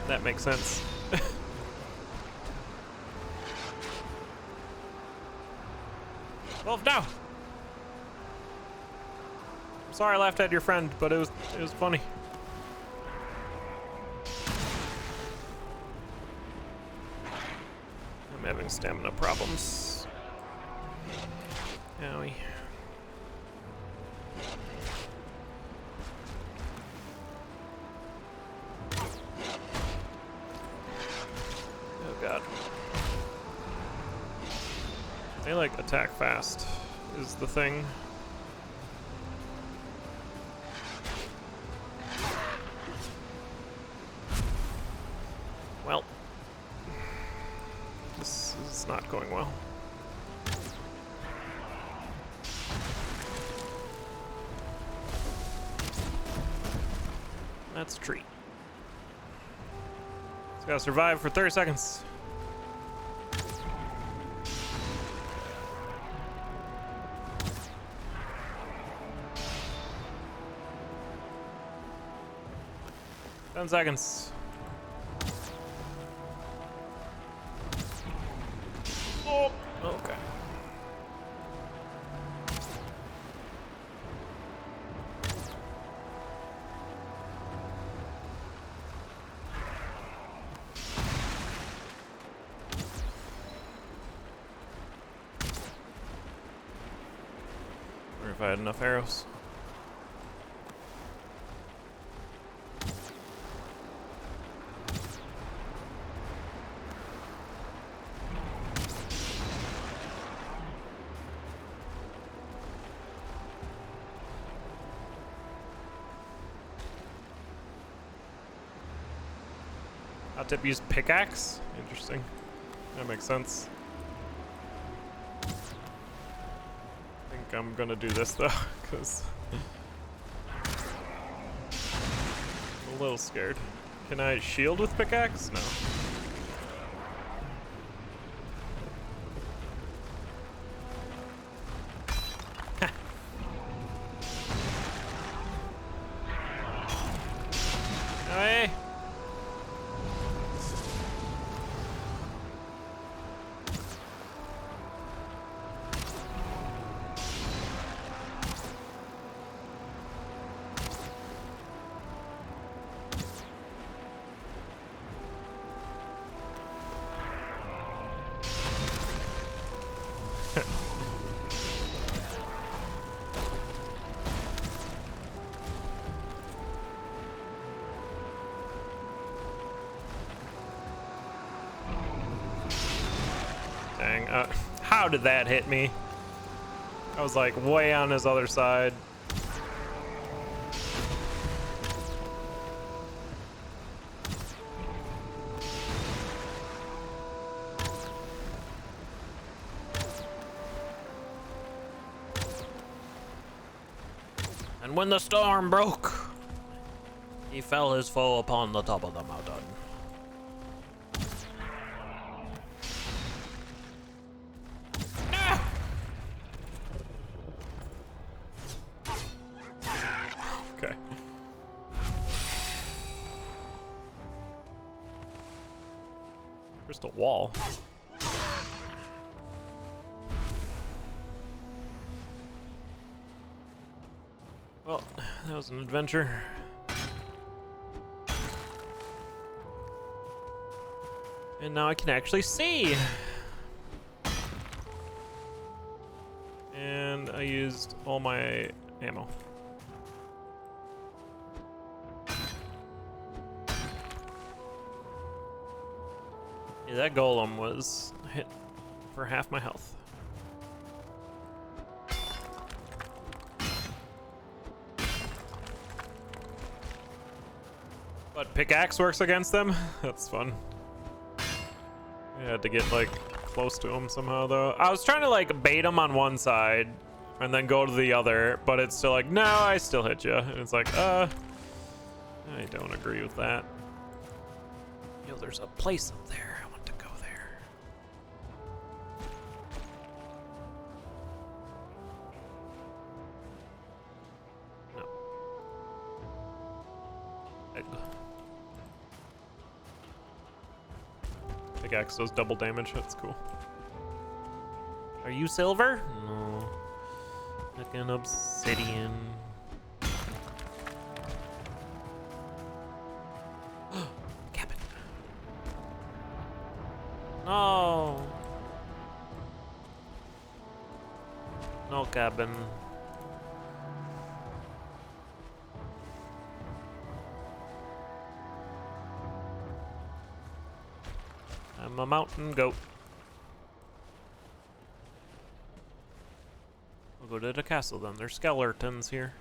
That makes sense. Wolf, no! I'm sorry I laughed at your friend, but it was funny. I'm having stamina problems. Owie. Oh god. They like attack fast is the thing. Well, this is not going well. That's a treat. It's gotta survive for 30 seconds. 10 seconds. Oh, okay. Wonder if I had enough arrows. Hot tip, use pickaxe? Interesting. That makes sense. I think I'm gonna do this though, because I'm a little scared. Can I shield with pickaxe? No. Hey! Dang, how did that hit me? I was like way on his other side. And when the storm broke, he fell his foe upon the top of the mountain. Okay. Crystal wall. Well, that was an adventure. And now I can actually see. And I used all my ammo. Yeah, that golem was hit for half my health. But pickaxe works against them? That's fun. I had to get like close to him somehow though. I was trying to like bait him on one side and then go to the other, but it's still like, no, I still hit you. And it's like, I don't agree with that. Yo, there's a place up there. I want to go there. No. Egg. Pickaxe does double damage. That's cool. Are you silver? No. Like an obsidian. Cabin. No. No cabin. I'm a mountain goat. We'll go to the castle then. There's skeletons here.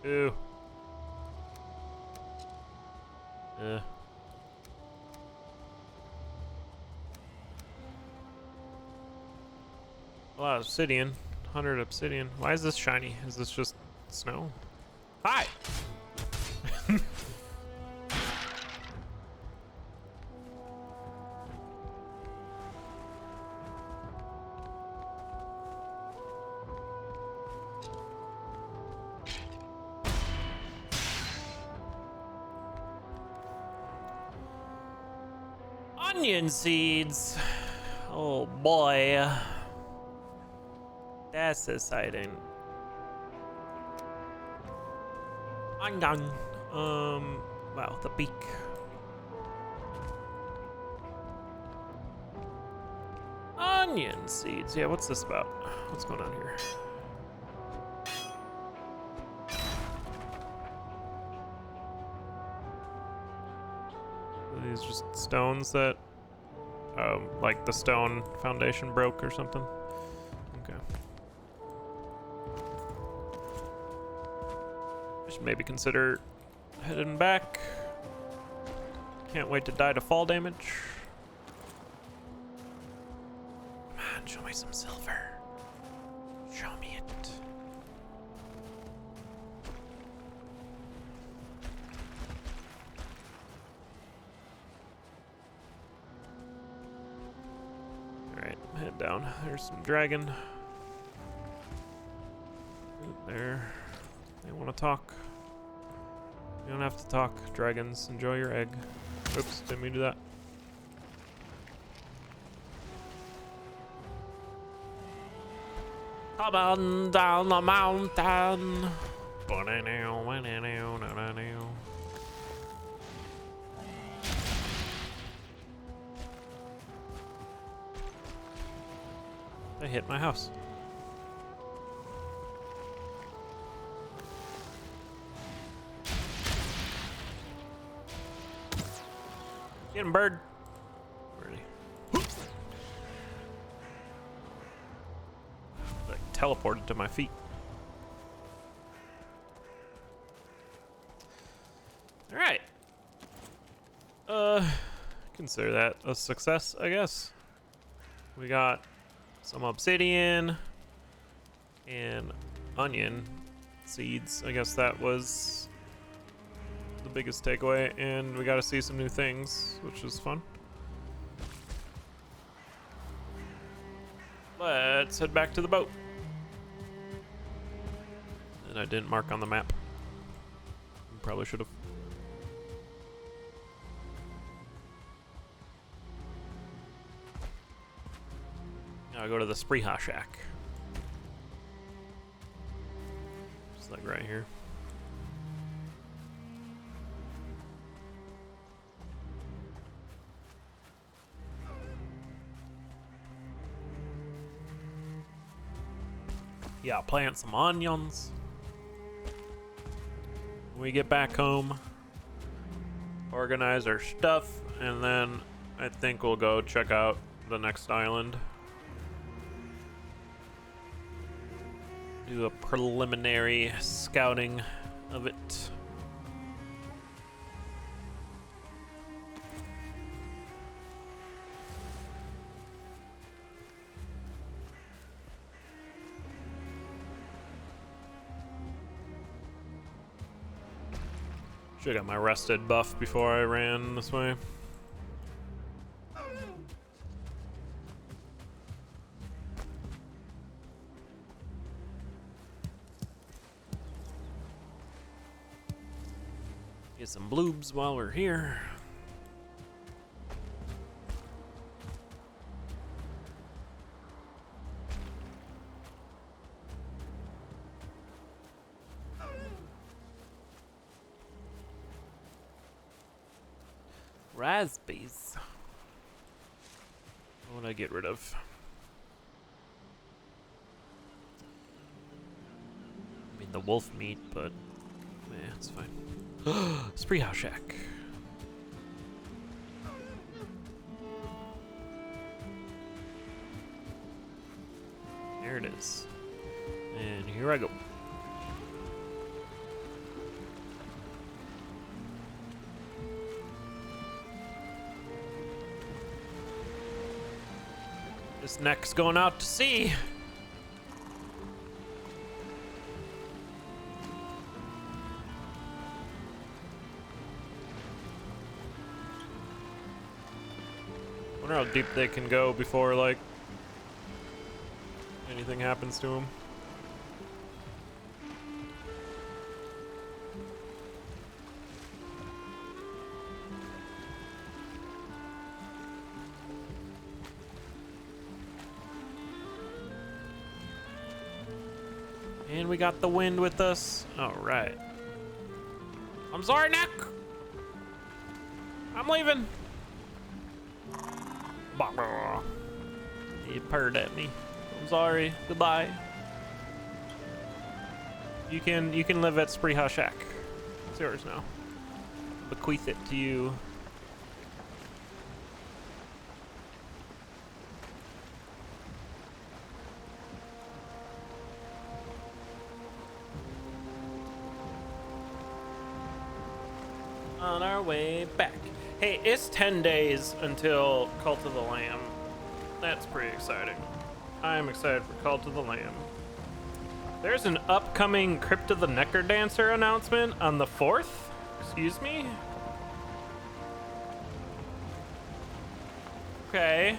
Ew. A lot of obsidian. 100 obsidian. Why is this shiny? Is this just snow? Hi! Onion seeds. Oh boy. That's exciting. Onion. Wow, the beak. Onion seeds. Yeah, what's this about? What's going on here? Are these just stones that, like the stone foundation broke or something? Okay. I should maybe consider heading back. Can't wait to die to fall damage. Come on, show me some silver. Show me it. Alright, head down. There's some dragon. There. They want to talk. You don't have to talk, dragons. Enjoy your egg. Oops, didn't mean to do that. Come on down the mountain. They hit my house. Get him, bird. Where is he? Like teleported to my feet. All right. Consider that a success, I guess. We got some obsidian and onion seeds. I guess that was the biggest takeaway, and we got to see some new things, which is fun. Let's head back to the boat. And I didn't mark on the map. Probably should have. Now I go to the Spreha Shack. Just like right here. Yeah, plant some onions. When we get back home, organize our stuff, and then I think we'll go check out the next island. Do a preliminary scouting of it. Should've got my rested buff before I ran this way. Get some bloobs while we're here. Raspberries. What would I get rid of? I mean the wolf meat, but yeah, it's fine. Spreha Shack. There it is. And here I go. This neck's going out to sea. how deep they can go before, like, anything happens to them. And we got the wind with us. All right. I'm sorry, Nick. I'm leaving. You purred at me. I'm sorry. Goodbye. You can live at Spreeha Shack. It's yours now. Bequeath it to you. On our way back. Hey, it's 10 days until Cult of the Lamb. That's pretty exciting. I'm excited for Cult of the Lamb. There's an upcoming Crypt of the Necrodancer announcement on the 4th. Excuse me? Okay.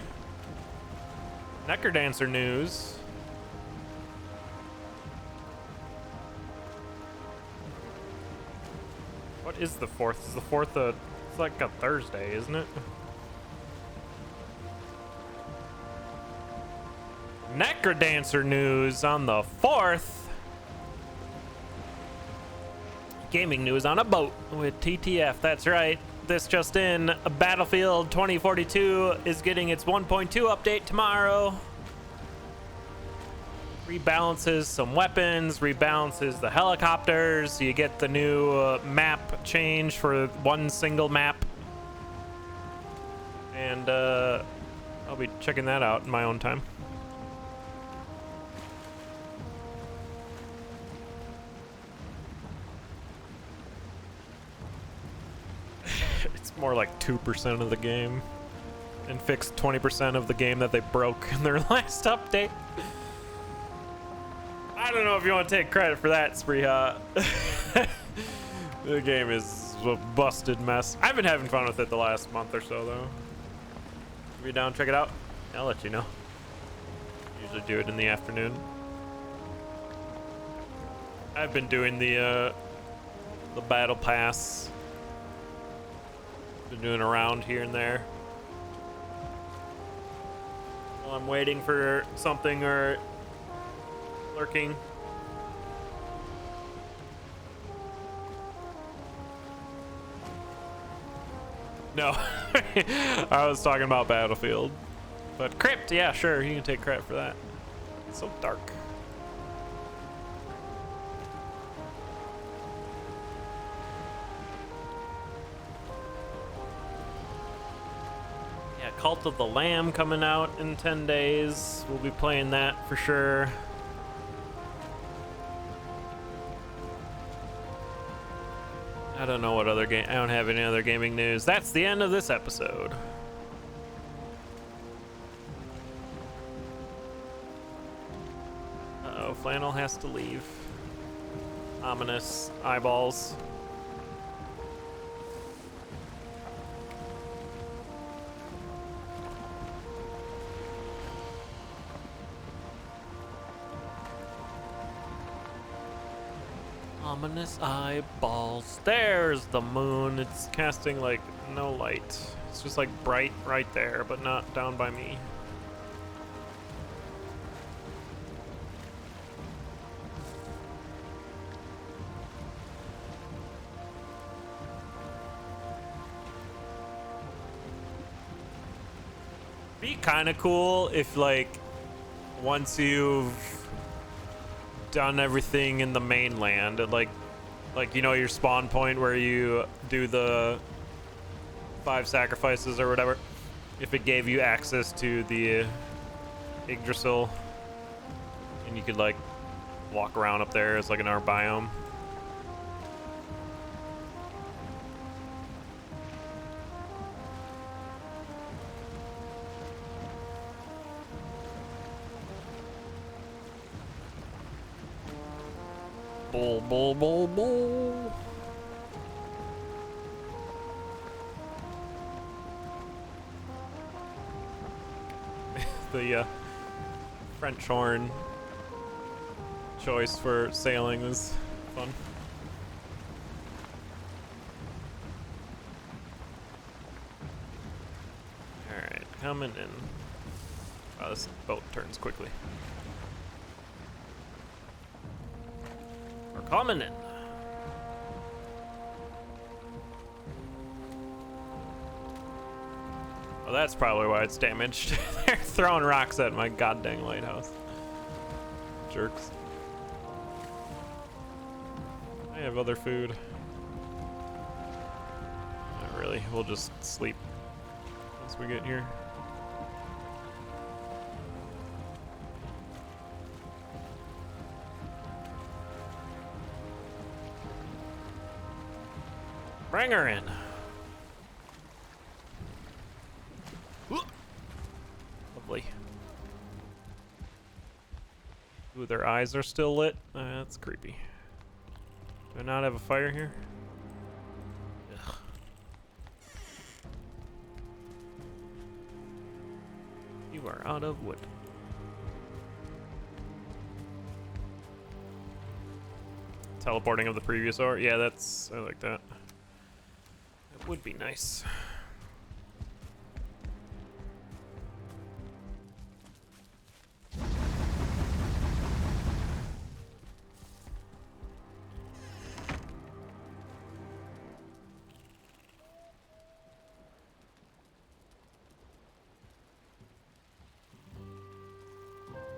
Necrodancer news. What is the 4th? Is the 4th a... It's like a Thursday, isn't it? Necrodancer news on the 4th. Gaming news on a boat with TTF. That's right. This just in. Battlefield 2042 is getting its 1.2 update tomorrow. Rebalances some weapons, rebalances the helicopters. You get the new map change for one single map. And I'll be checking that out in my own time. It's more like 2% of the game. And fixed 20% of the game that they broke in their last update. I don't know if you want to take credit for that, Spreeha. The game is a busted mess. I've been having fun with it the last month or so, though. If you're down, check it out. I'll let you know. Usually do it in the afternoon. I've been doing the battle pass. Been doing a round here and there. While I'm waiting for something or lurking. No, I was talking about Battlefield. But Crypt, yeah, sure, you can take credit for that. It's so dark. Yeah, Cult of the Lamb coming out in 10 days. We'll be playing that for sure. I don't know what other game. I don't have any other gaming news. That's the end of this episode. Uh-oh, Flannel has to leave. Ominous eyeballs. Ominous eyeballs. There's the moon. It's casting like no light. It's just like bright right there, but not down by me. Be kind of cool if like once you've done everything in the mainland at like you know your spawn point where you do the 5 sacrifices or whatever, if it gave you access to the Yggdrasil and you could like walk around up there as like an art biome. Bull, bull, bull, bull. The French horn choice for sailing was fun. Alright, coming in. Oh, this boat turns quickly. We're coming in. Oh, that's probably why it's damaged. They're throwing rocks at my goddamn lighthouse. Jerks. I have other food. Not really. We'll just sleep once we get here. Bring her in. Lovely. Ooh, their eyes are still lit. That's creepy. Do I not have a fire here? Ugh. You are out of wood. Teleporting of the previous hour? Yeah, that's... I like that. That would be nice.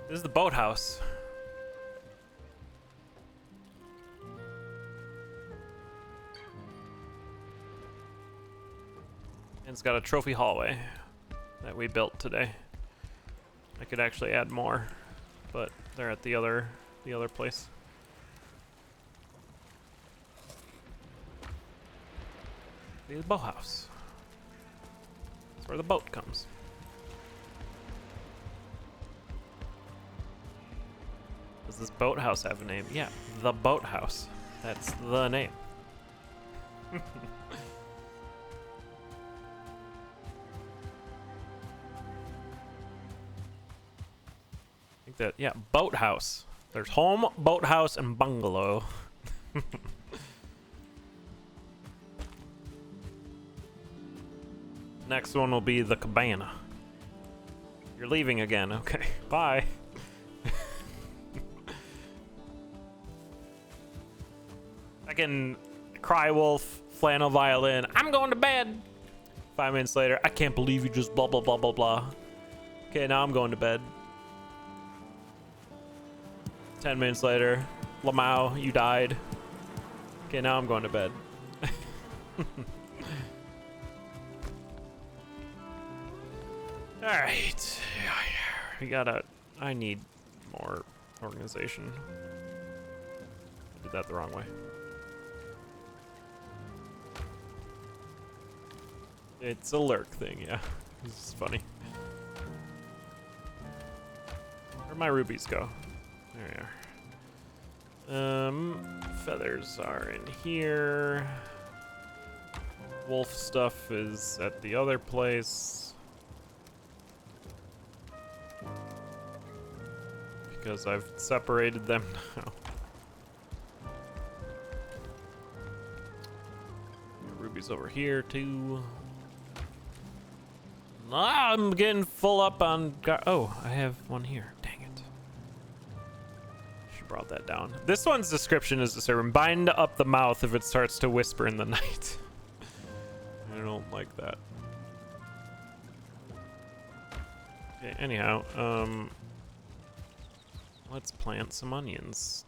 This is the boathouse. And it's got a trophy hallway that we built today. I could actually add more, but they're at the other place. The boathouse. That's where the boat comes. Does this boathouse have a name? Yeah, the boathouse. That's the name. I think that, yeah, boathouse. There's home, boathouse, and bungalow. Next one will be the cabana. You're leaving again. Okay, bye. I can cry wolf, flannel violin. I'm going to bed. 5 minutes later, I can't believe you just blah blah blah blah blah. Okay, now I'm going to bed. 10 minutes later, Lamau, you died. Okay, now I'm going to bed. All right, we gotta. I need more organization. I did that the wrong way. It's a lurk thing, yeah. This is funny. Where'd my rubies go? There they are. Feathers are in here. Wolf stuff is at the other place. Because I've separated them now. Ruby's over here too. Ah, I'm getting full up on. Oh, I have one here. Dang it. She brought that down. This one's description is disturbing. Bind up the mouth if it starts to whisper in the night. I don't like that. Okay, anyhow, let's plant some onions.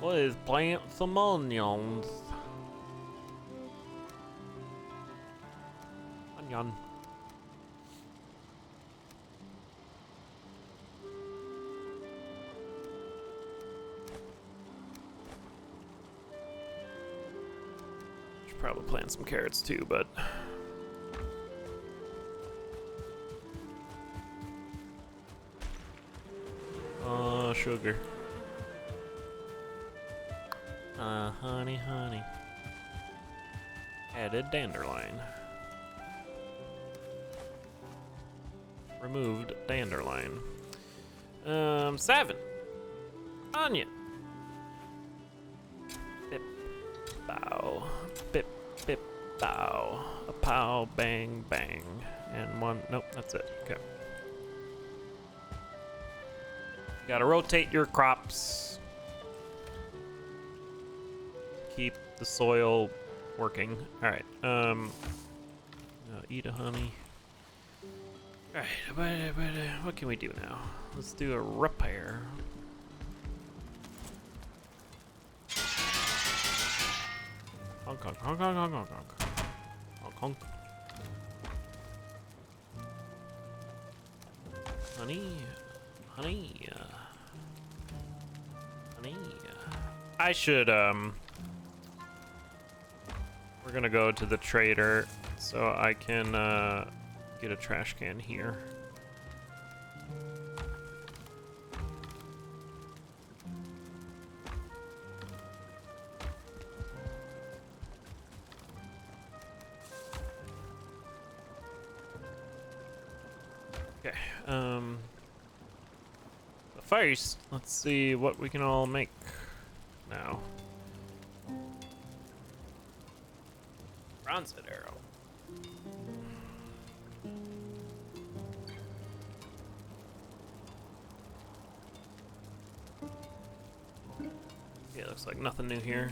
Let's plant some onions. Onion. Should probably plant some carrots too, but sugar. Honey, honey. Added dandelion. Removed dandelion. 7. Onion. Bip, bow. Bip, bip, bow. A pow, bang, bang. And 1. Nope, that's it. Okay. You gotta rotate your crops. Keep the soil working. All right. Eat a honey. All right. What can we do now? Let's do a repair. Honk, honk, honk, honk, honk, honk, honk. Honk, honk. Honey. Honey. Honey. I should, we're gonna go to the trader so I can, get a trash can here. Okay, first, let's see what we can all make now. Bronze arrow. Yeah, looks like nothing new here.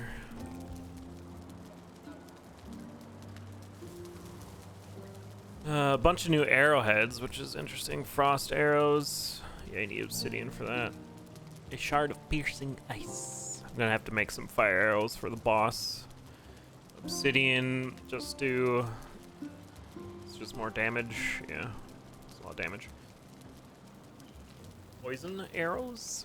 A bunch of new arrowheads, which is interesting. Frost arrows. Yeah, you need obsidian for that. A shard of piercing ice. I'm gonna have to make some fire arrows for the boss. Obsidian, just do... It's just more damage. Yeah, it's a lot of damage. Poison arrows.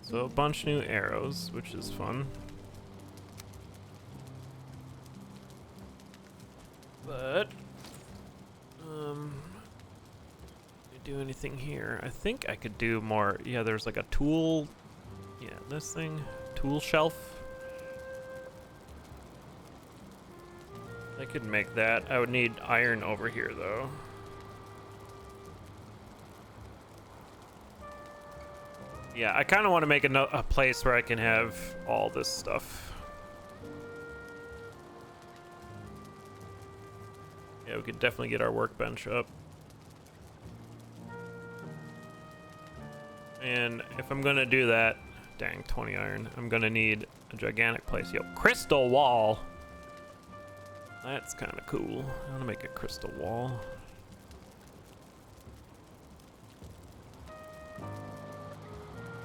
So a bunch of new arrows, which is fun. But, do anything here? I think I could do more. Yeah, there's like a tool. Yeah, this thing, tool shelf. I could make that. I would need iron over here though. Yeah, I kind of want to make a place where I can have all this stuff. Yeah, we could definitely get our workbench up. And if I'm gonna do that, dang, 20 iron, I'm gonna need a gigantic place. Yo, crystal wall. That's kind of cool. I want to make a crystal wall.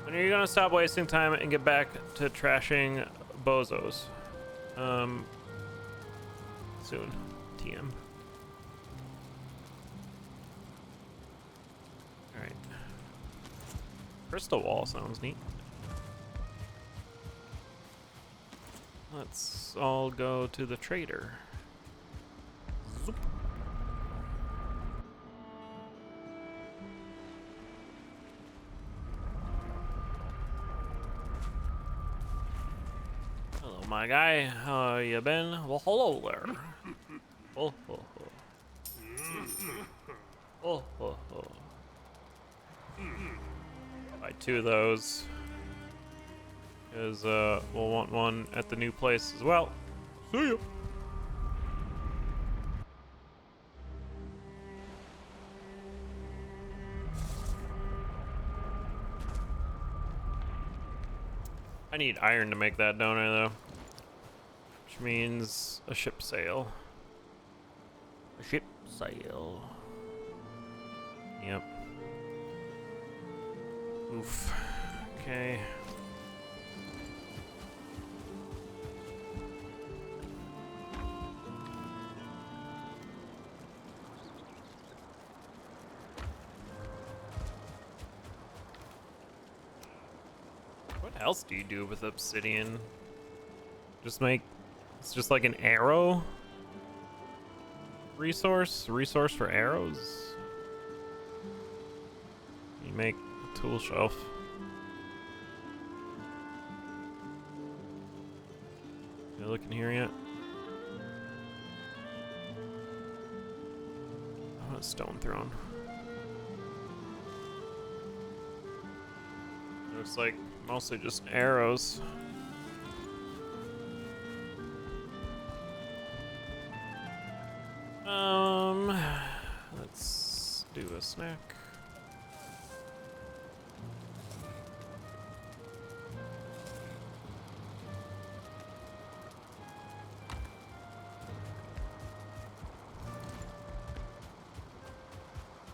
When are you gonna stop wasting time and get back to trashing bozos? Soon. TM. Alright. Crystal wall sounds neat. Let's all go to the trader. Zoop. Hello, my guy. How you been? Well, hello there. Oh, oh, oh. Oh, oh, oh. Buy 2 of those. Because we'll want one at the new place as well. See ya. I need iron to make that, don't I, though? Which means a ship sail. A ship sail. Yep. Oof. Okay. What else do you do with obsidian? Just make... It's just like an arrow? Resource for arrows. You make a tool shelf. You look in here yet? I want a stone throne. Looks like mostly just arrows. Let's do a snack.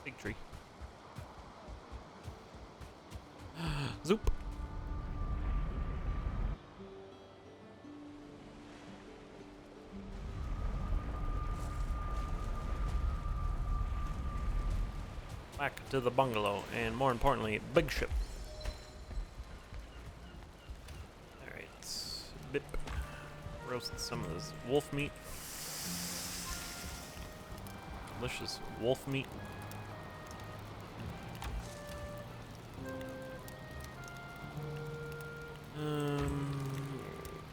Big tree. Zoop. Back to the bungalow, and more importantly, big ship. Alright. Bip. Roast some of this wolf meat. Delicious wolf meat.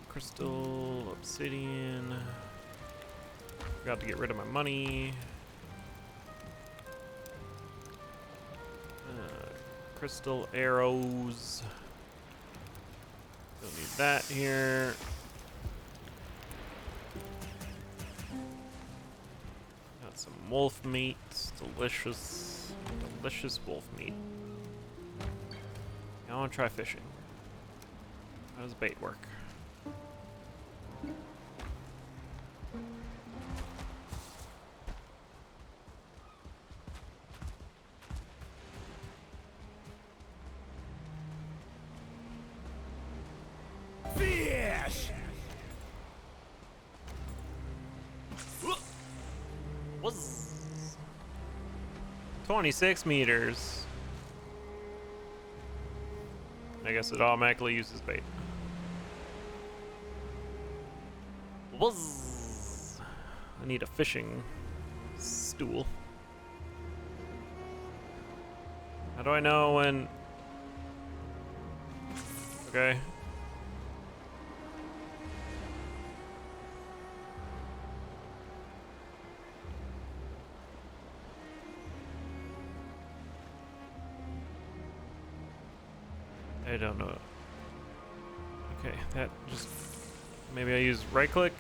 Crystal, obsidian. Forgot to get rid of my money. Crystal arrows. Don't need that here. Got some wolf meat. Delicious, delicious wolf meat. I want to try fishing. How does bait work? Fish! Wuzz. 26 meters. I guess it automatically uses bait. Wuzz. I need a fishing stool. How do I know when? Okay. I don't know. Okay, that just... Maybe I use right click.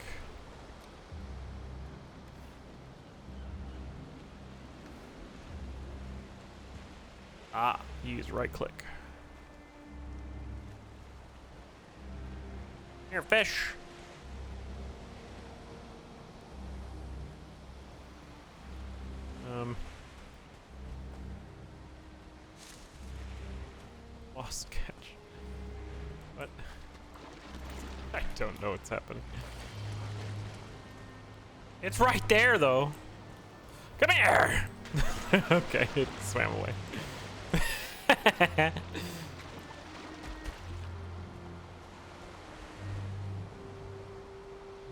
Ah, use right click. Here, fish. Lost catch. What? I don't know what's happening. It's right there, though. Come here. Okay, it swam away.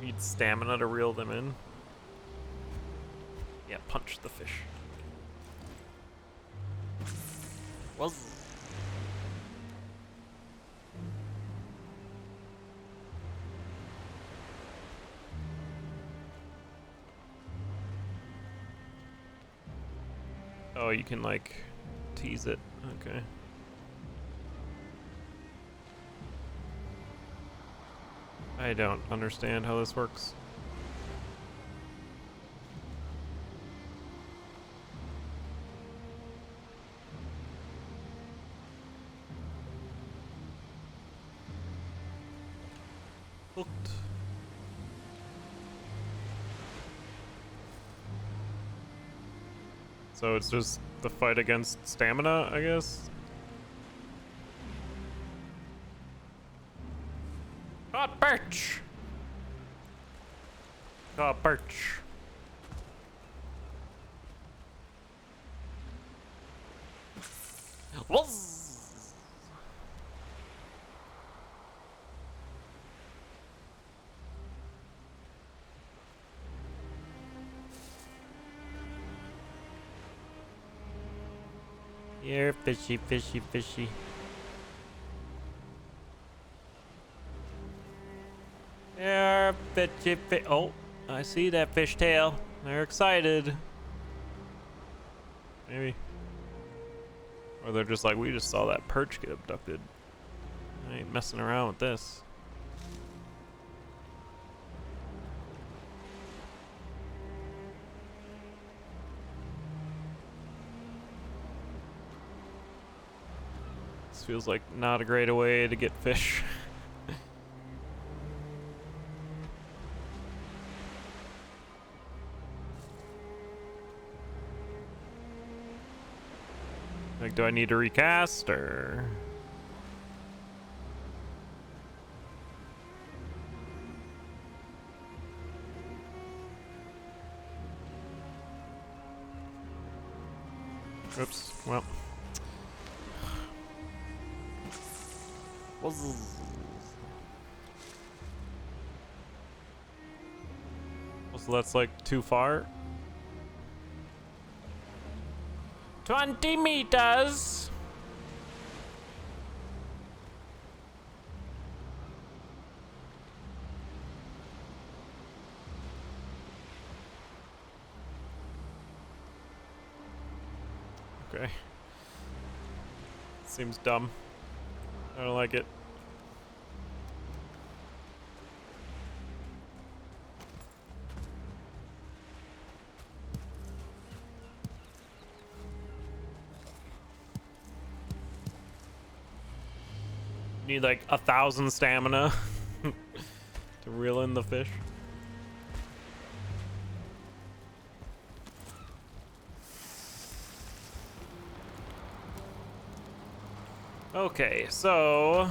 Need stamina to reel them in. Yeah, punch the fish. Well. Oh, you can like tease it. Okay. I don't understand how this works. Hooked. So it's just the fight against stamina, I guess? Caught perch! Caught perch. Wuzz! You're fishy, fishy, fishy. You're fishy, oh, I see that fishtail. They're excited. Maybe. Or they're just like, we just saw that perch get abducted. I ain't messing around with this. This feels like not a great way to get fish. Like, do I need to recast or? Oops, well. So that's like too far. 20 meters. Okay. Seems dumb. I don't like it. Need like 1,000 stamina to reel in the fish. Okay, so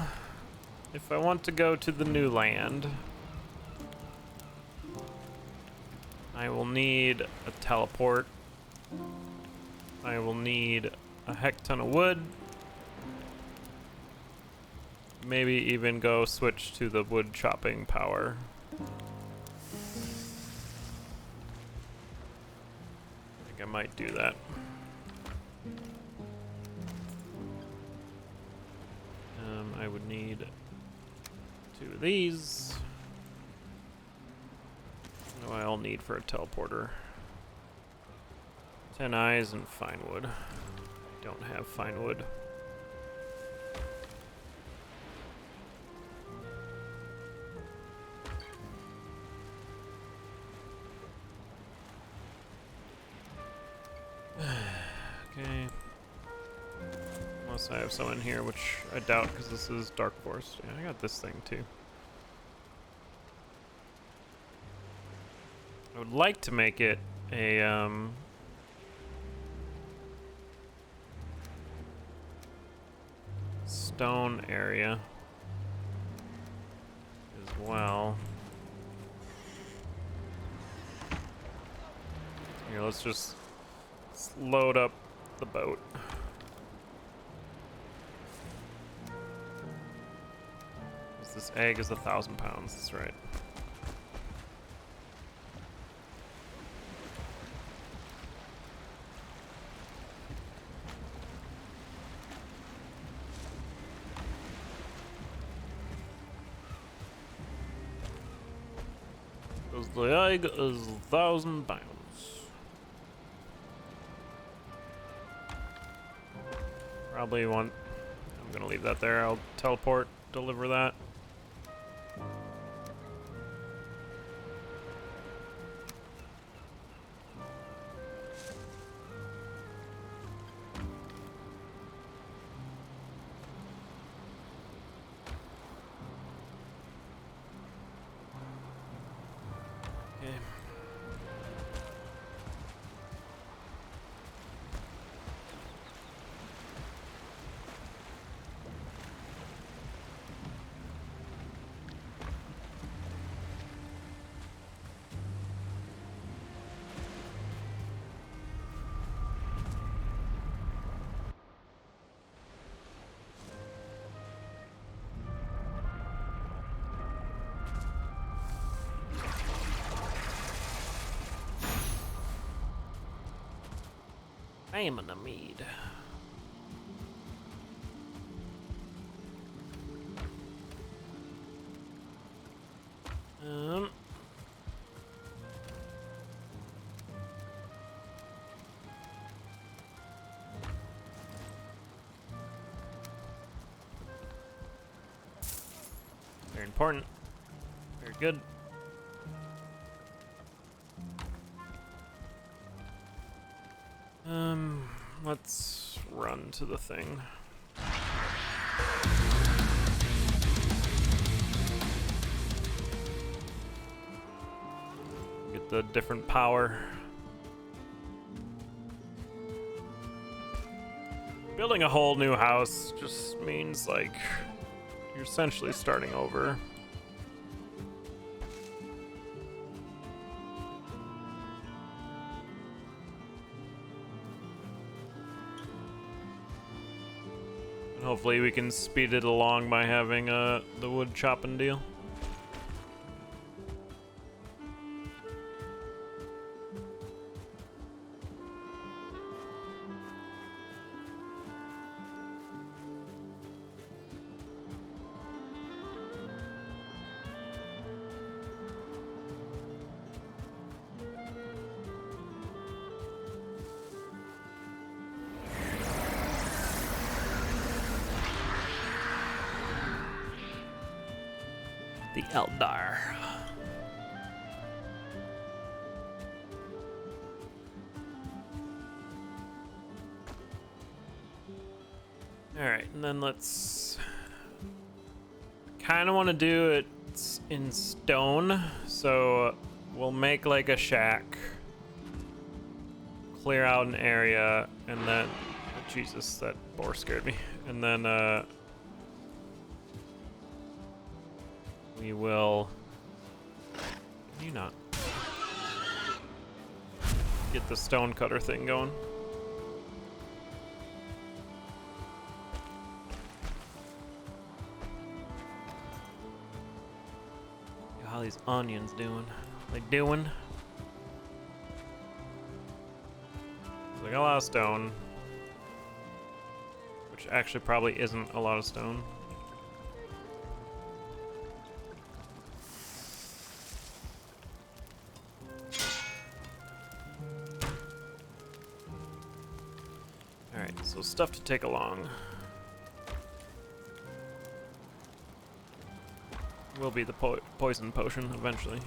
if I want to go to the new land, I will need a teleport. I will need a heck ton of wood. Maybe even go switch to the wood chopping power. I think I might do that. I would need 2 of these. What do I all need for a teleporter? 10 eyes and fine wood. I don't have fine wood. Okay. Unless I have some in here, which I doubt because this is Dark Forest. Yeah, I got this thing too. I would like to make it a stone area as well. Here, let's load up the boat. This egg is 1,000 pounds, that's right. Because the egg is 1,000 pounds. Probably want. I'm gonna leave that there. I'll teleport, deliver that. I am in a mead. important. Very good. Let's run to the thing. Get the different power. Building a whole new house just means, like, you're essentially starting over. And hopefully we can speed it along by having the wood chopping deal. The Eldar. Alright, and then let's kind of want to do it in stone, so we'll make like a shack, clear out an area, and then oh, Jesus, that boar scared me. And then we will, can you not get the stone cutter thing going? How these onions doing? They doing? Like a lot of stone, which actually probably isn't a lot of stone. Alright, so stuff to take along. Will be the poison potion eventually.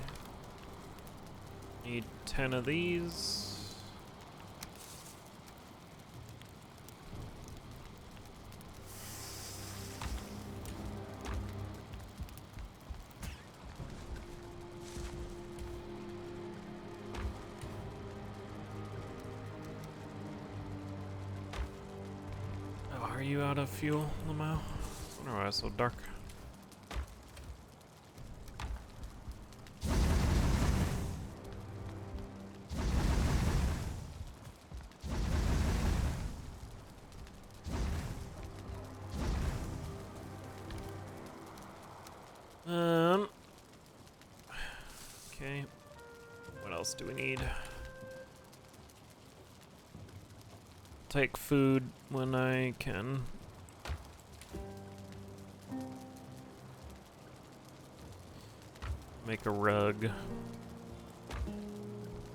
Need 10 of these. Oh, are you out of fuel, Lamau? I wonder why it's so dark. Okay. What else do we need? Take food when I can. Make a rug.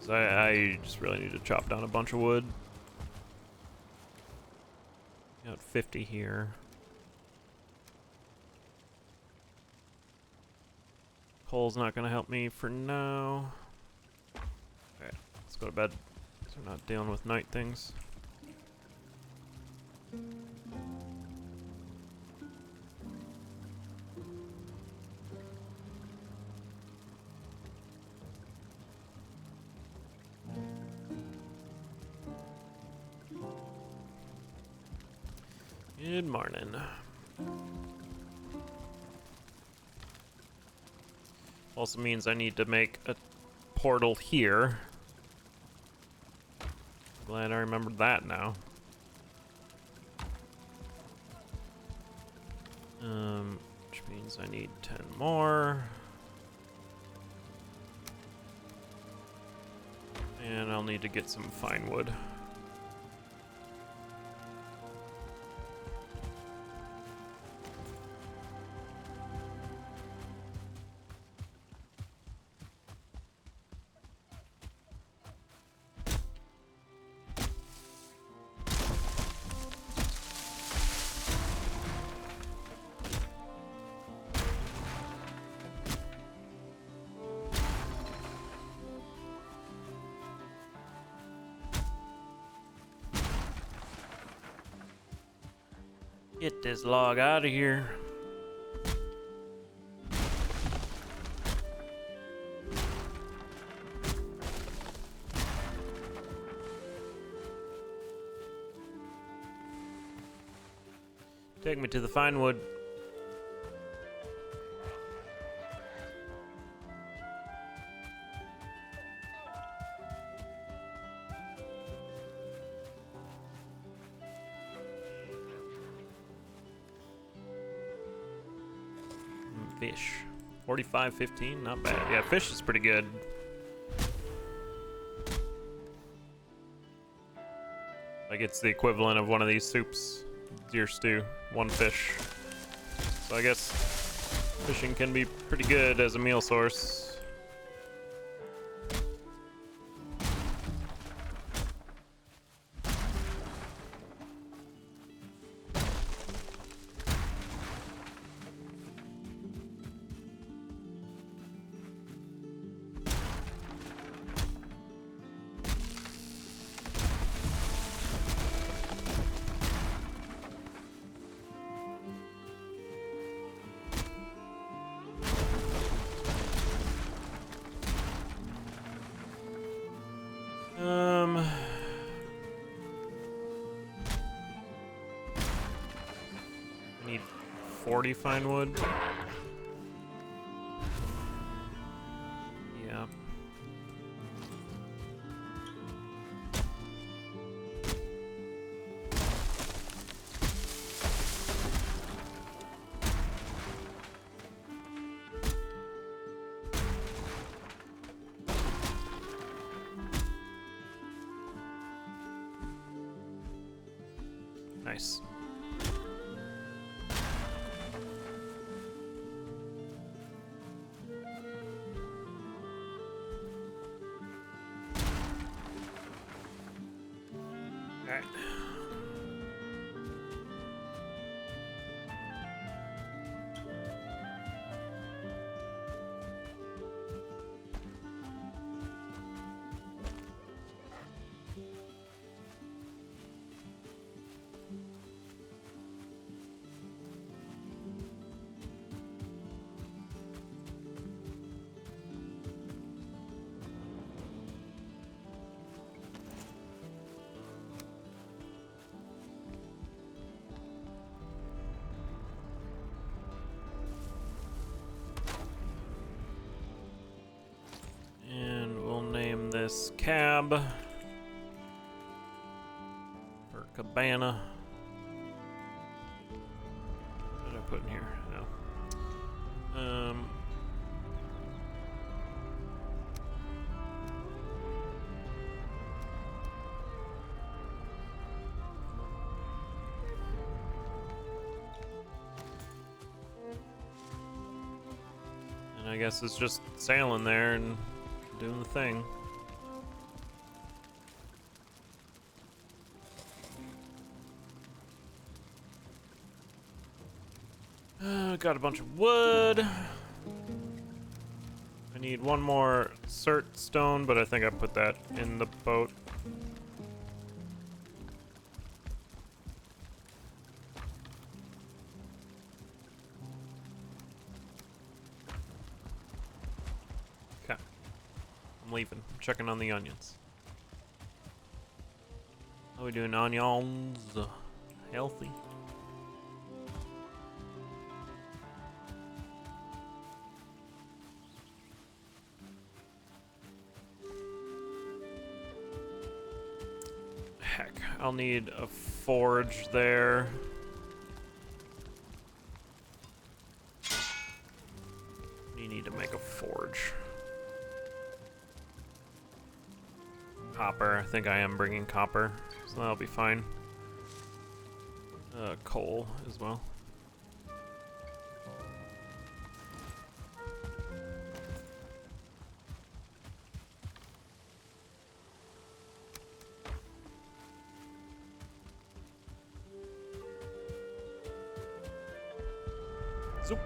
So I just really need to chop down a bunch of wood. Got 50 here. Coal's not gonna help me for now. Alright, let's go to bed. So we're not dealing with night things. Good morning. Also means I need to make a portal here. Glad I remembered that now. Which means I need 10 more. And I'll need to get some fine wood. Get this log out of here. Take me to the fine wood. Fish. 45.15, not bad. Yeah, fish is pretty good. Like it's the equivalent of one of these soups. Deer stew, one fish. So I guess fishing can be pretty good as a meal source. I need 40 fine wood. Yeah. Nice. All right. This cab or cabana. What did I put in here? No. And I guess it's just sailing there and doing the thing. Got a bunch of wood. I need one more cert stone, but I think I put that in the boat. Okay. I'm leaving. I'm checking on the onions. How are we doing, onions? Healthy? Heck, I'll need a forge there. You need to make a forge. Copper, I think I am bringing copper, so that'll be fine. Coal as well. Zoop.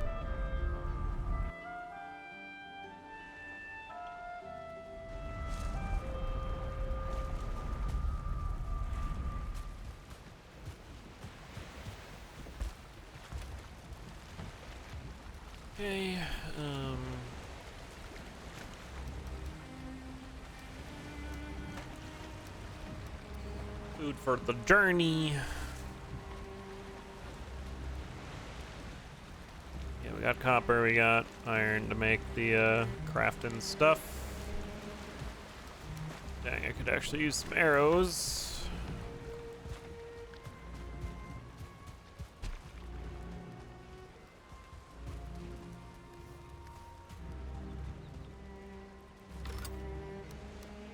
Okay, food for the journey. Yeah, we got copper, we got iron to make the crafting stuff. Dang, I could actually use some arrows.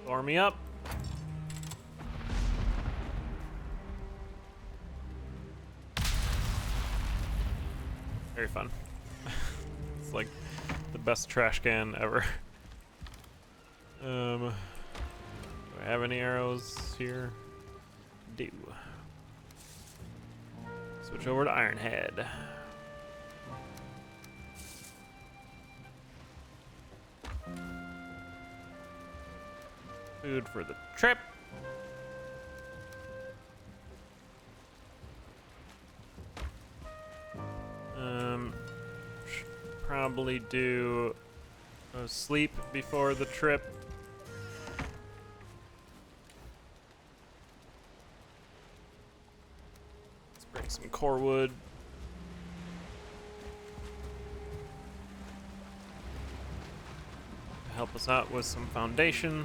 Power me up. Very fun. It's like the best trash can ever. Do I have any arrows here? Do. Switch over to Ironhead. Food for the trip. Should probably do a sleep before the trip. Let's bring some core wood. To help us out with some foundation.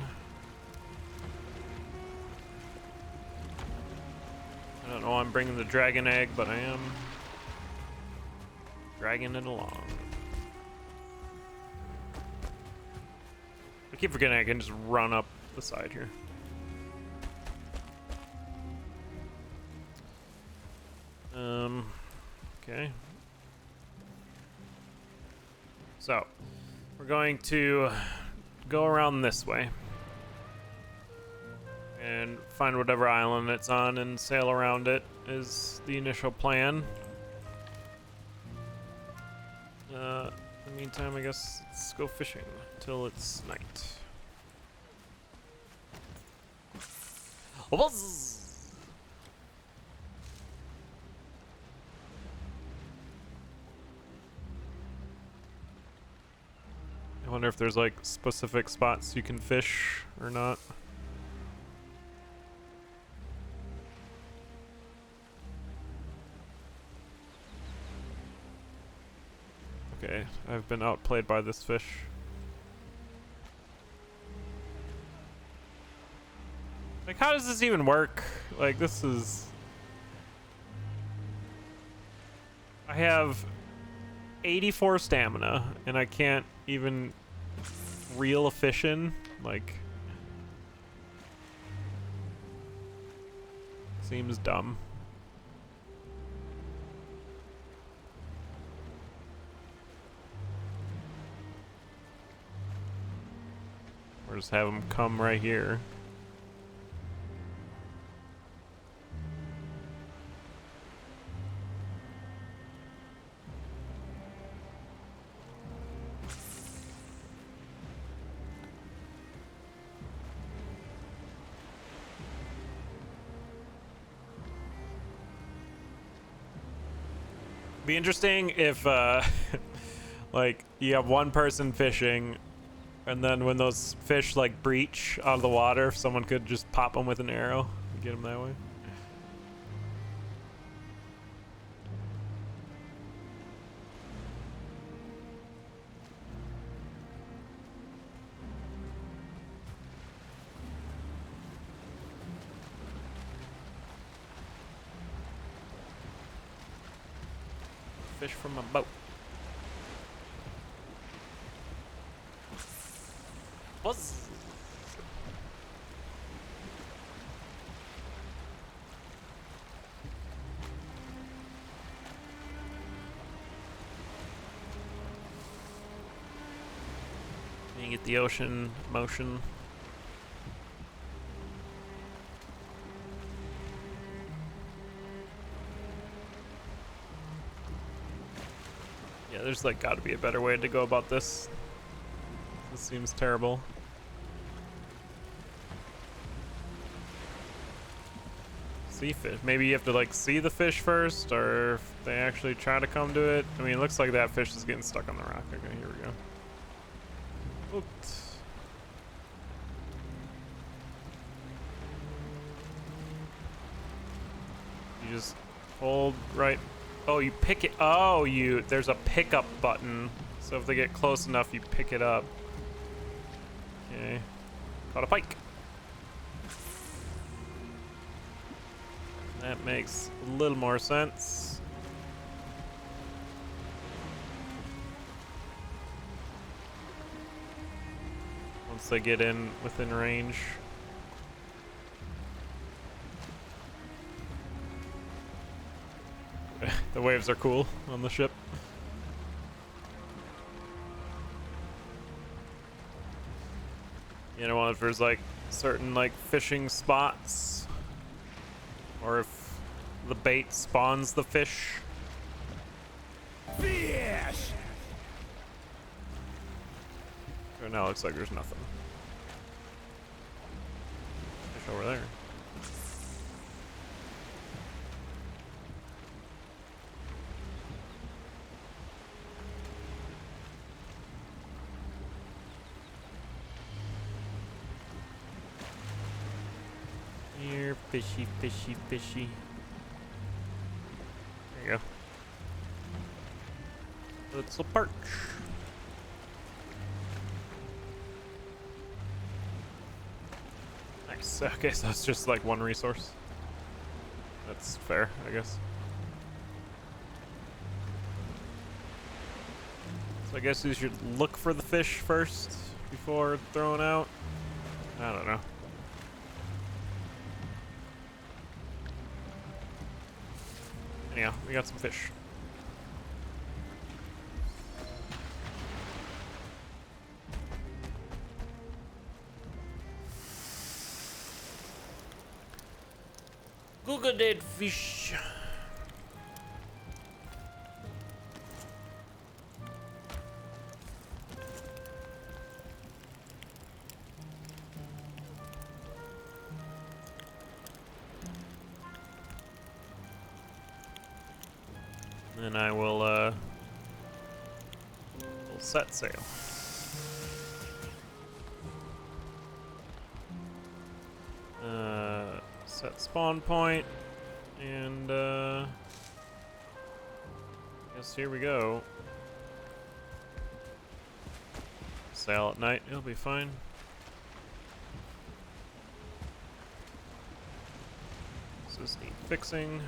I don't know why I'm bringing the dragon egg, but I am dragging it along. I keep forgetting I can just run up the side here. Okay. So, we're going to go around this way. And find whatever island it's on and sail around it is the initial plan. In the meantime, I guess let's go fishing till it's night. I wonder if there's like specific spots you can fish or not. Okay, I've been outplayed by this fish. Like, how does this even work? Like, this is... I have 84 stamina, and I can't even reel a fish in. Like... Seems dumb. Or just have them come right here. Be interesting if like you have one person fishing, and then when those fish like breach out of the water, if someone could just pop them with an arrow and get them that way. Fish from a boat. Buzz. You get the ocean motion. Yeah, there's like got to be a better way to go about this. This seems terrible. See fish. Maybe you have to like see the fish first, or if they actually try to come to it. I mean, it looks like that fish is getting stuck on the rock. Okay, here we go. Oops. You just hold right. Oh, you pick it. Oh, there's a pickup button. So if they get close enough, you pick it up. Okay. Caught a pike. That makes a little more sense. Once they get in within range. The waves are cool on the ship. You know, if there's like certain like fishing spots, or if the bait spawns the fish. Fish! Right now it looks like there's nothing. Fish over there. Here, fishy, fishy, fishy. There you go. It's a perch. Nice. Okay, so it's just like one resource. That's fair, I guess. So I guess you should look for the fish first before throwing out. I don't know. Yeah, we got some fish. Google dead fish. Then I will set sail. Set spawn point, and I guess here we go. Sail at night, it'll be fine. This is neat fixing.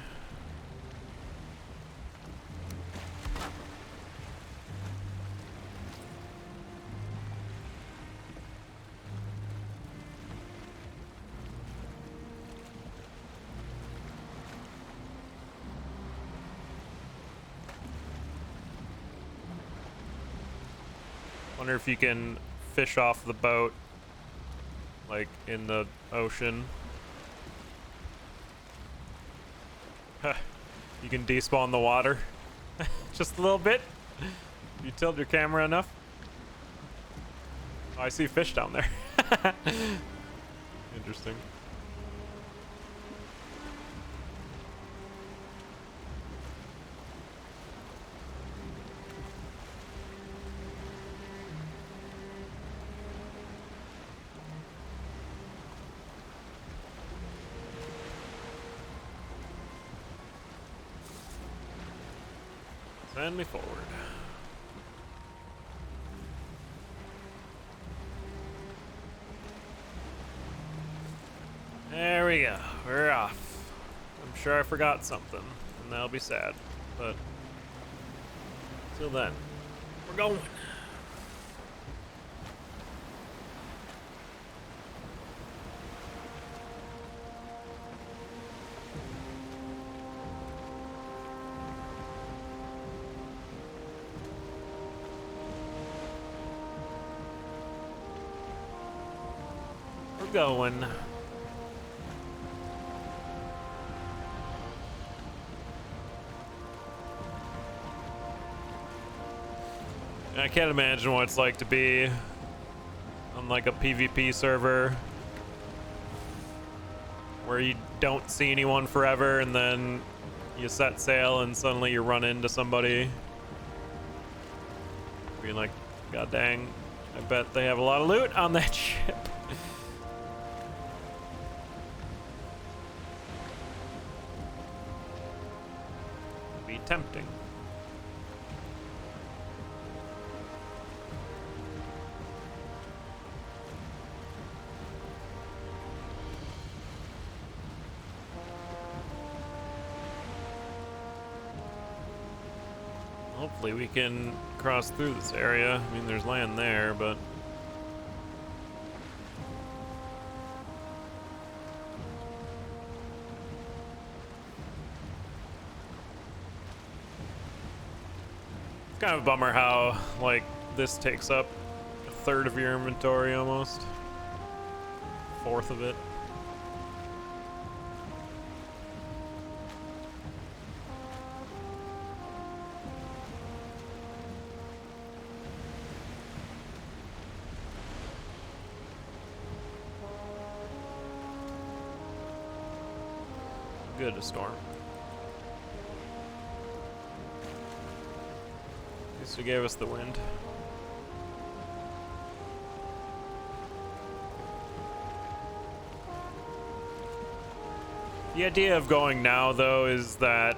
Wonder if you can fish off the boat, like in the ocean. You can despawn the water just a little bit. You tilt your camera enough. Oh, I see fish down there. Interesting. Send me forward. There we go. We're off. I'm sure I forgot something, and that'll be sad. But till then, we're going. Going. I can't imagine what it's like to be on like a PvP server where you don't see anyone forever and then you set sail and suddenly you run into somebody. Being like, God dang, I bet they have a lot of loot on that ship. Be tempting. Hopefully we can cross through this area. I mean, there's land there, but... It's kind of a bummer how, like, this takes up a third of your inventory almost. A fourth of it. Good, a storm. At least it gave us the wind. The idea of going now, though, is that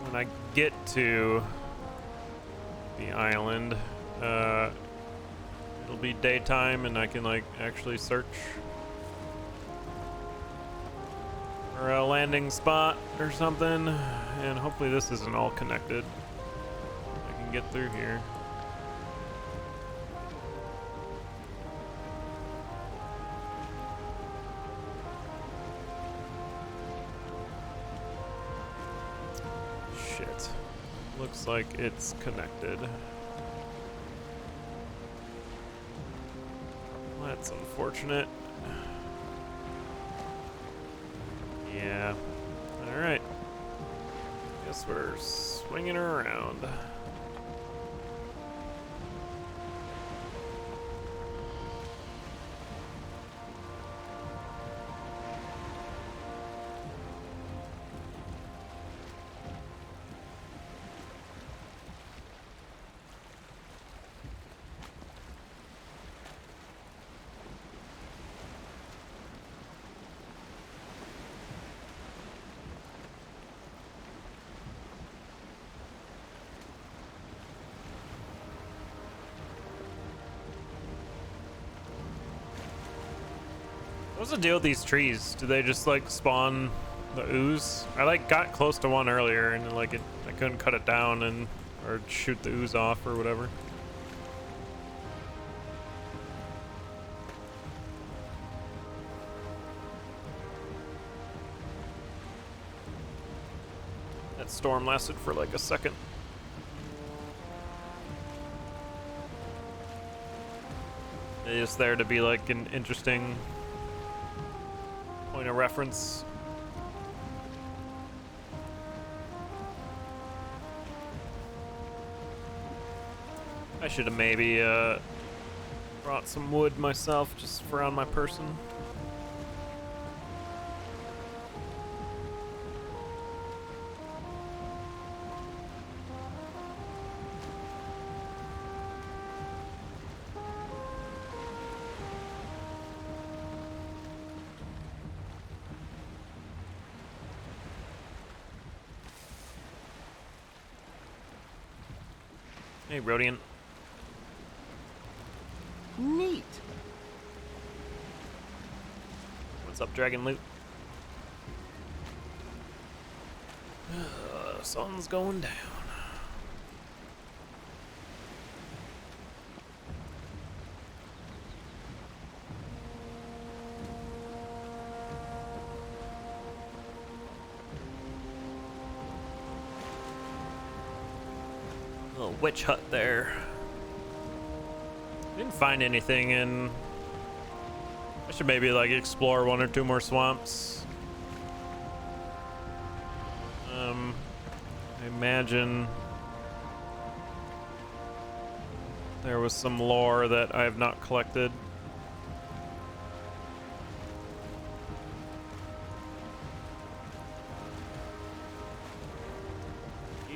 when I get to the island, it'll be daytime and I can, like, actually search or a landing spot or something, and hopefully this isn't all connected. I can get through here. Shit. Looks like it's connected. That's unfortunate. Yeah. Alright. Guess we're swinging around. What's the deal with these trees? Do they just like spawn the ooze? I like got close to one earlier and like I couldn't cut it down and or shoot the ooze off or whatever. That storm lasted for like a second. It's there to be like an interesting point of reference. I should have maybe brought some wood myself just for on my person. Hey, Rodian. Neat. What's up, Dragon Loot? Sun's going down. Little witch hut there. Didn't find anything in. I should maybe like explore one or two more swamps. I imagine there was some lore that I have not collected.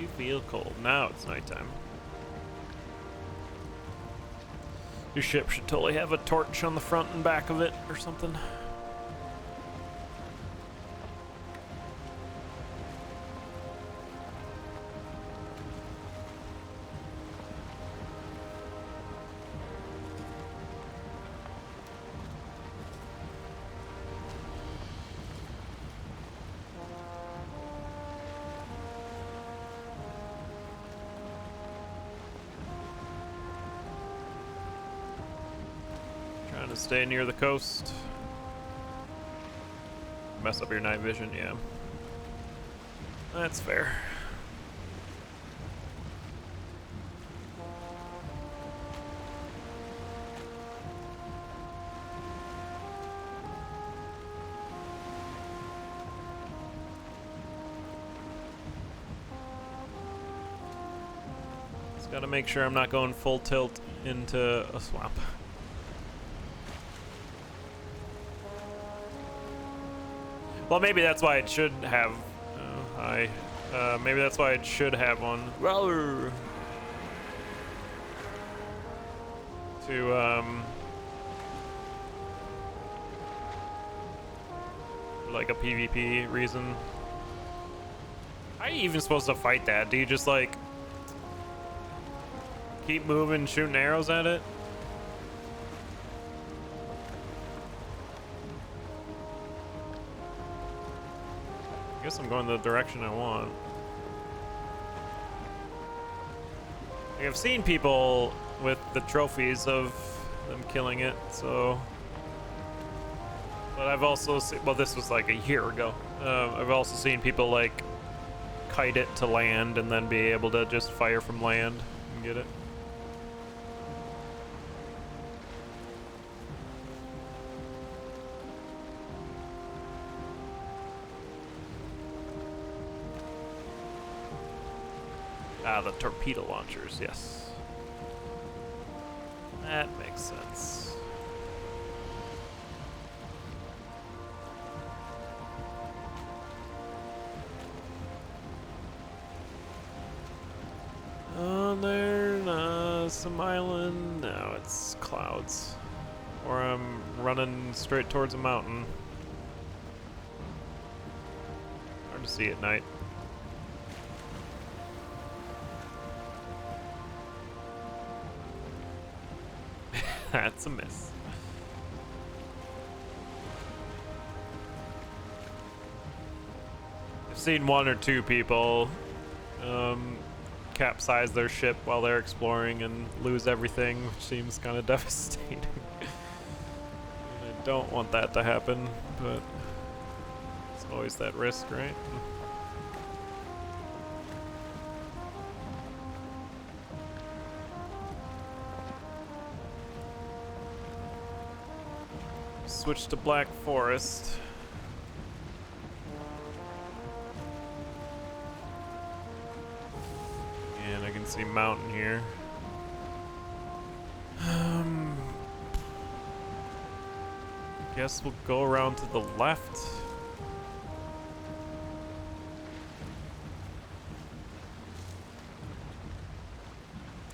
You feel cold. Now it's nighttime. Your ship should totally have a torch on the front and back of it or something. Trying to stay near the coast. Mess up your night vision, yeah. That's fair. Just gotta make sure I'm not going full tilt into a swamp. Well, maybe that's why it should have. Maybe that's why it should have one. Like a PvP reason. How are you even supposed to fight that? Do you just like keep moving, shooting arrows at it? I guess I'm going the direction I want. Like, I've seen people with the trophies of them killing it, so. But I've also seen, well, this was like a year ago. I've also seen people like kite it to land and then be able to just fire from land and get it. Ah, the torpedo launchers, yes. That makes sense. There's some island. No, it's clouds. Or I'm running straight towards a mountain. Hard to see at night. That's a miss. I've seen one or two people capsize their ship while they're exploring and lose everything, which seems kind of devastating. I don't want that to happen, but it's always that risk, right? Switch to Black Forest. And I can see mountain here. Guess we'll go around to the left.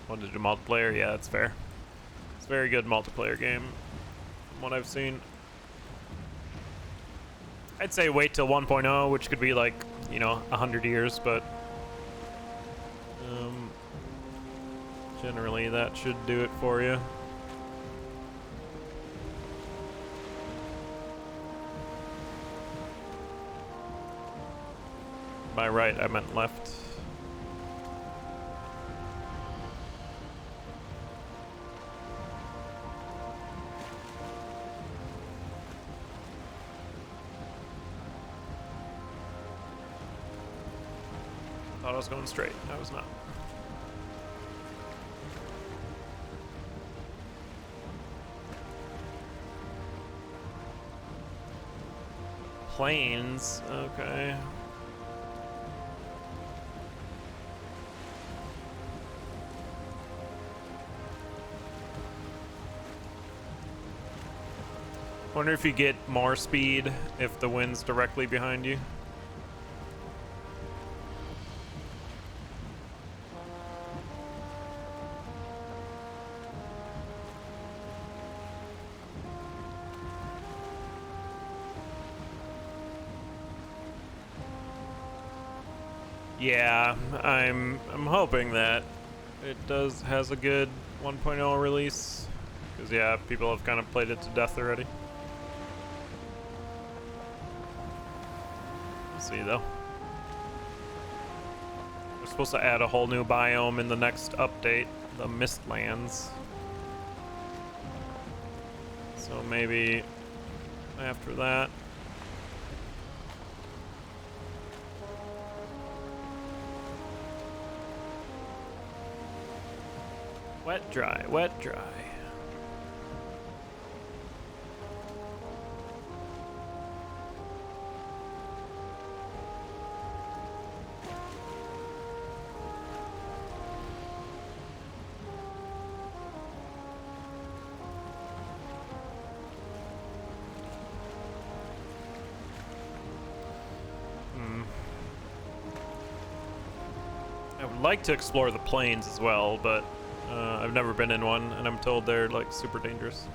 Wanted to do multiplayer? Yeah, that's fair. It's a very good multiplayer game from what I've seen. I'd say wait till 1.0, which could be like, 100 years, but generally that should do it for you. By right, I meant left. Thought I was going straight. I was not. Planes, okay. Wonder if you get more speed if the wind's directly behind you. Yeah, I'm hoping that it has a good 1.0 release, because yeah, people have kind of played it to death already. We'll see though. We're supposed to add a whole new biome in the next update, the Mistlands. So maybe after that. Wet, dry, wet, dry. I would like to explore the plains as well, but I've never been in one, and I'm told they're like super dangerous.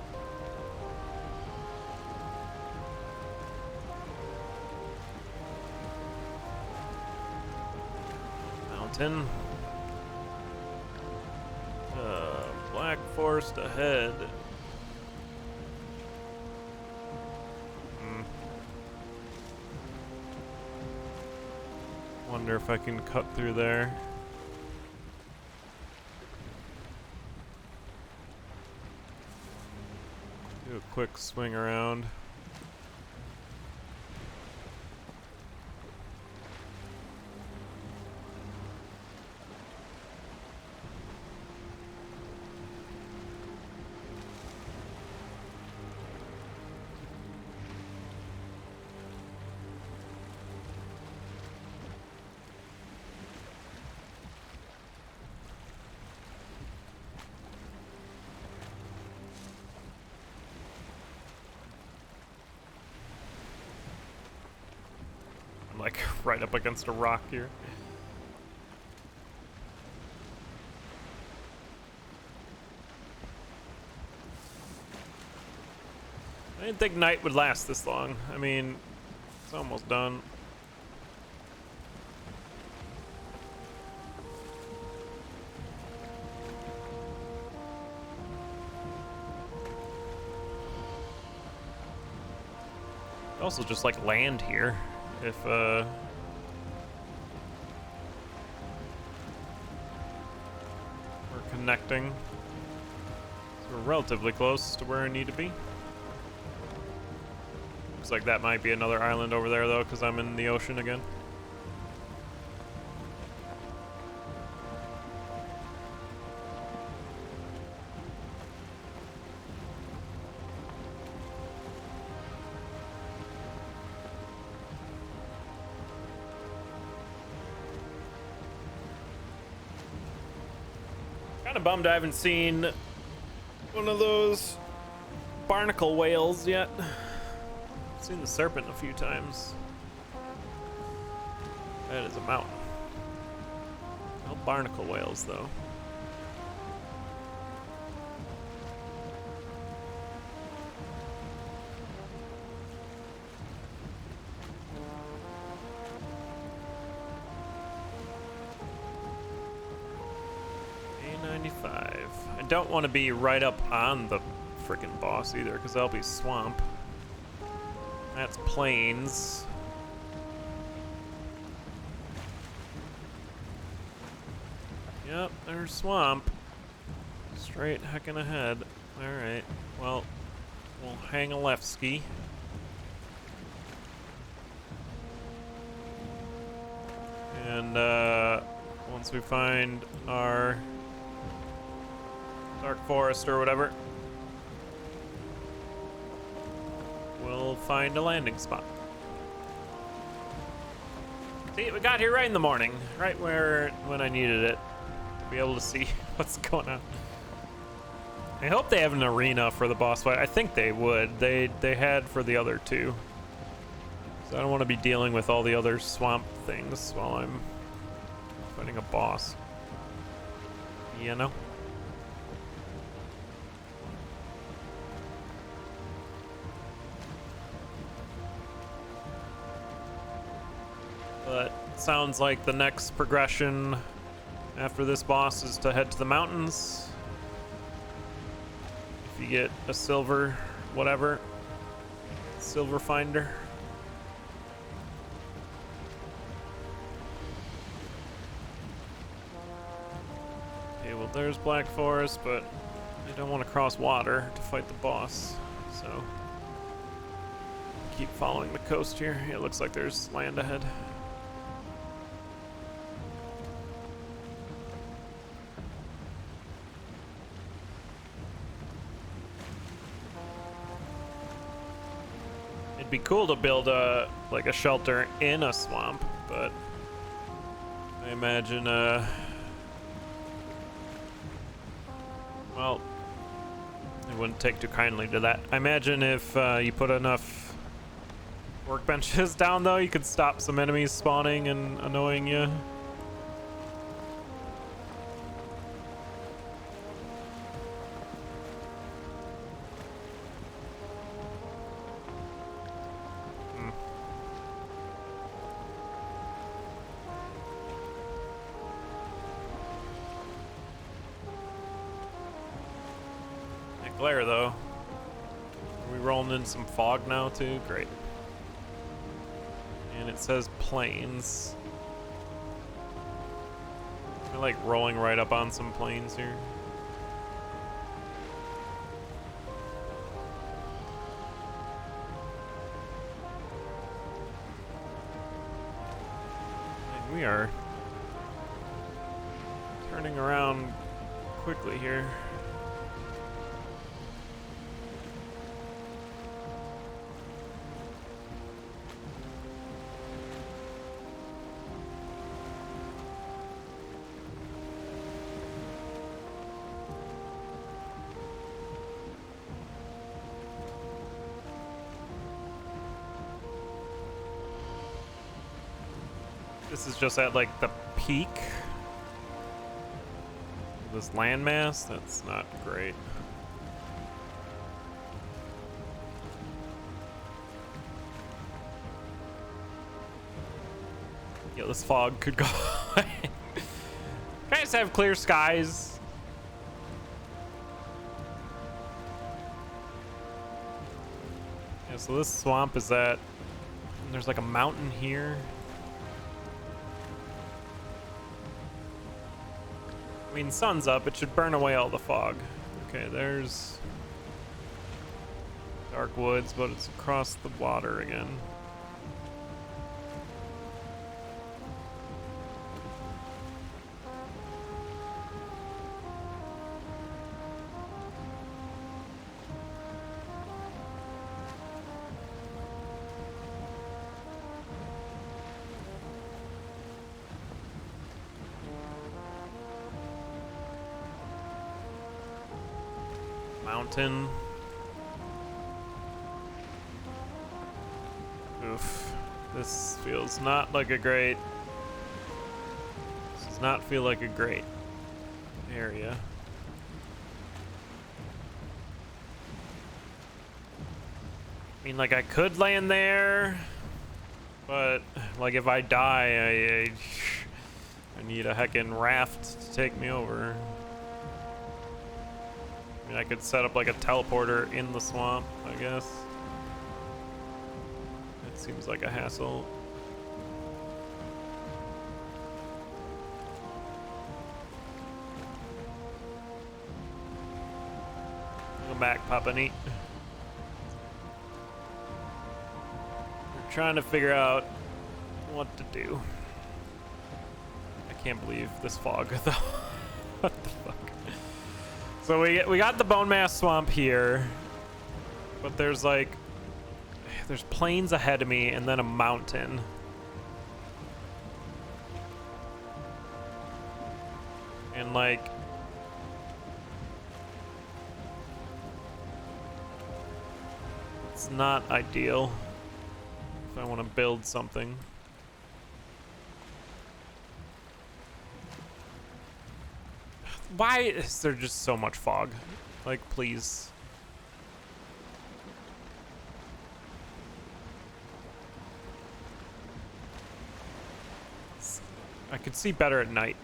Mountain. Black forest ahead. Wonder if I can cut through there. Do a quick swing around. Like right up against a rock here. I didn't think night would last this long. I mean, it's almost done. Also just like land here. If we're connecting, so we're relatively close to where I need to be. Looks like that might be another island over there though, because I'm in the ocean again. Kind of bummed I haven't seen one of those barnacle whales yet. I've seen the serpent a few times. That is a mountain. No barnacle whales though. I don't want to be right up on the freaking boss either, because that'll be swamp. That's plains. Yep, there's swamp. Straight heckin' ahead. Alright, well, we'll hang a left ski. And once we find our dark forest or whatever, we'll find a landing spot. See, we got here right in the morning, right when I needed it to be able to see what's going on. I hope they have an arena for the boss fight. I think they would. They had for the other two. So I don't want to be dealing with all the other swamp things while I'm fighting a boss. You know? But sounds like the next progression after this boss is to head to the mountains. If you get a silver, whatever, silver finder. Okay, well there's Black Forest, but I don't want to cross water to fight the boss, so keep following the coast here. It looks like there's land ahead. It'd be cool to build a shelter in a swamp, but I imagine well, I wouldn't take too kindly to that. I imagine if you put enough workbenches down, though, you could stop some enemies spawning and annoying you. Glare though. Are we rolling in some fog now too? Great. And it says plains. We're like rolling right up on some plains here. And we are turning around quickly here. This is just at like the peak of this landmass. That's not great. Yeah, this fog could go away. Guys have clear skies. Yeah, so this swamp is at, there's like a mountain here. I mean, sun's up, it should burn away all the fog. Okay, there's dark woods, but it's across the water again. Mountain. Oof. This feels not like a great... This does not feel like a great area. I mean, like, I could land there, but, like, if I die, I need a heckin' raft to take me over. I mean, I could set up like a teleporter in the swamp, I guess. It seems like a hassle. Come back, Papa Neat. We're trying to figure out what to do. I can't believe this fog, though. What the fuck? So we got the Bone Mass Swamp here, but there's plains ahead of me and then a mountain. And like, it's not ideal if I want to build something. Why is there just so much fog? Like, please. I could see better at night.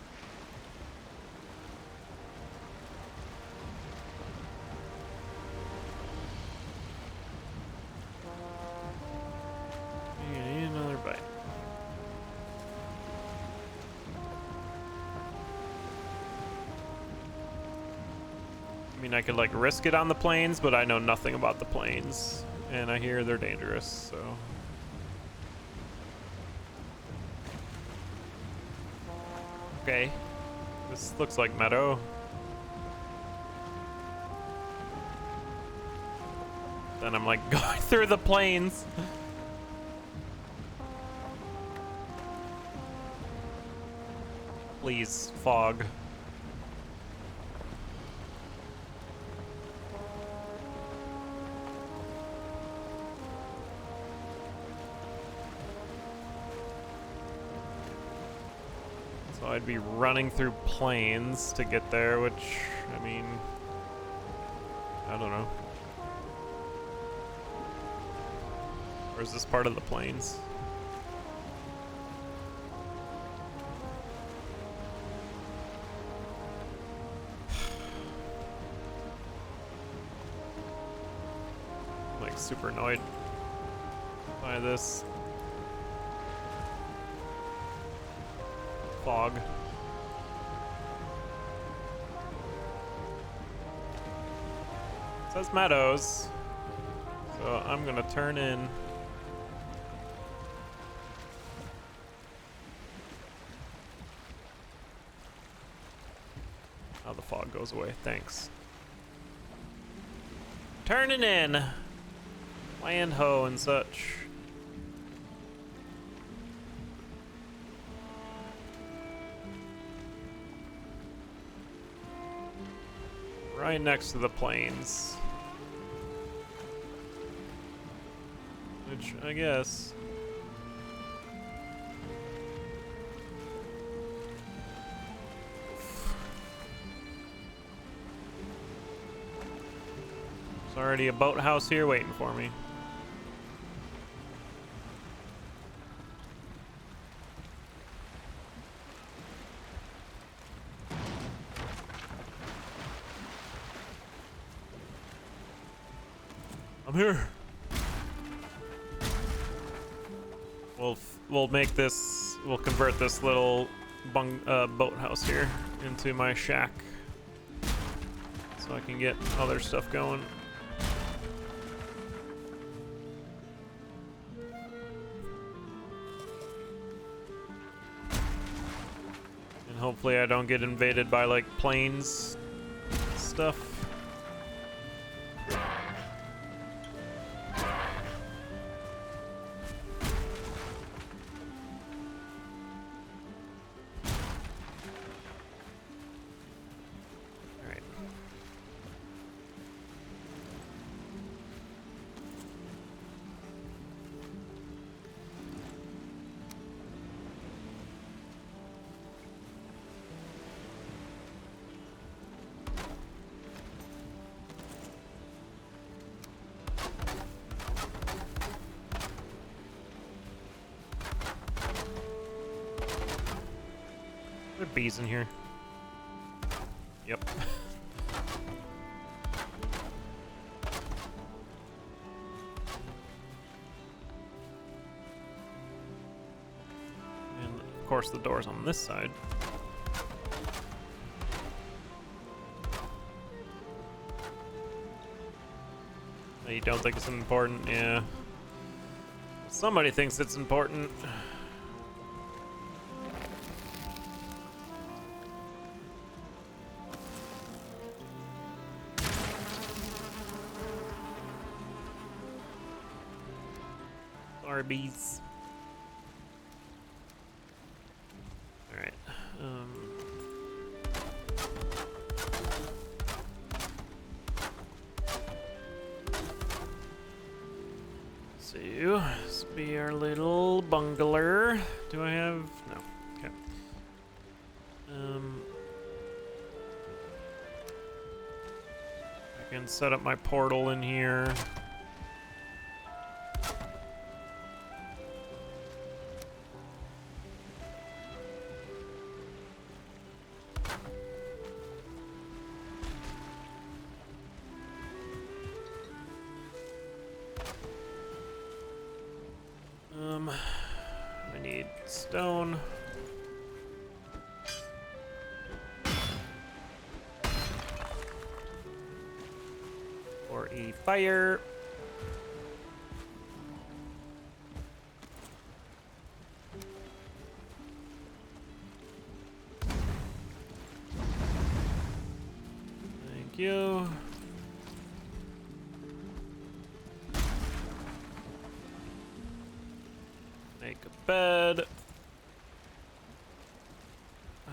I need another bite. I mean, I could like risk it on the plains, but I know nothing about the plains, and I hear they're dangerous, so. Okay, this looks like meadow. Then I'm like going through the plains. Please, fog. So I'd be running through plains to get there, which, I mean, I don't know. Or is this part of the plains? I'm like super annoyed by this fog. It says meadows, so I'm gonna turn in. Oh, the fog goes away. Thanks. Turning in. Land ho and such. Right next to the plains. Which, I guess... There's already a boathouse here waiting for me. I'm here. We'll make this. We'll convert this little boathouse here into my shack, so I can get other stuff going. And hopefully I don't get invaded by like planes stuff. Are there bees in here? Yep. And of course the door's on this side. You don't think it's important? Yeah. Somebody thinks it's important. Bees. All right. So this be our little bungalow. Do I have no? Okay. I can set up my portal in here. need stone. For a fire. Thank you. Make a bed.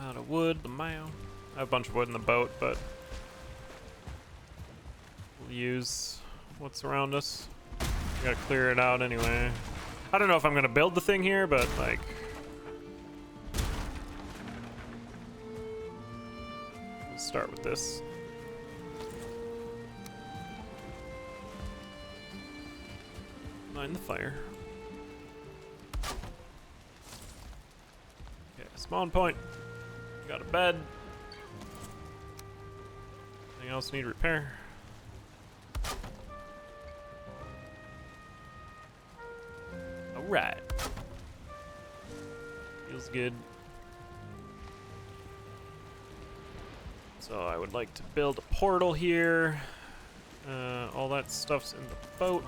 Out of wood, the mound. I have a bunch of wood in the boat, but we'll use what's around us. We gotta clear it out anyway. I don't know if I'm gonna build the thing here, but like, let's start with this. Mind the fire. Okay, spawn point. Got a bed. Anything else need repair? Alright. Feels good. So I would like to build a portal here. All that stuff's in the boat.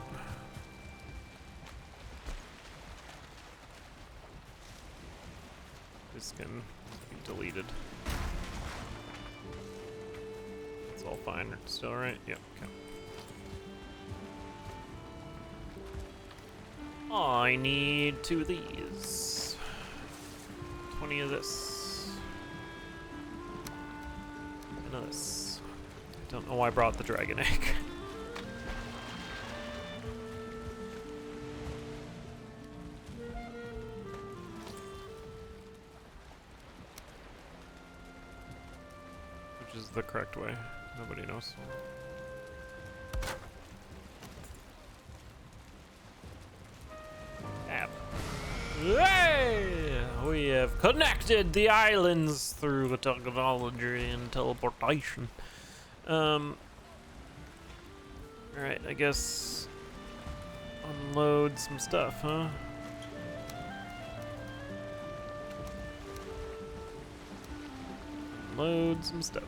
This can be deleted. It's all fine. Still right? Yep. Okay. I need 2 of these. 20 of this. And of this. I don't know why I brought the dragon egg. Which is the correct way. Nobody knows. App. Hey! We have connected the islands through the technology and teleportation. Alright, I guess unload some stuff, huh? Unload some stuff.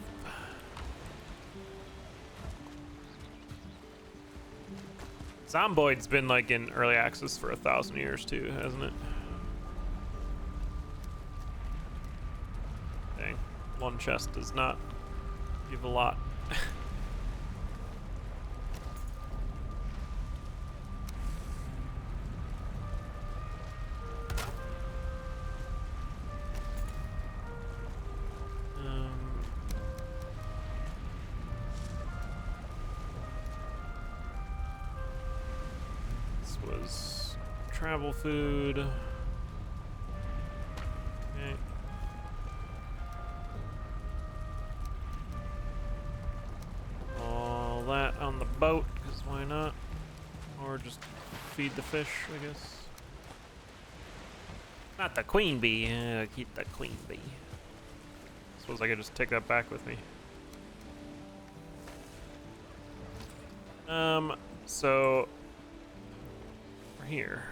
Zomboid's been like in early access for 1,000 years too, hasn't it? Dang, one chest does not give a lot. Was travel food. Okay. All that on the boat, because why not? Or just feed the fish, I guess. Not the queen bee. Keep the queen bee. Suppose I could just take that back with me. So here.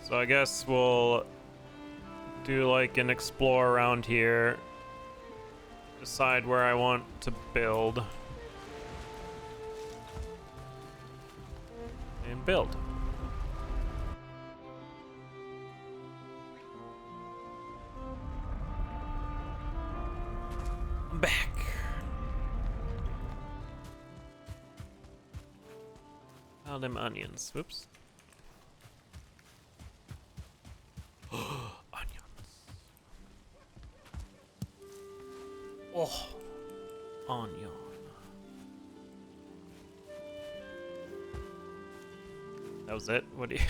So I guess we'll do like an explore around here. Decide where I want to build. And build. I'm back. All them onions. Whoops. Onions. Oh, onion. That was it? What do you...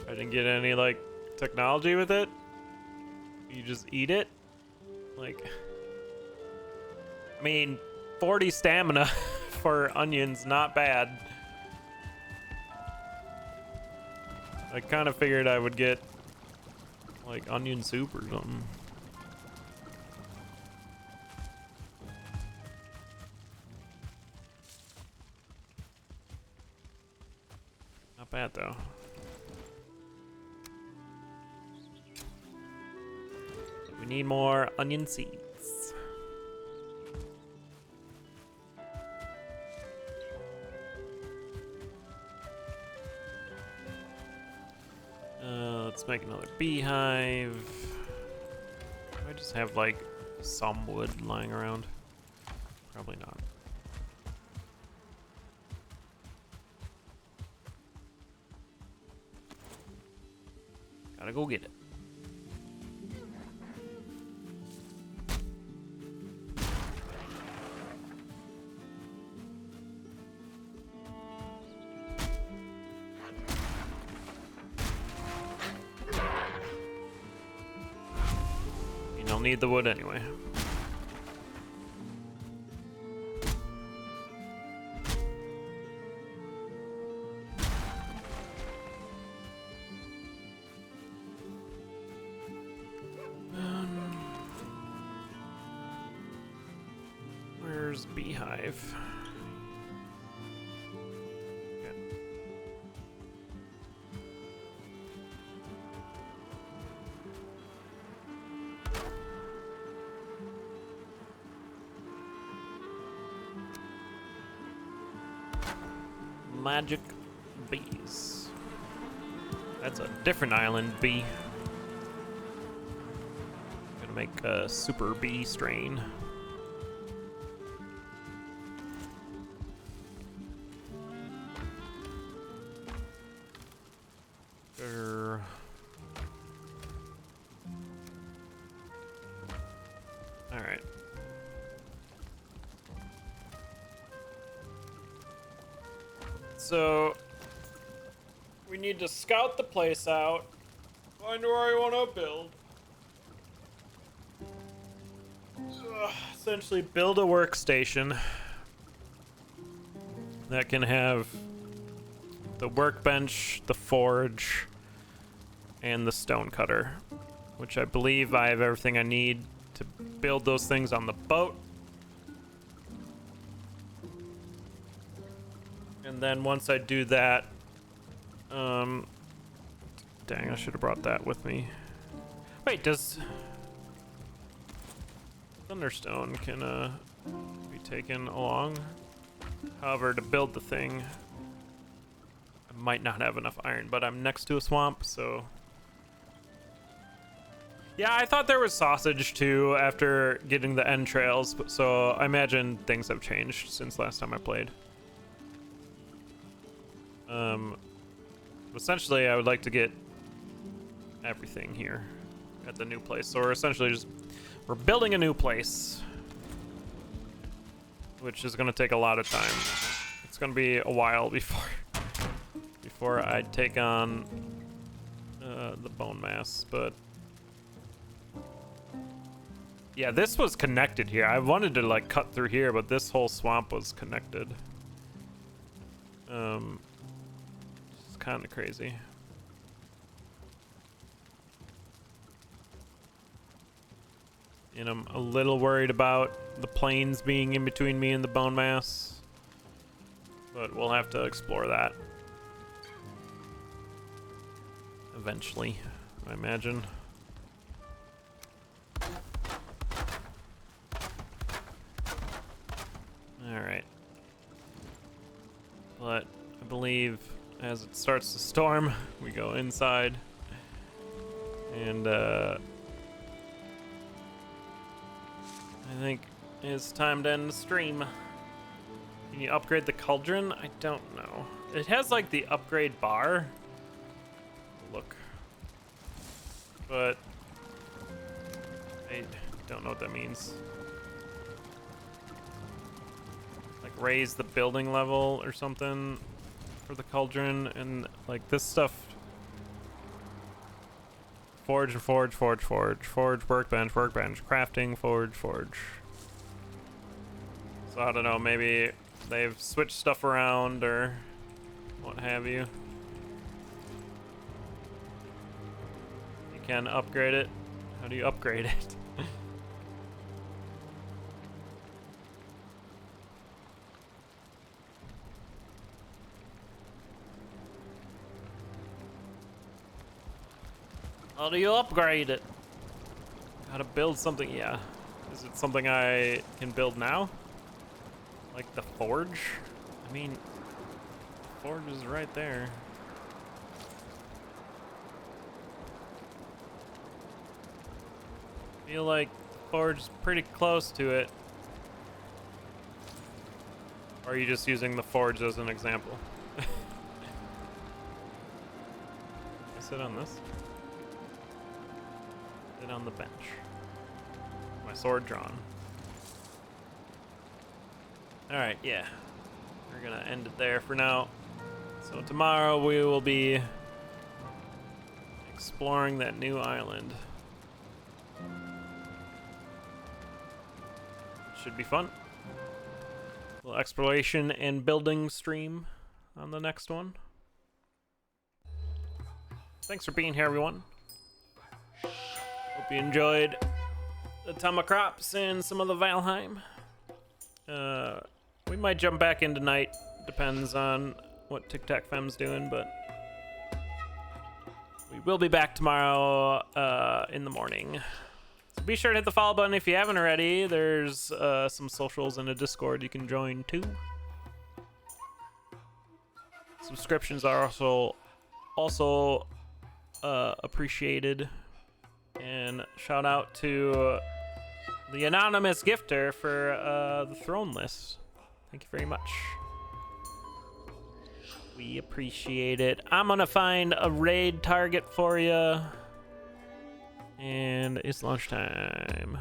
I didn't get any, like, technology with it? You just eat it? Like... I mean, 40 stamina for onions, not bad. I kind of figured I would get Like onion soup or something. Not bad though. We need more onion seeds. Let's make another beehive. I just have like some wood lying around. Probably not. Gotta go get it. You don't need the wood anyway. Where's beehive? Okay. Magic bees. That's a different island bee. Gonna make a super bee strain. Alright. So we need to scout the place out, find where I want to build. Essentially build a workstation that can have the workbench, the forge, and the stone cutter, which I believe I have everything I need to build those things on the boat. And then once I do that, dang, I should have brought that with me. Wait, does Thunderstone can be taken along? However, to build the thing, I might not have enough iron, but I'm next to a swamp, so yeah, I thought there was sausage too after getting the entrails, so I imagine things have changed since last time I played. Essentially, I would like to get everything here at the new place. So we're essentially just, we're building a new place, which is going to take a lot of time. It's going to be a while before I take on the bone mass, but yeah, this was connected here. I wanted to like cut through here, but this whole swamp was connected. It's kind of crazy. And I'm a little worried about the plains being in between me and the bone mass, but we'll have to explore that eventually, I imagine. Alright. But I believe as it starts to storm, we go inside. And I think it's time to end the stream. Can you upgrade the cauldron? I don't know. It has like the upgrade bar. Look. But I don't know what that means. Like raise the building level or something for the cauldron, and like this stuff. Forge, workbench, crafting, forge. So I don't know, maybe they've switched stuff around or what have you. You can upgrade it. How do you upgrade it? How do you upgrade it? How to build something? Yeah. Is it something I can build now? Like the forge? I mean, the forge is right there. Feel like the forge is pretty close to it. Or are you just using the forge as an example? Can I sit on this? Sit on the bench. My sword drawn. Alright, yeah. We're gonna end it there for now. So tomorrow we will be exploring that new island. Should be fun. A little exploration and building stream on the next one. Thanks for being here, everyone. Hope you enjoyed the Atomicrops and some of the Valheim. We might jump back in tonight. Depends on what TicTac Fem's doing, but we will be back tomorrow in the morning. So be sure to hit the follow button if you haven't already. There's some socials and a Discord you can join too. Subscriptions are also appreciated. And shout out to the anonymous gifter for the throne list. Thank you very much. We appreciate it. I'm gonna find a raid target for you. And it's lunchtime.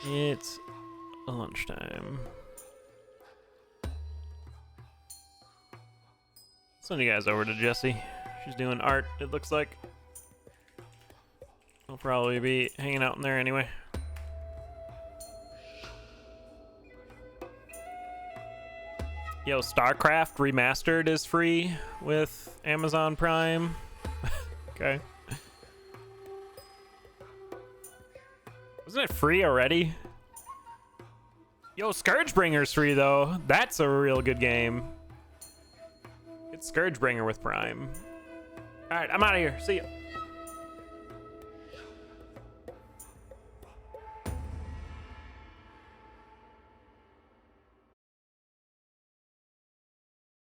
It's lunchtime. Send you guys over to Jessie. She's doing art, it looks like. I'll probably be hanging out in there anyway. Yo, StarCraft Remastered is free with Amazon Prime. Okay. Wasn't it free already? Yo, Scourgebringer's free though. That's a real good game. Get Scourgebringer with Prime. Alright, I'm out of here. See ya.